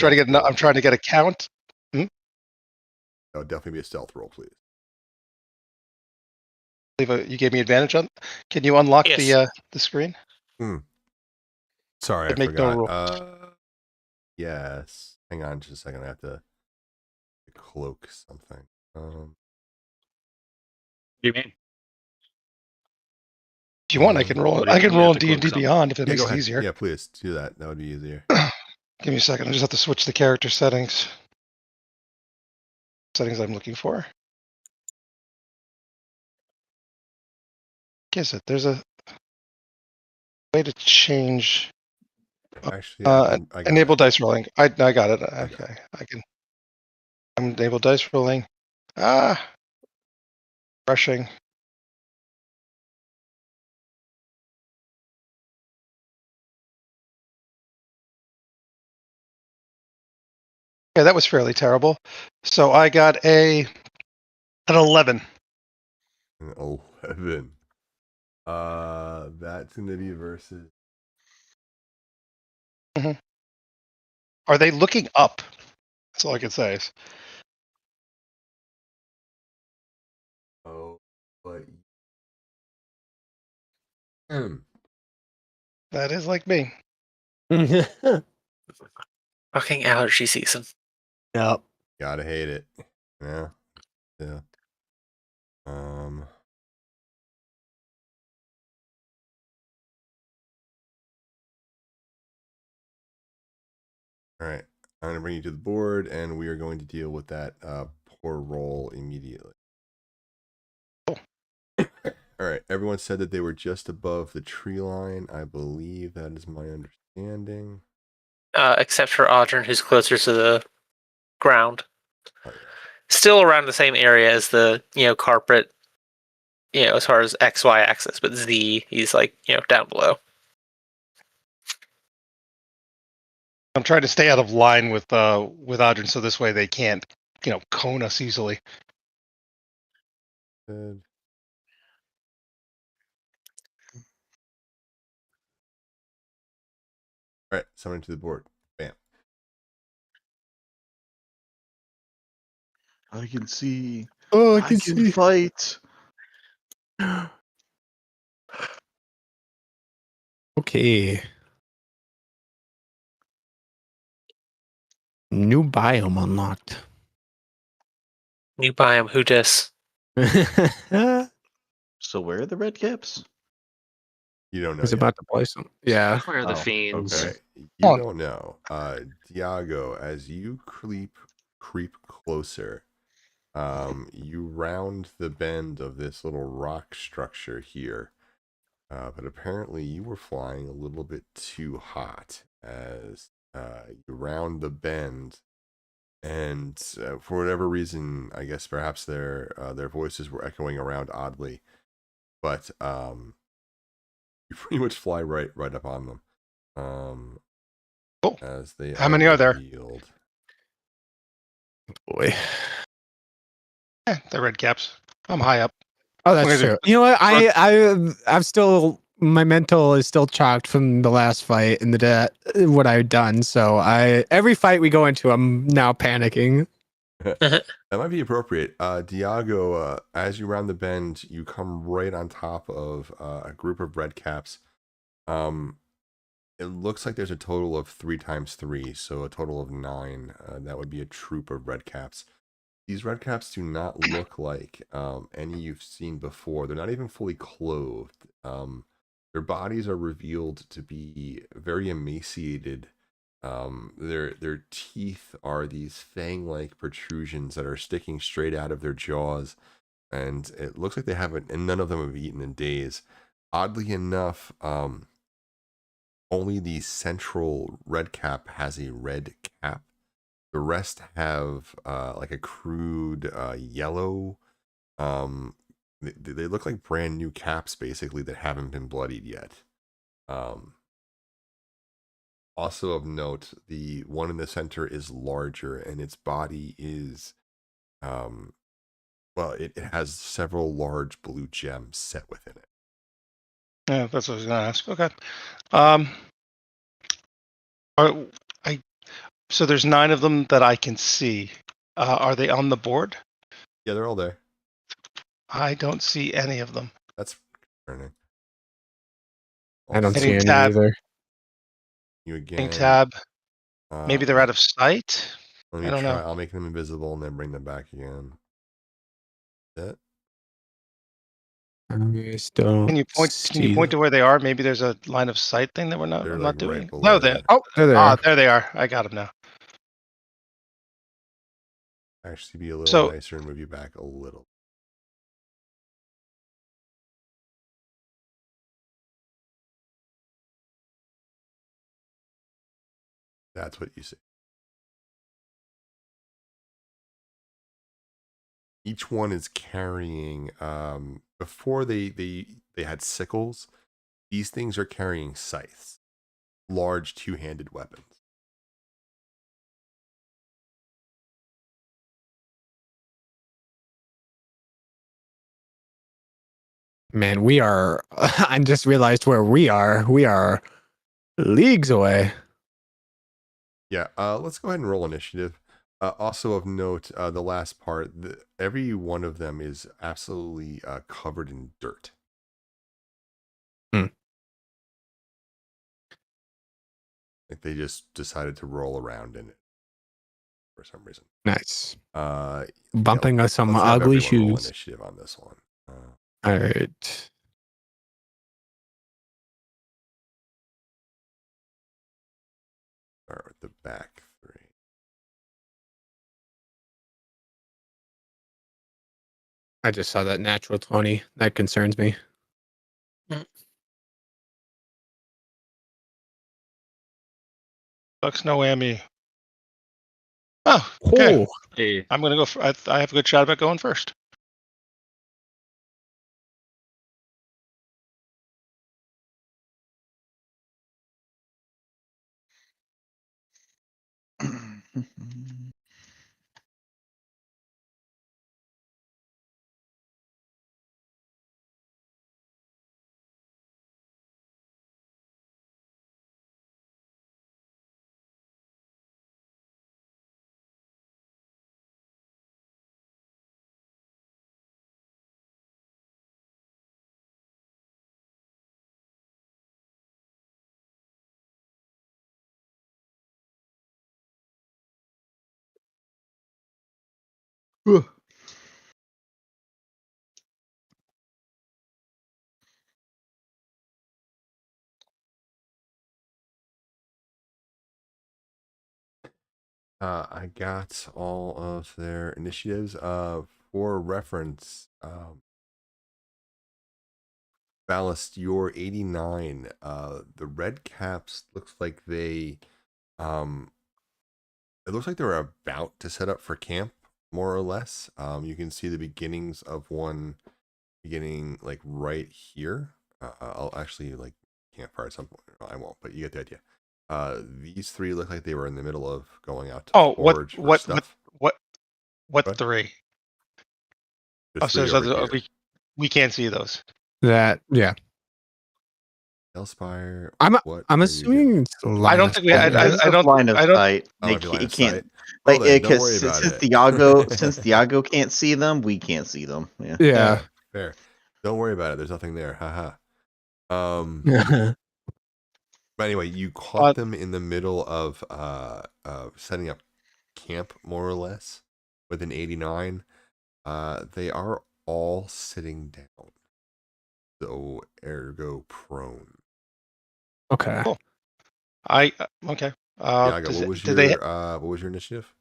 trying to get a count. That would definitely be a stealth roll, please. You gave me advantage on. Can you unlock the screen? Sorry, I forgot. Yes. Hang on just a second. I have to cloak something. What do you mean? If you want, I can roll. I can roll in D&D Beyond if it makes it easier. Yeah, please do that. That would be easier. Give me a second. I just have to switch the character settings. Settings I'm looking for. Is it? There's a way to change. Actually, I enable dice rolling. I got it. Okay, I can. Enable dice rolling. Rushing. Okay, that was fairly terrible. So I got an 11. An 11. That's gonna be versus. Mm-hmm. Are they looking up? That's all I can say. Oh, but. That is like me. Fucking allergy season. Yep. Gotta hate it. Yeah. All right. I'm going to bring you to the board, and we are going to deal with that poor roll immediately. Cool. All right. Everyone said that they were just above the tree line. I believe that is my understanding. except for Audrin, who's closer to the ground. Oh, yeah. Still around the same area as the carpet, as far as XY axis, but Z, he's like down below. I'm trying to stay out of line with Audrin, so this way they can't cone us easily. Good. All right, summon to the board. Bam. I can see. Oh, I can see. fight. Okay. New biome unlocked. New biome, who dis? So where are the red caps? You don't know. He's Yet. about to play some. Yeah. Where are the Oh, fiends? Okay. You don't know. Diago, as you creep closer, you round the bend of this little rock structure here. But apparently you were flying a little bit too hot as you round the bend, and for whatever reason, I guess perhaps their voices were echoing around oddly, but you pretty much fly right up on them. Cool. As they How many are there? revealed. Boy. They're red caps. I'm high up. Oh, that's Okay, true. You know what? I'm still, my mental is still chalked from the last fight and what I've done. So every fight we go into, I'm now panicking. That might be appropriate. Diago, as you round the bend, you come right on top of a group of red caps. It looks like there's a total of 3 times 3, so a total of 9. That would be a troop of red caps. These red caps do not look like any you've seen before. They're not even fully clothed. Their bodies are revealed to be very emaciated. Their teeth are these fang-like protrusions that are sticking straight out of their jaws, and it looks like they haven't, and none of them have eaten in days. Oddly enough, only the central red cap has a red cap. The rest have like a crude yellow. They look like brand new caps, basically, that haven't been bloodied yet. Also of note, the one in the center is larger, and its body is, it has several large blue gems set within it. Yeah, that's what I was going to ask. Okay. So there's 9 of them that I can see. Are they on the board? Yeah, they're all there. I don't see any of them. That's concerning. I don't see Hitting any tab. either. You again. Hitting tab. Maybe they're out of sight. Let me I don't try. know. I'll make them invisible and then bring them back again. That. I still Can you point to where they are? Maybe there's a line of sight thing that I'm They're not like doing. right below No, you. they're there. there they are. I got them now. Actually, be a little nicer and move you back a little. That's what you see. Each one is carrying. Before they had sickles, these things are carrying scythes, large 2-handed weapons. Man, we are. I just realized where we are. We are leagues away. Yeah. Let's go ahead and roll initiative. Also of note, the last part, every one of them is absolutely covered in dirt. Like they just decided to roll around in it for some reason. Nice. Bumping us some let's have ugly everyone roll shoes. initiative on this one. All right. Start with the back 3. I just saw that natural 20. That concerns me. Bucks no whammy. Oh, okay. Oh, Hey. I'm gonna go. I have a good shot about going first. I got all of their initiatives. For reference, Ballast, you're 89. The red caps looks like they, um, it looks like they're about to set up for camp, more or less. You can see the beginnings of one beginning like right here. I'll actually like campfire at some point. No, I won't, but you get the idea. These three look like they were in the middle of going out to forage for stuff. What three? There's three over here. We can't see those. that yeah. Hellspire. I'm assuming it's I don't think we. I don't. Line of I don't. sight. They can't. Like, Like, don't worry because about since it. since Thiago can't see them, we can't see them. Yeah. Yeah. Fair. Don't worry about it. There's nothing there. Haha. But anyway, you caught them in the middle of setting up camp, more or less, with an 89. They are all sitting down, so ergo prone. Okay. Cool. Okay. What was your initiative?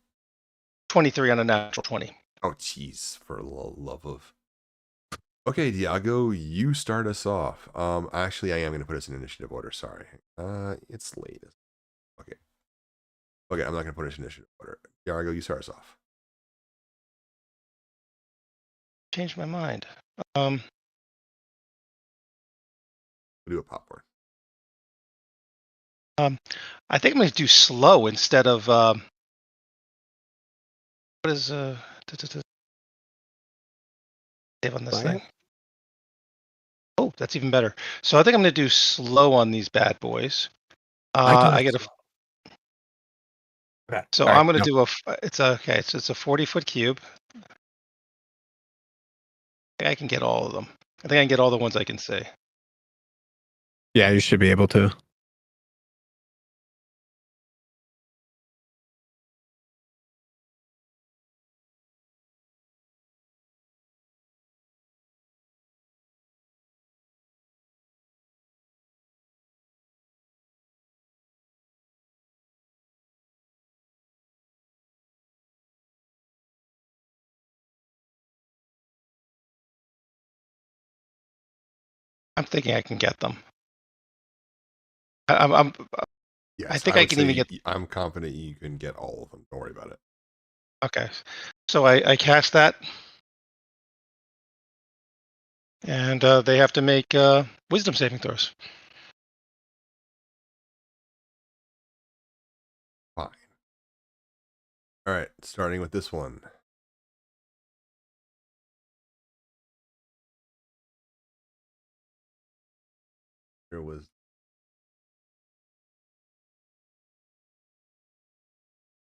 23 on a natural 20. Oh, jeez, for the love of. Okay, Diago, you start us off. Actually, I am going to put us in initiative order. Sorry. It's late. Okay, I'm not going to put us in initiative order. Diago, you start us off. Changed my mind. We'll do a popcorn. I think I'm going to do slow instead of what is save on this thing. Oh, that's even better. So I think I'm going to do slow on these bad boys. I get a. Okay. So I'm going to do a. It's a 40-foot cube. I can get all of them. I think I can get all the ones I can see. Yeah, you should be able to. I'm thinking I can get them. Yes, I think I can even get. I'm confident you can get all of them. Don't worry about it. Okay, so I cast that, and they have to make wisdom saving throws. Fine. All right, starting with this one. There was.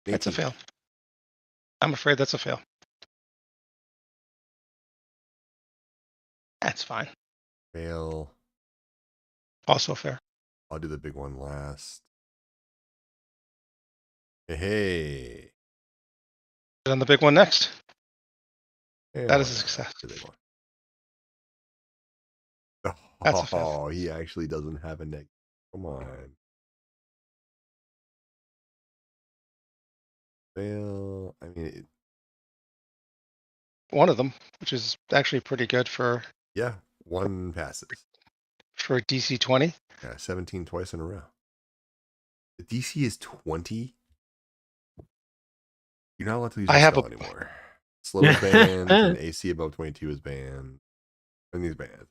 That's a fail. I'm afraid that's a fail. That's fine. Fail. Also fair. I'll do the big one last. Hey. And the big one next. Hey, that is a success. The big one. That's a fail. Oh, he actually doesn't have a negative. Come on. Fail. I mean, one of them, which is actually pretty good for. Yeah, one passes. For DC 20. Yeah, 17 twice in a row. The DC is 20. You're not allowed to use I the have spell anymore. Slow is banned, and AC above 22 is banned. And these banned.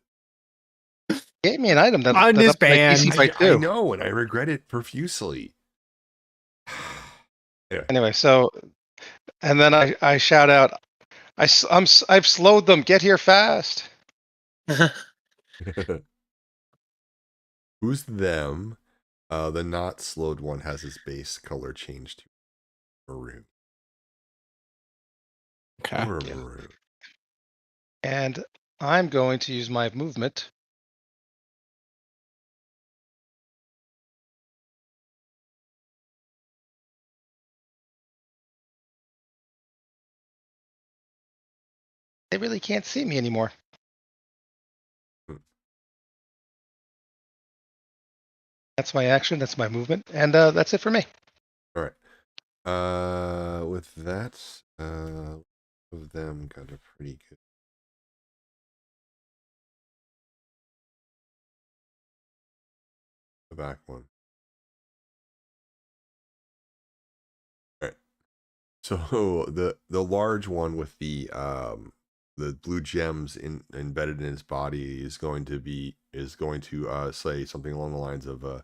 Gave me an item that On this up my band. DC by I 2. know, and I regret it profusely. Anyway, so, and then I shout out, I've slowed them. Get here fast. Who's them? The not slowed one has his base color changed to maroon. Okay. Or maroon. And I'm going to use my movement. They really can't see me anymore. That's my action. That's my movement. And that's it for me. All right. With that, of them got a pretty good. The back one. All right. So the large one with the blue gems embedded in his body is going to say something along the lines of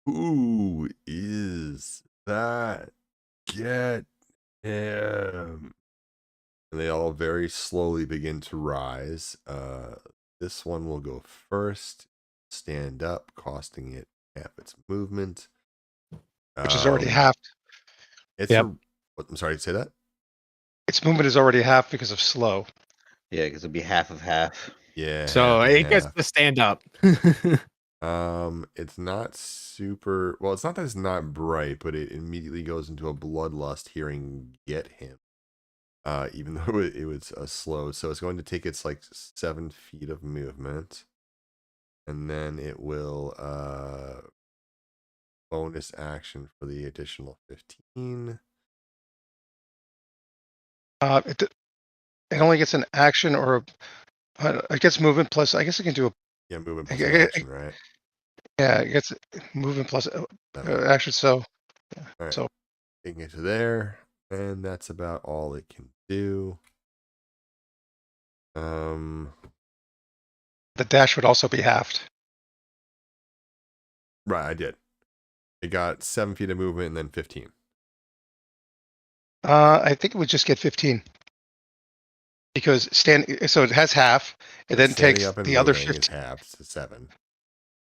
who is that? Get him. And they all very slowly begin to rise. This one will go first, stand up, costing it half its movement. Which is already half. It's I'm sorry, say that? Its movement is already half because of slow. Yeah, because it'd be half of half. Yeah. So it gets to stand up. It's not super well, it's not that it's not bright, but it immediately goes into a bloodlust hearing get him. Even though it was slow. So it's going to take its like 7 feet of movement. And then it will bonus action for the additional 15. It only gets an action or it gets movement plus. I guess it can do a movement plus action, right? Yeah, it gets movement plus action. So, right. So taking it to there, and that's about all it can do. The dash would also be halved. Right, I did. It got 7 feet of movement and then 15. I think it would just get 15. Because so it has half. It then takes the other 15. Is halved to 7.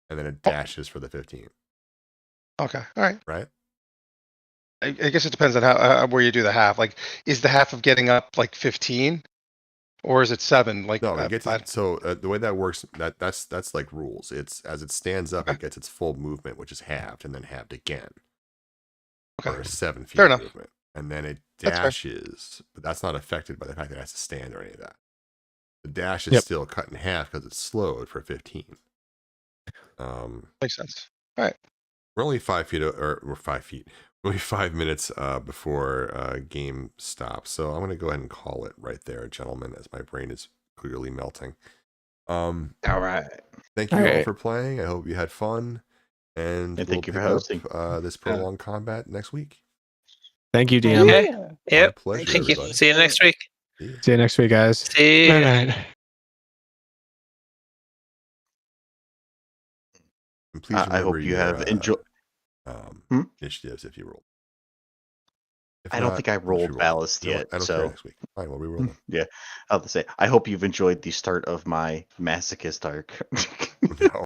And then it dashes for the 15. Okay, all right. Right? I guess it depends on how where you do the half. Like, is the half of getting up like 15? Or is it 7? Like no, it gets so the way that works, that's like rules. It's as it stands up, it gets its full movement, which is halved, and then halved again. Okay. Or 7 feet Fair of enough. movement. And then it dashes, but that's not affected by the fact that it has to stand or any of that. The dash is still cut in half because it's slowed for 15. Makes sense. All right. We're only 5 feet, or we're 5 feet. Only 5 minutes before game stops. So I'm going to go ahead and call it right there, gentlemen, as my brain is clearly melting. All right. Thank you all for playing. I hope you had fun. And thank you for hosting this prolonged combat next week. Thank you, DM. Okay. Yep. Pleasure, Thank you. everybody. See you next week. See you next week, guys. See you. Good night. And please I hope you have enjoyed initiatives if you roll. I don't think I rolled ballast yet. I don't care next week. Fine, we'll re-roll them. Yeah, I'll have to say. I hope you've enjoyed the start of my masochist arc. No.